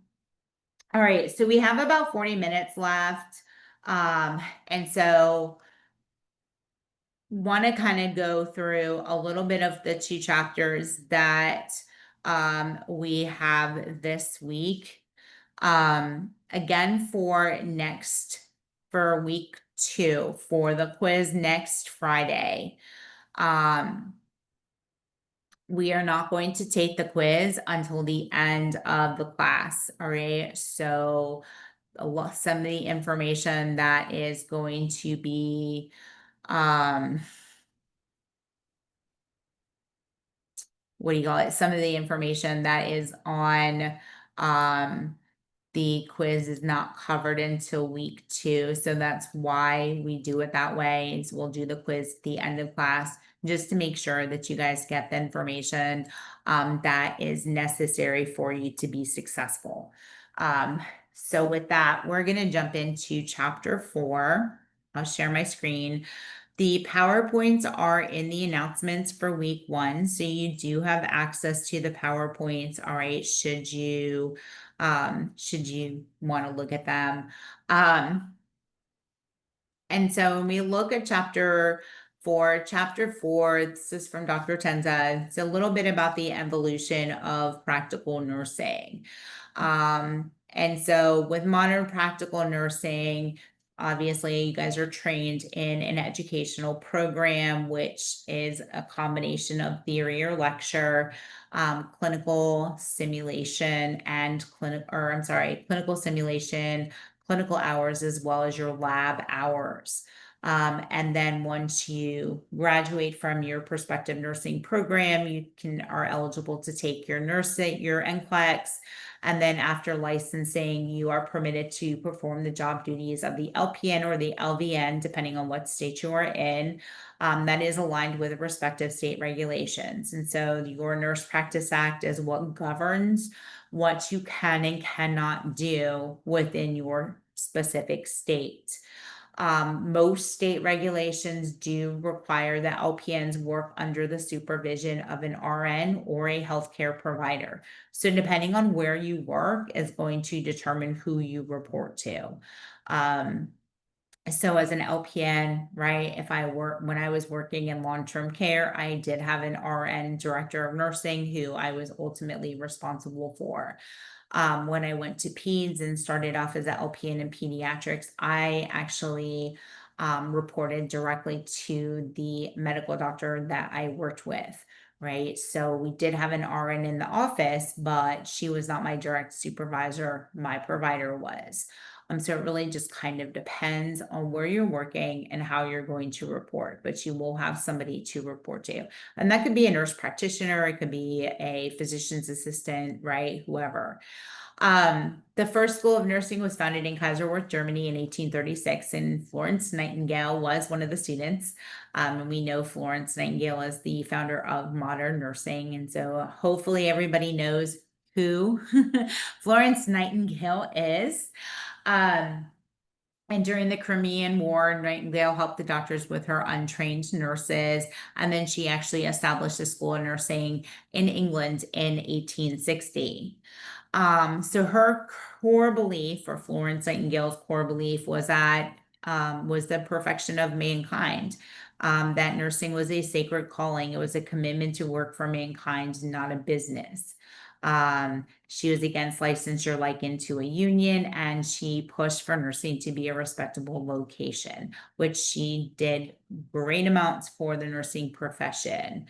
right, so we have about 40 minutes left. And so want to kind of go through a little bit of the 2 chapters that we have this week. Again, for week 2, for the quiz next Friday. We are not going to take the quiz until the end of the class. All right. So some of the information that is going to be, what do you call it? Some of the information that is on, the quiz is not covered until week 2. So that's why we do it that way. Is we'll do the quiz at the end of class just to make sure that you guys get the information that is necessary for you to be successful. So with that, we're going to jump into chapter 4. I'll share my screen. The PowerPoints are in the announcements for week 1. So you do have access to the PowerPoints. All right. Should you want to look at them. And so when we look at chapter 4, this is from Dr. Tenza. It's a little bit about the evolution of practical nursing. And so with modern practical nursing, obviously you guys are trained in an educational program, which is a combination of theory or lecture, clinical simulation and clinical simulation, clinical hours, as well as your lab hours. And then once you graduate from your prospective nursing program, you are eligible to take your NCLEX. And then after licensing, you are permitted to perform the job duties of the LPN or the LVN, depending on what state you are in. That is aligned with respective state regulations. And so your Nurse Practice Act is what governs what you can and cannot do within your specific state. Most state regulations do require that LPNs work under the supervision of an RN or a healthcare provider. So depending on where you work is going to determine who you report to. So as an LPN, right, when I was working in long-term care, I did have an RN, director of nursing, who I was ultimately responsible for. When I went to peds and started off as an LPN in pediatrics, I actually reported directly to the medical doctor that I worked with, right? So we did have an RN in the office, but she was not my direct supervisor. My provider was. So it really just kind of depends on where you're working and how you're going to report, but you will have somebody to report to. And that could be a nurse practitioner, it could be a physician's assistant, right? Whoever. The first school of nursing was founded in Kaiserwerth, Germany in 1836, and Florence Nightingale was one of the students. And we know Florence Nightingale is the founder of modern nursing. And so hopefully everybody knows who Florence Nightingale is. And during the Crimean War, Nightingale helped the doctors with her untrained nurses. And then she actually established a school of nursing in England in 1860. So her core belief, or Florence Nightingale's core belief, was that was the perfection of mankind. That nursing was a sacred calling. It was a commitment to work for mankind, not a business. She was against licensure like into a union, and she pushed for nursing to be a respectable vocation, which she did great amounts for the nursing profession.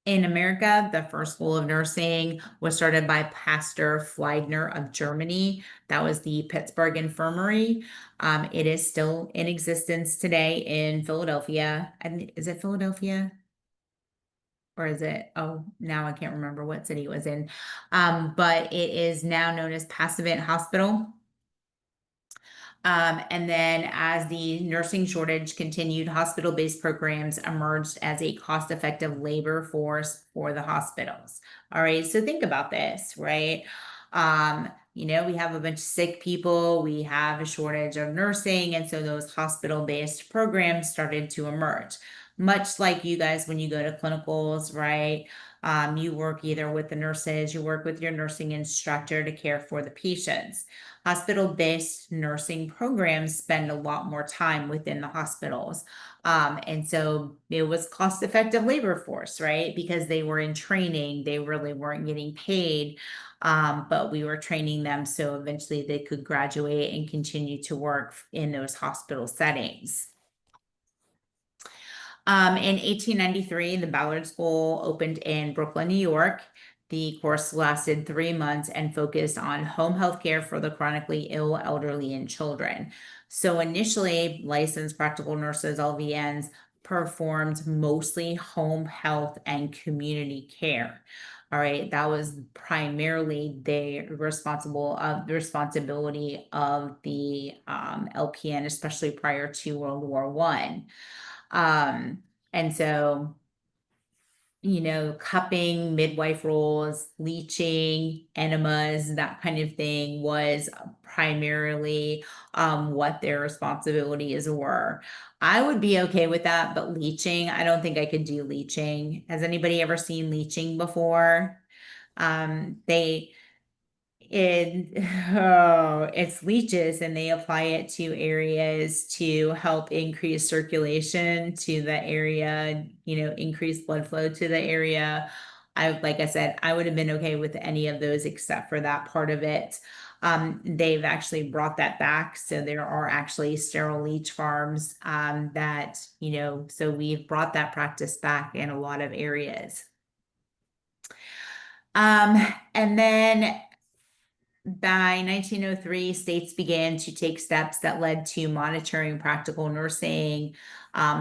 In America, the first school of nursing was started by Pastor Fleidner of Germany. That was the Pittsburgh Infirmary. It is still in existence today in Philadelphia. And is it Philadelphia? or is it, oh, now I can't remember what city it was in. But it is now known as Passavant Hospital. And then as the nursing shortage continued, hospital-based programs emerged as a cost-effective labor force for the hospitals. All right, so think about this, right? We have a bunch of sick people, we have a shortage of nursing, and so those hospital-based programs started to emerge. Much like you guys when you go to clinicals, right? You work either with the nurses, you work with your nursing instructor to care for the patients. Hospital-based nursing programs spend a lot more time within the hospitals. And so it was cost-effective labor force, right? Because they were in training, they really weren't getting paid. But we were training them so eventually they could graduate and continue to work in those hospital settings. In 1893, the Ballard School opened in Brooklyn, New York. The course lasted 3 months and focused on home health care for the chronically ill, elderly, and children. So initially, licensed practical nurses, LVNs, performed mostly home health and community care. All right, that was primarily the responsibility of the LPN, especially prior to World War I. And so, cupping, midwife roles, leeching, enemas, that kind of thing was primarily what their responsibilities were. I would be okay with that, but leeching, I don't think I could do leeching. Has anybody ever seen leeching before? They it's leeches and they apply it to areas to help increase circulation to the area, increase blood flow to the area. Like I said, I would have been okay with any of those except for that part of it. They've actually brought that back. So there are actually sterile leech farms that, so we've brought that practice back in a lot of areas. And then by 1903, states began to take steps that led to monitoring practical nursing.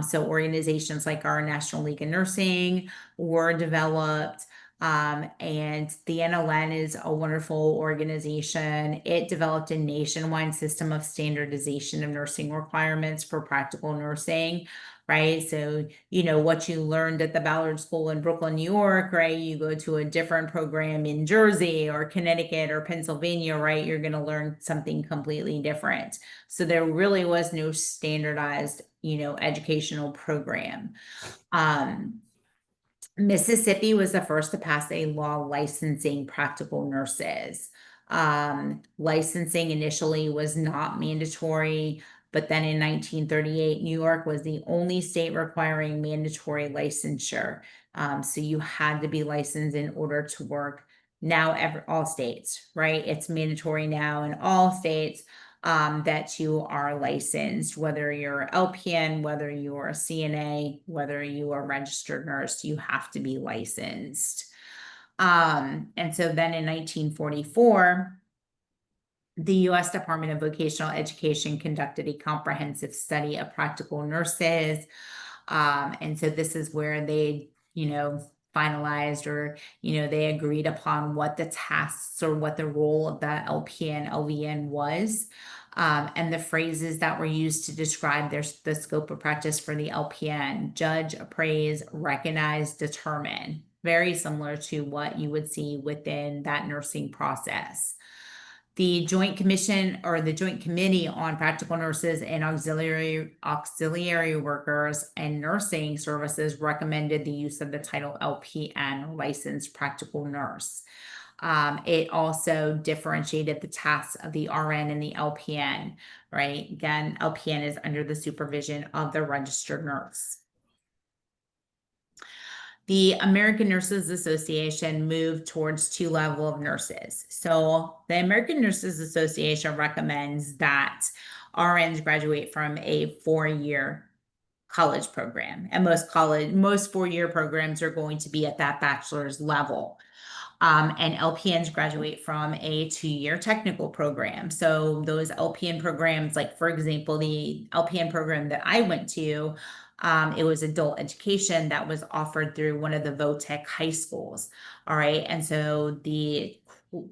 So organizations like our National League of Nursing were developed. And the NLN is a wonderful organization. It developed a nationwide system of standardization of nursing requirements for practical nursing, right? So, what you learned at the Ballard School in Brooklyn, New York, right? You go to a different program in Jersey or Connecticut or Pennsylvania, right? You're going to learn something completely different. So there really was no standardized, educational program. Mississippi was the first to pass a law licensing practical nurses. Licensing initially was not mandatory, but then in 1938, New York was the only state requiring mandatory licensure. So you had to be licensed in order to work. Now, all states, right? It's mandatory now in all states that you are licensed, whether you're LPN, whether you're a CNA, whether you are a registered nurse, you have to be licensed. And so then in 1944, the U.S. Department of Vocational Education conducted a comprehensive study of practical nurses. And so this is where they, finalized or, they agreed upon what the tasks or what the role of the LPN, LVN was. And the phrases that were used to describe the scope of practice for the LPN: judge, appraise, recognize, determine. Very similar to what you would see within that nursing process. The Joint Commission or the Joint Committee on Practical Nurses and Auxiliary Workers and Nursing Services recommended the use of the title LPN, Licensed Practical Nurse. It also differentiated the tasks of the RN and the LPN, right? Again, LPN is under the supervision of the registered nurse. The American Nurses Association moved towards 2 levels of nurses. So the American Nurses Association recommends that RNs graduate from a 4-year college program. And most 4-year programs are going to be at that bachelor's level. And LPNs graduate from a 2-year technical program. So those LPN programs, like for example, the LPN program that I went to, It was adult education that was offered through one of the VOTEC high schools. All right. And so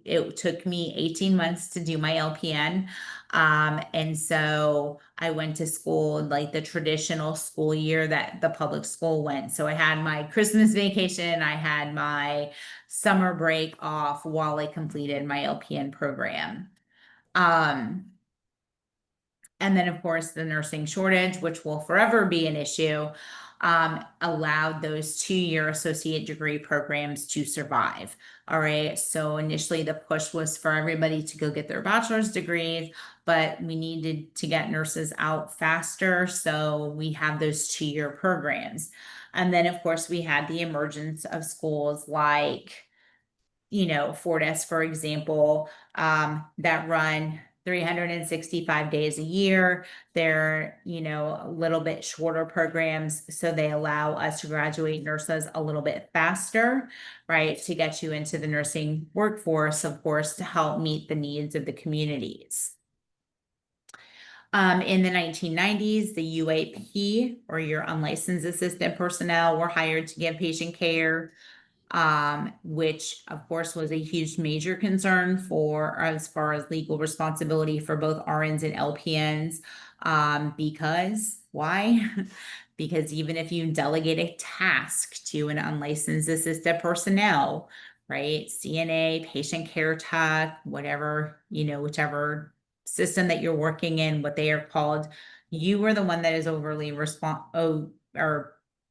it took me 18 months to do my LPN. And so I went to school like the traditional school year that the public school went. So I had my Christmas vacation, I had my summer break off while I completed my LPN program. And then, of course, the nursing shortage, which will forever be an issue, allowed those 2-year associate degree programs to survive. All right. So initially, the push was for everybody to go get their bachelor's degrees, but we needed to get nurses out faster. So we have those 2-year programs. And then, of course, we had the emergence of schools like, Fortis, for example, that run 365 days a year. They're, a little bit shorter programs. So they allow us to graduate nurses a little bit faster, right? To get you into the nursing workforce, of course, to help meet the needs of the communities. In the 1990s, the UAP, or your unlicensed assistant personnel, were hired to give patient care, which of course was a huge major concern for as far as legal responsibility for both RNs and LPNs. Because why? Because even if you delegate a task to an unlicensed assisted personnel, right? CNA, patient care tech, whatever, whichever system that you're working in, what they are called, you are the one that is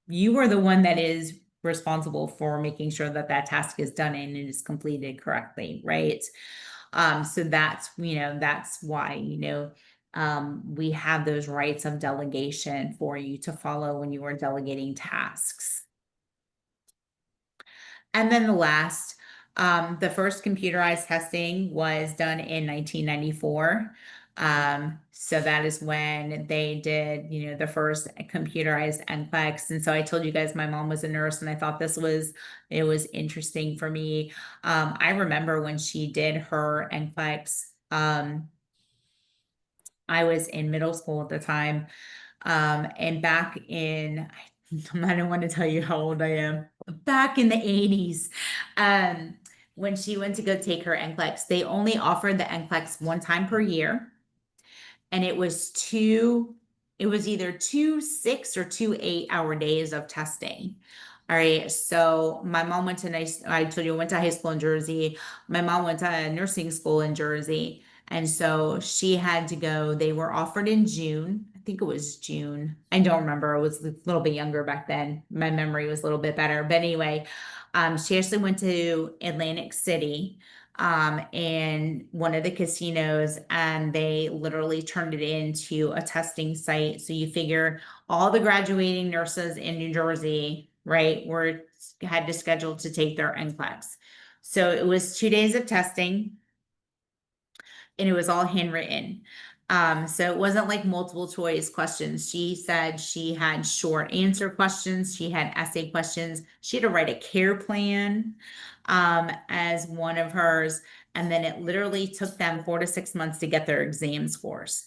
you are the one that is responsible for making sure that that task is done and it is completed correctly, right? So that's why we have those rights of delegation for you to follow when you are delegating tasks. And then the first computerized testing was done in 1994. So that is when they did, the first computerized NCLEX. And so I told you guys my mom was a nurse, and I thought it was interesting for me. I remember when she did her NCLEX, I was in middle school at the time. And back in, I don't want to tell you how old I am, back in the 80s, when she went to go take her NCLEX, they only offered the NCLEX one time per year. And it was either 2 6 or 2 8-hour days of testing. All right. So my mom went I told you I went to high school in Jersey. My mom went to nursing school in Jersey. And so she had to go. They were offered in June. I think it was June. I don't remember. I was a little bit younger back then. My memory was a little bit better. But anyway, she actually went to Atlantic City, in one of the casinos, and they literally turned it into a testing site. So you figure all the graduating nurses in New Jersey, right, had to schedule to take their NCLEX. So it was 2 days of testing, and it was all handwritten. So it wasn't like multiple choice questions. She said she had short answer questions. She had essay questions. She had to write a care plan, as one of hers. And then it literally took them 4 to 6 months to get their exam scores.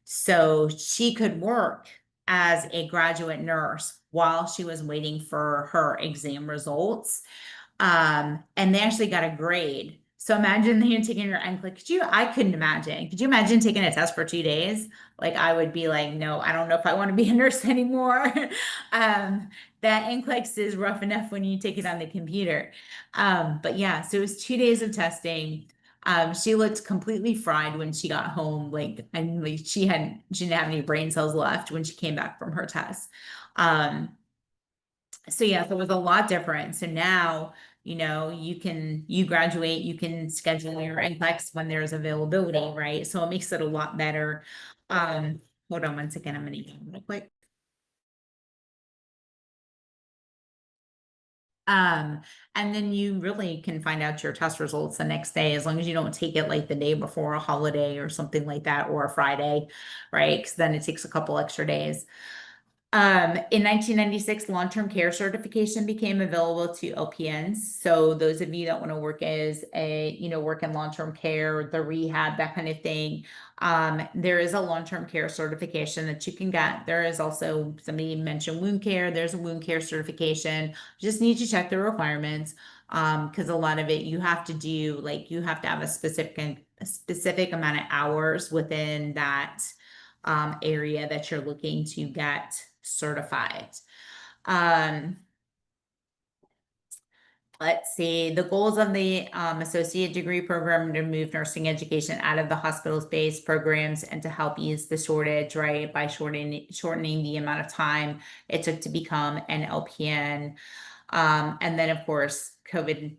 So she could work as a graduate nurse while she was waiting for her exam results. And they actually got a grade. So imagine you're taking your NCLEX. I couldn't imagine. Could you imagine taking a test for 2 days? Like, I would be like, no, I don't know if I want to be a nurse anymore. That NCLEX is rough enough when you take it on the computer. But yeah, so it was 2 days of testing. She looked completely fried when she got home. She didn't have any brain cells left when she came back from her test. So yeah, so it was a lot different. So now, you graduate, you can schedule your NCLEX when there's availability, right? So it makes it a lot better. Hold on one second, I'm gonna eat real quick. And then you really can find out your test results the next day, as long as you don't take it like the day before a holiday or something like that, or a Friday, right? Because then it takes a couple extra days. In 1996, long-term care certification became available to LPNs. So those of you that want to work as work in long-term care, the rehab, that kind of thing, there is a long-term care certification that you can get. There is also, somebody mentioned wound care. There's a wound care certification. You just need to check the requirements. Because a lot of it you have to do, like you have to have a specific amount of hours within that area that you're looking to get certified. Let's see, the goals of the associate degree program to move nursing education out of the hospital-based programs and to help ease the shortage, right, by shortening the amount of time it took to become an LPN. And then of course, COVID.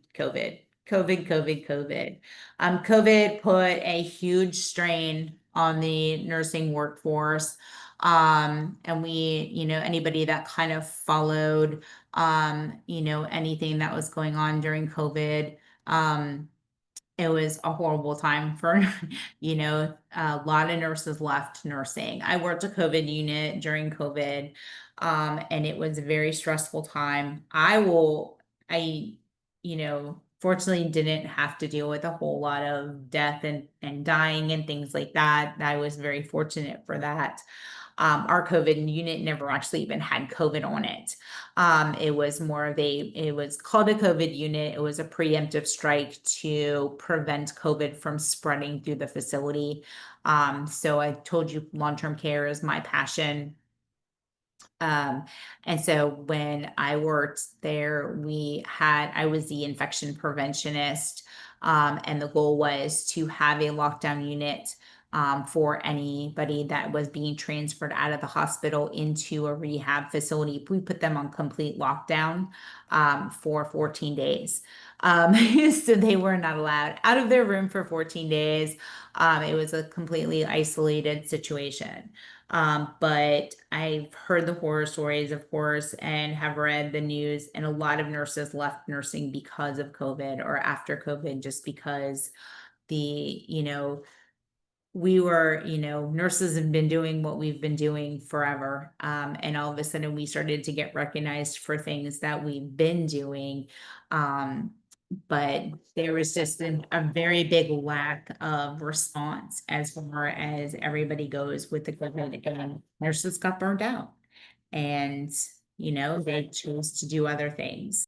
COVID put a huge strain on the nursing workforce. And we, anybody that kind of followed, anything that was going on during COVID, it was a horrible time for, a lot of nurses left nursing. I worked a COVID unit during COVID, and it was a very stressful time. Fortunately didn't have to deal with a whole lot of death and dying and things like that. I was very fortunate for that. Our COVID unit never actually even had COVID on it. It was it was called a COVID unit. It was a preemptive strike to prevent COVID from spreading through the facility. So I told you long-term care is my passion. And so when I worked there, I was the infection preventionist. And the goal was to have a lockdown unit for anybody that was being transferred out of the hospital into a rehab facility. We put them on complete lockdown for 14 days. So they were not allowed out of their room for 14 days. It was a completely isolated situation. But I've heard the horror stories, of course, and have read the news, and a lot of nurses left nursing because of COVID or after COVID, just because nurses have been doing what we've been doing forever. And all of a sudden we started to get recognized for things that we've been doing. But there was just a very big lack of response as far as everybody goes with the COVID, and nurses got burned out, and they chose to do other things.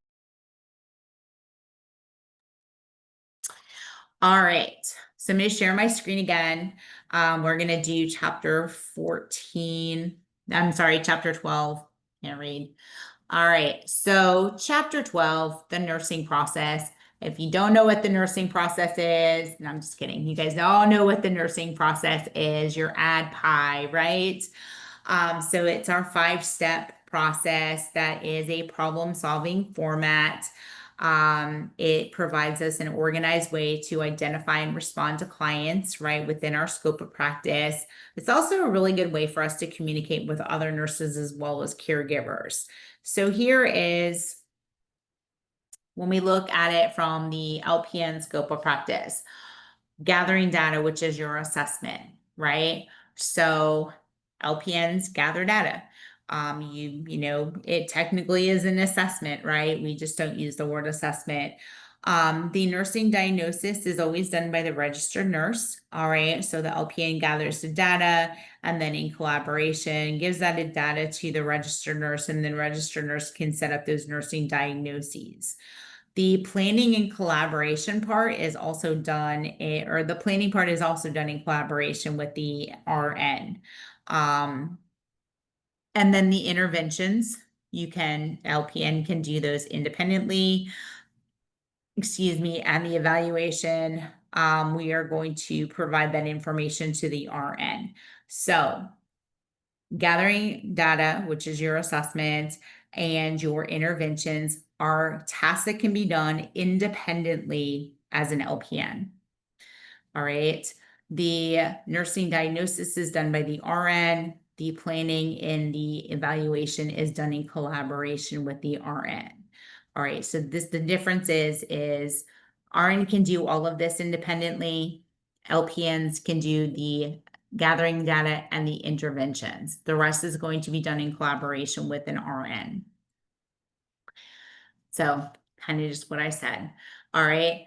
All right, so I'm going to share my screen again. We're going to do chapter 14. I'm sorry, chapter 12. Can't read. All right, so chapter 12, the nursing process. If you don't know what the nursing process is, and I'm just kidding, you guys all know what the nursing process is, your ADPI, right? So it's our 5-step process that is a problem-solving format. It provides us an organized way to identify and respond to clients, right, within our scope of practice. It's also a really good way for us to communicate with other nurses as well as caregivers. So here is, when we look at it from the LPN scope of practice, gathering data, which is your assessment, right? So LPNs gather data. It technically is an assessment, right? We just don't use the word assessment. The nursing diagnosis is always done by the registered nurse. All right. So the LPN gathers the data and then in collaboration gives that data to the registered nurse, and then registered nurse can set up those nursing diagnoses. The planning and collaboration part is also done, the planning part is also done in collaboration with the RN. And then the interventions, LPN can do those independently. And the evaluation, we are going to provide that information to the RN. So gathering data, which is your assessment, and your interventions are tasks that can be done independently as an LPN. All right. The nursing diagnosis is done by the RN. The planning and the evaluation is done in collaboration with the RN. All right. So the difference is RN can do all of this independently. LPNs can do the gathering data, and the interventions. The rest is going to be done in collaboration with an RN. So kind of just what I said. All right.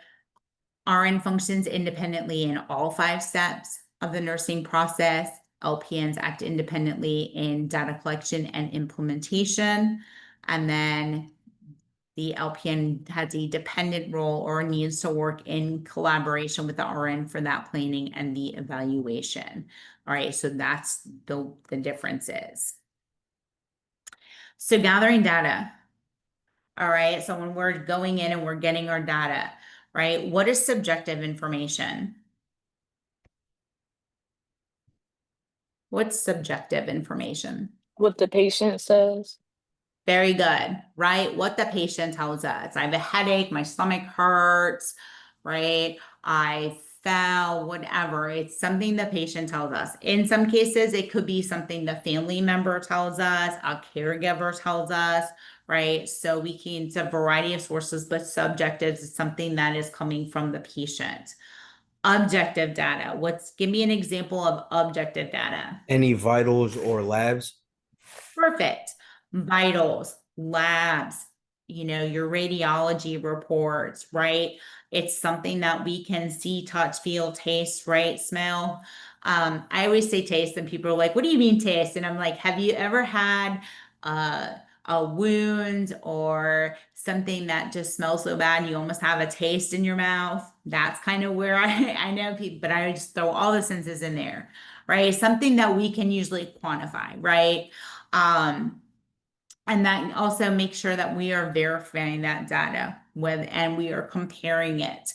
RN functions independently in all 5 steps of the nursing process. LPNs act independently in data collection and implementation. And then the LPN has a dependent role or needs to work in collaboration with the RN for that planning and the evaluation. All right, so that's the differences. So gathering data. All right, so when we're going in and we're getting our data, right? What is subjective information? What's subjective information? What the patient says. Very good, right? What the patient tells us. I have a headache, my stomach hurts, right? I fell, whatever. It's something the patient tells us. In some cases, it could be something the family member tells us, a caregiver tells us, right? So we can, it's a variety of sources, but subjective is something that is coming from the patient. Objective data. Give me an example of objective data. Any vitals or labs? Perfect. Vitals, labs, your radiology reports, right? It's something that we can see, touch, feel, taste, right? Smell. I always say taste, and people are like, what do you mean taste? And I'm like, have you ever had a wound or something that just smells so bad you almost have a taste in your mouth? That's kind of where I know people, but I just throw all the senses in there, right? Something that we can usually quantify, right? And that also makes sure that we are verifying that data and we are comparing it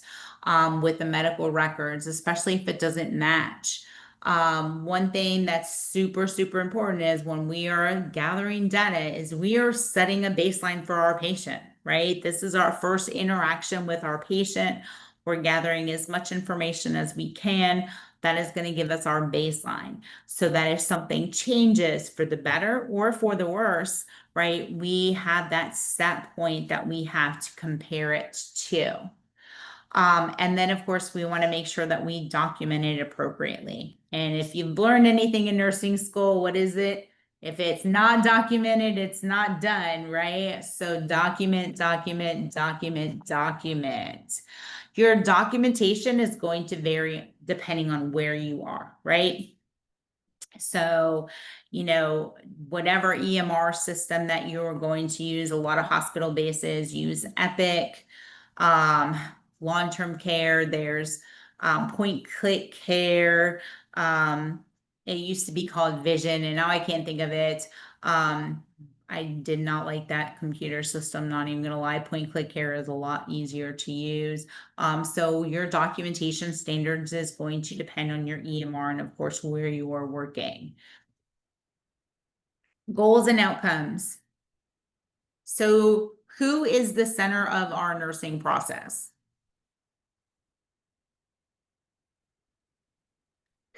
with the medical records, especially if it doesn't match. One thing that's super, super important is when we are gathering data is we are setting a baseline for our patient, right? This is our first interaction with our patient. We're gathering as much information as we can. That is going to give us our baseline so that if something changes for the better or for the worse, right, we have that set point that we have to compare it to. And then, of course, we want to make sure that we document it appropriately. And if you've learned anything in nursing school, what is it? If it's not documented, it's not done, right? So document, document, document, document. Your documentation is going to vary depending on where you are, right? So, whatever EMR system that you're going to use, a lot of hospital bases use Epic, long-term care, there's point click care. It used to be called Vision and now I can't think of it. I did not like that computer system, not even gonna lie. Point click care is a lot easier to use. So your documentation standards is going to depend on your EMR and of course where you are working. Goals and outcomes. So who is the center of our nursing process?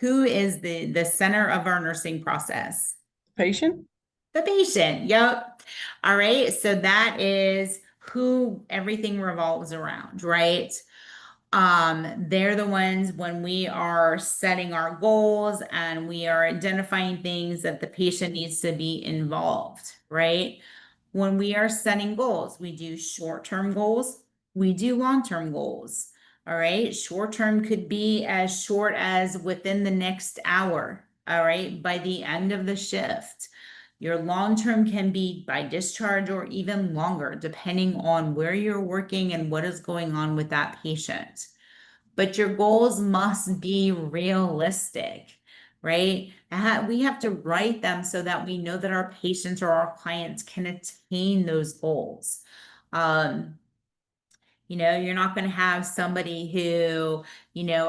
Who is the center of our nursing process? Patient? The patient. Yep. All right. So that is who everything revolves around, right? They're the ones when we are setting our goals and we are identifying things that the patient needs to be involved, right? When we are setting goals, we do short-term goals, we do long-term goals. All right. Short-term could be as short as within the next hour. All right. By the end of the shift. Your long-term can be by discharge or even longer, depending on where you're working and what is going on with that patient. But your goals must be realistic, right? We have to write them so that we know that our patients or our clients can attain those goals. You're not going to have somebody who,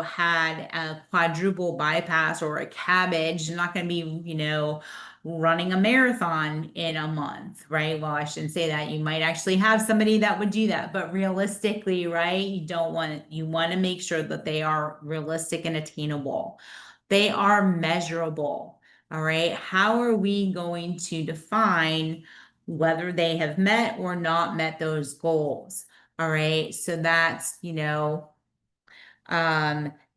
had a quadruple bypass or a cabbage. You're not going to be, running a marathon in a month, right? Well, I shouldn't say that. You might actually have somebody that would do that, but realistically, right? You want to make sure that they are realistic and attainable. They are measurable. All right. How are we going to define whether they have met or not met those goals? All right. So that's,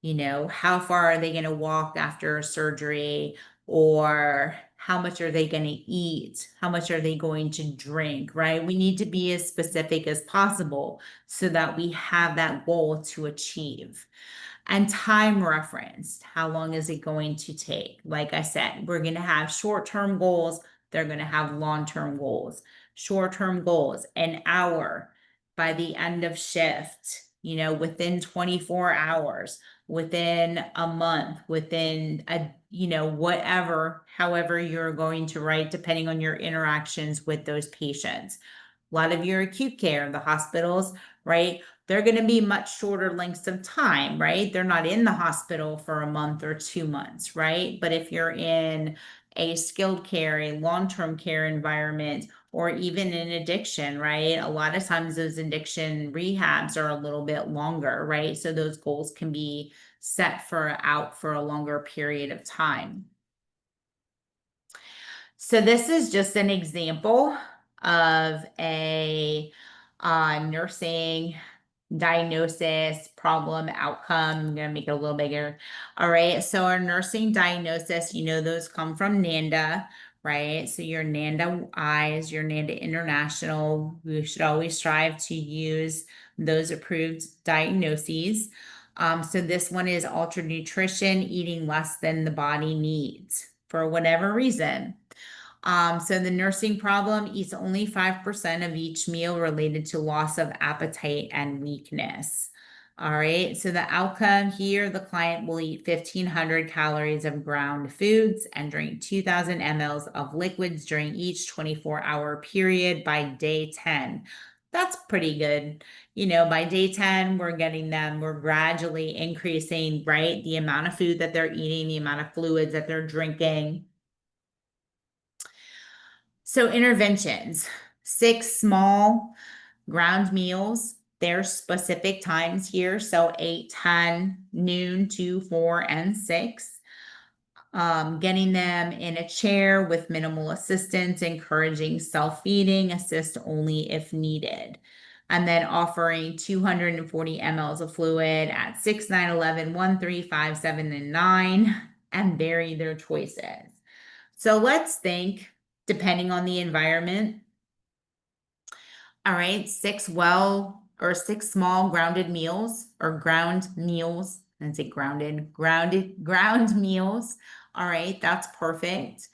You know, how far are they going to walk after surgery? Or how much are they going to eat? How much are they going to drink, right? We need to be as specific as possible so that we have that goal to achieve. And time referenced, how long is it going to take? Like I said, we're going to have short-term goals. They're going to have long-term goals. Short-term goals, an hour by the end of shift, you know, within 24 hours, within a month, within a, you know, whatever, however you're going to write, depending on your interactions with those patients. A lot of your acute care, the hospitals, right? They're going to be much shorter lengths of time, right? They're not in the hospital for a month or 2 months, right? But if you're in a skilled care, a long-term care environment, or even in addiction, right? A lot of times those addiction rehabs are a little bit longer, right? So those goals can be set for out for a longer period of time. So this is just an example of a nursing diagnosis, problem, outcome. I'm going to make it a little bigger. All right. So our nursing diagnosis, you know, those come from NANDA, right? So your NANDA eyes, your NANDA International, we should always strive to use those approved diagnoses. So this one is altered nutrition, eating less than the body needs for whatever reason. So the nursing problem eats only 5% of each meal related to loss of appetite and weakness. All right, so the outcome here, the client will eat 1,500 calories of ground foods and drink 2,000 mLs of liquids during each 24-hour period by day 10. That's pretty good. You know, by day 10, we're gradually increasing, right? The amount of food that they're eating, the amount of fluids that they're drinking. So interventions, 6 small ground meals. There's specific times here. So 8, 10, noon, 2, 4, and 6. Getting them in a chair with minimal assistance, encouraging self-feeding, assist only if needed. And then offering 240 mLs of fluid at 6, 9, 11, 1, 3, 5, 7, and 9, and vary their choices. So let's think, depending on the environment. All right, 6 small grounded meals or ground meals. I say ground meals. All right, that's perfect.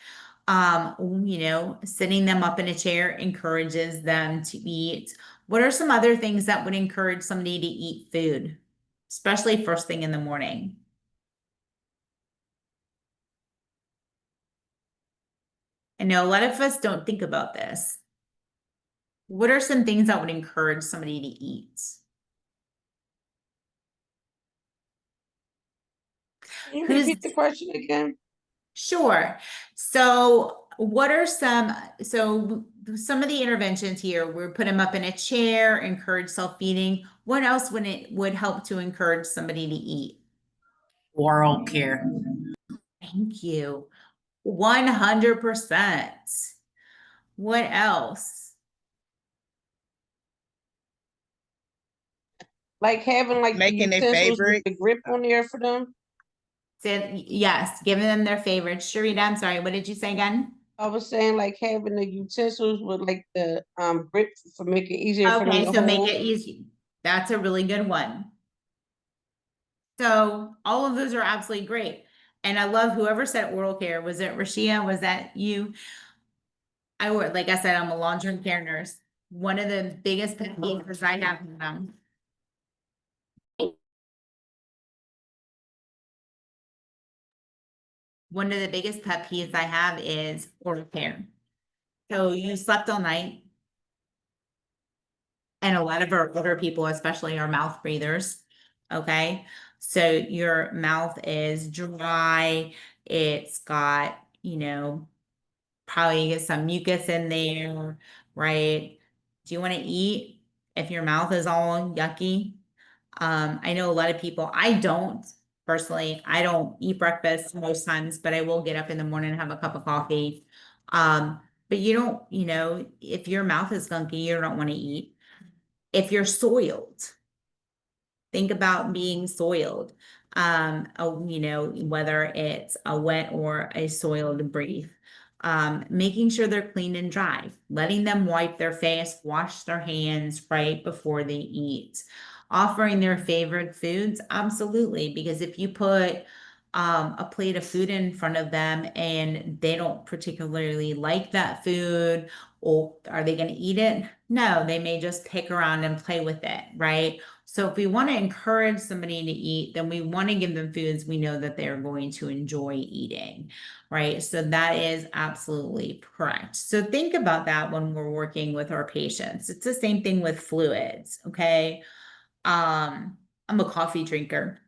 You know, sitting them up in a chair encourages them to eat. What are some other things that would encourage somebody to eat food, especially first thing in the morning? I know a lot of us don't think about this. What are some things that would encourage somebody to eat? Can you Who's repeat the question again? Sure. So what are some of the interventions here, we're put them up in a chair, encourage self-feeding. What else would help to encourage somebody to eat? Oral care. Thank you. 100%. What else? Like having like the Making their utensils with favorite. the grip on there for them? Yes, giving them their favorites. Sharita, I'm sorry, what did you say again? I was saying like having the utensils with like the grip for make it easier for them Okay, to so make hold. it easy. That's a really good one. So all of those are absolutely great. And I love whoever said oral care. Was it Rashia? Was that you? I work, like I said, I'm a long-term care nurse. One of the biggest pet peeves I have, one of the biggest pet peeves I have is oral care. So you slept all night. And a lot of our older people, especially are mouth breathers. Okay. So your mouth is dry. It's got, you know, probably get some mucus in there, right? Do you want to eat if your mouth is all yucky? I know a lot of people, I don't personally, I don't eat breakfast most times, but I will get up in the morning and have a cup of coffee. But you don't, you know, if your mouth is gunky, you don't want to eat. If you're soiled, think about being soiled. You know, whether it's a wet or a soiled brief. Making sure they're clean and dry, letting them wipe their face, wash their hands right before they eat. Offering their favorite foods, absolutely, because if you put a plate of food in front of them and they don't particularly like that food, or are they going to eat it? No, they may just pick around and play with it, right? So if we want to encourage somebody to eat, then we want to give them foods we know that they're going to enjoy eating, right? So that is absolutely correct. So think about that when we're working with our patients. It's the same thing with fluids, okay? I'm a coffee drinker.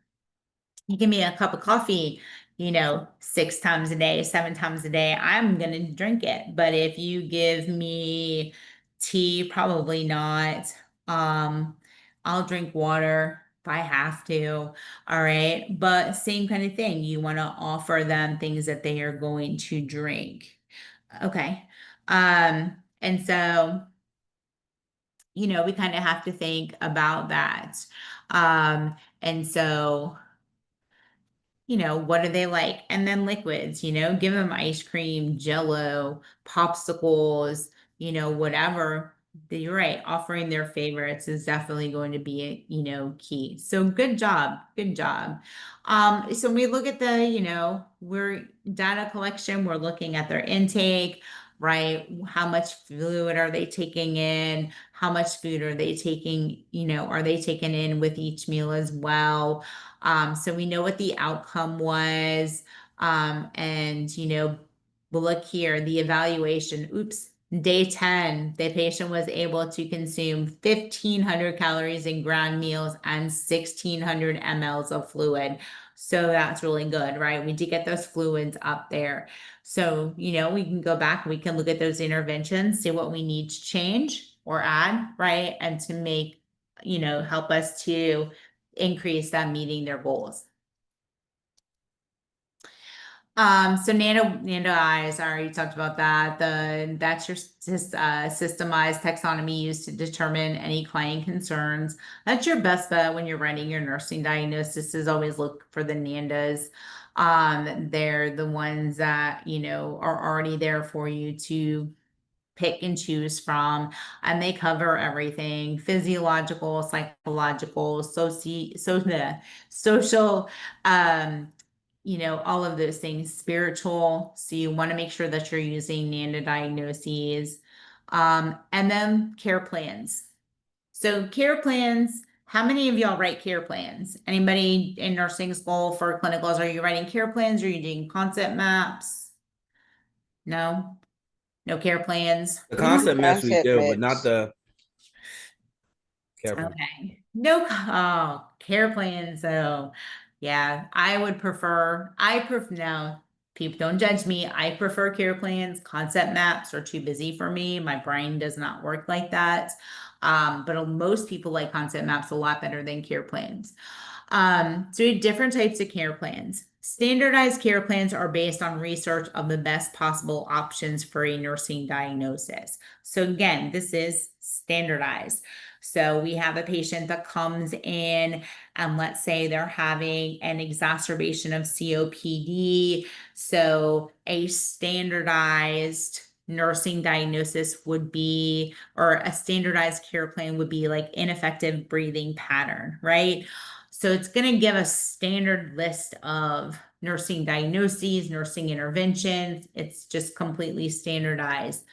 You give me a cup of coffee, you know, 6 times a day, 7 times a day, I'm gonna drink it. But if you give me tea, probably not. I'll drink water if I have to. All right. But same kind of thing. You want to offer them things that they are going to drink. Okay. And so, you know, we kind of have to think about that. And so, you know, what do they like? And then liquids, you know, give them ice cream, jello, popsicles, you know, whatever. You're right. Offering their favorites is definitely going to be, you know, key. So good job. Good job. So when we look at the, you know, we're data collection, we're looking at their intake, right? How much fluid are they taking in? How much food are they taking, you know, are they taking in with each meal as well? So we know what the outcome was. And, you know, we'll look here, the evaluation, oops, day 10, the patient was able to consume 1,500 calories in ground meals and 1,600 mLs of fluid. So that's really good, right? We did get those fluids up there. So, you know, we can go back, we can look at those interventions, see what we need to change or add, right? And to make, you know, help us to increase them meeting their goals. So Nano eyes, I already talked about that. That's your systemized taxonomy used to determine any client concerns. That's your best bet when you're writing your nursing diagnosis, is always look for the NANDAs. They're the ones that, you know, are already there for you to pick and choose from, and they cover everything: physiological, psychological, social, you know, all of those things, spiritual. So you want to make sure that you're using NANDA diagnoses. And then care plans. So care plans, how many of y'all write care plans? Anybody in nursing school for clinicals, are you writing care plans? Or are you doing concept maps? No? No care plans? The We do concept maps we concept do, but not maps. the care plan. Okay. No, care plans. So yeah, no, people don't judge me. I prefer care plans. Concept maps are too busy for me. My brain does not work like that. But most people like concept maps a lot better than care plans. So we have different types of care plans. Standardized care plans are based on research of the best possible options for a nursing diagnosis. So again, this is standardized. So we have a patient that comes in and let's say they're having an exacerbation of COPD. So a standardized nursing diagnosis would be, or a standardized care plan would be like ineffective breathing pattern, right? So it's going to give a standard list of nursing diagnoses, nursing interventions. It's just completely standardized.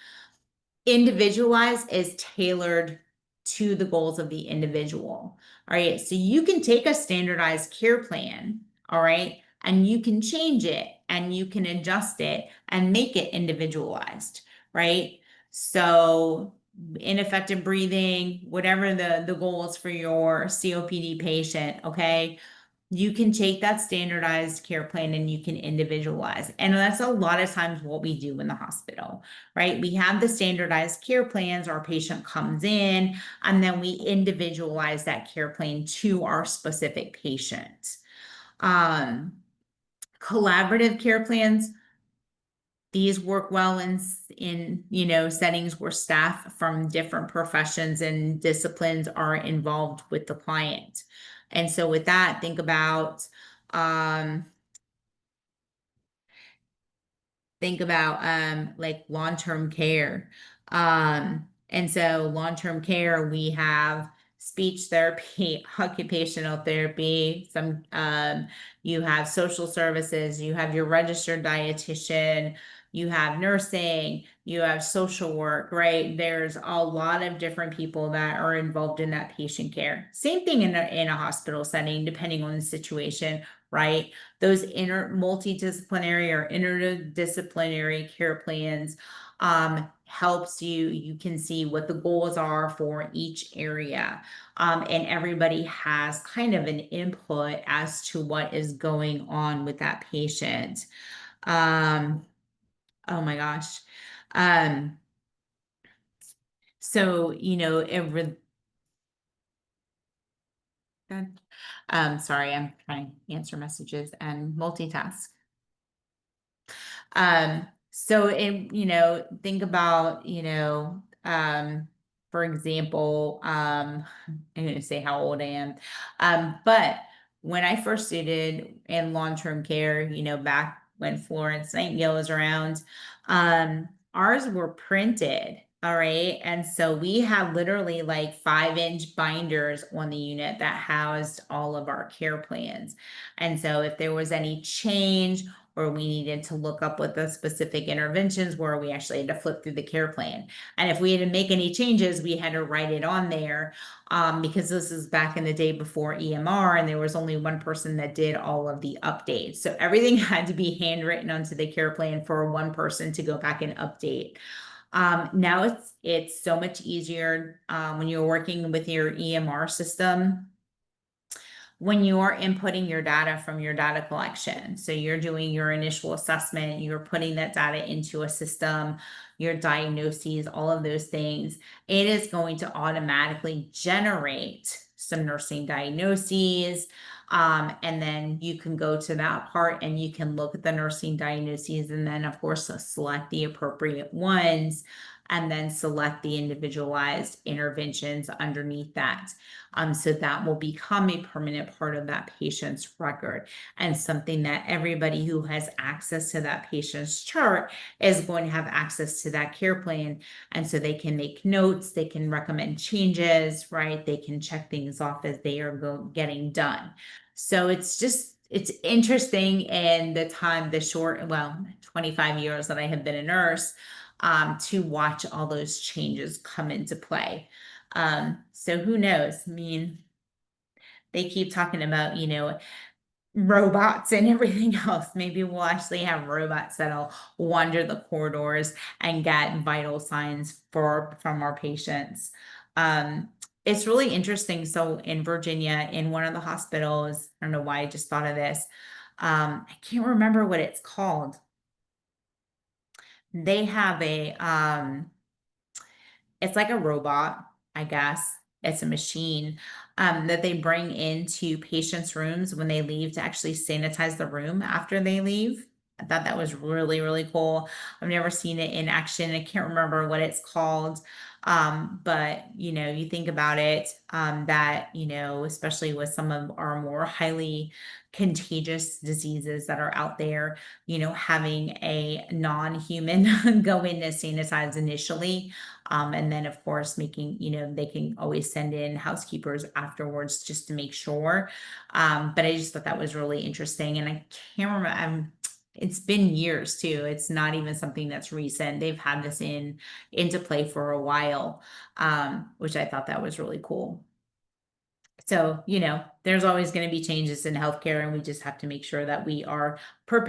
Individualized is tailored to the goals of the individual. All right. So you can take a standardized care plan, all right, and you can change it and you can adjust it and make it individualized, right? So ineffective breathing, whatever the goals for your COPD patient, okay? You can take that standardized care plan and you can individualize. And that's a lot of times what we do in the hospital, right? We have the standardized care plans, our patient comes in, and then we individualize that care plan to our specific patient. Collaborative care plans, these work well in, you know, settings where staff from different professions and disciplines are involved with the client. And so with that, think about, like long-term care. And so long-term care, we have speech therapy, occupational therapy, some you have social services, you have your registered dietitian, you have nursing, you have social work, right? There's a lot of different people that are involved in that patient care. Same thing in a hospital setting, depending on the situation, right? Those multidisciplinary or interdisciplinary care plans helps you can see what the goals are for each area. And everybody has kind of an input as to what is going on with that patient. Oh my gosh. So, you know, sorry, I'm trying to answer messages and multitask. So you know, think about, you know, for example, I'm gonna say how old I am. But when I first started in long-term care, you know, back when Florence Nightingale was around, ours were printed. All right. And so we had literally like 5-inch binders on the unit that housed all of our care plans. And so if there was any change or we needed to look up what the specific interventions were, we actually had to flip through the care plan. And if we had to make any changes, we had to write it on there, because this is back in the day before EMR, and there was only one person that did all of the updates. So everything had to be handwritten onto the care plan for one person to go back and update. Now it's so much easier when you're working with your EMR system, when you are inputting your data from your data collection. So you're doing your initial assessment, you're putting that data into a system, your diagnoses, all of those things, it is going to automatically generate some nursing diagnoses. And then you can go to that part and you can look at the nursing diagnoses and then of course select the appropriate ones and then select the individualized interventions underneath that. So that will become a permanent part of that patient's record and something that everybody who has access to that patient's chart is going to have access to that care plan. And so they can make notes, they can recommend changes, right? They can check things off as they are getting done. So it's interesting in the short, 25 years that I have been a nurse, to watch all those changes come into play. So who knows? I mean, they keep talking about, you know, robots and everything else. Maybe we'll actually have robots that'll wander the corridors and get vital signs from our patients. It's really interesting. So in Virginia, in one of the hospitals, I don't know why I just thought of this. I can't remember what it's called. They have it's like a robot, I guess. It's a machine that they bring into patients' rooms when they leave to actually sanitize the room after they leave. I thought that was really, really cool. I've never seen it in action. I can't remember what it's called. But you know, you think about it, that, you know, especially with some of our more highly contagious diseases that are out there, you know, having a non-human go in to sanitize initially. And then of course, making, you know, they can always send in housekeepers afterwards just to make sure. But I just thought that was really interesting. And I can't remember, it's been years too. It's not even something that's recent. They've had this into play for a while, which I thought that was really cool. So, you know, there's always going to be changes in healthcare, and we just have to make sure that we are prepared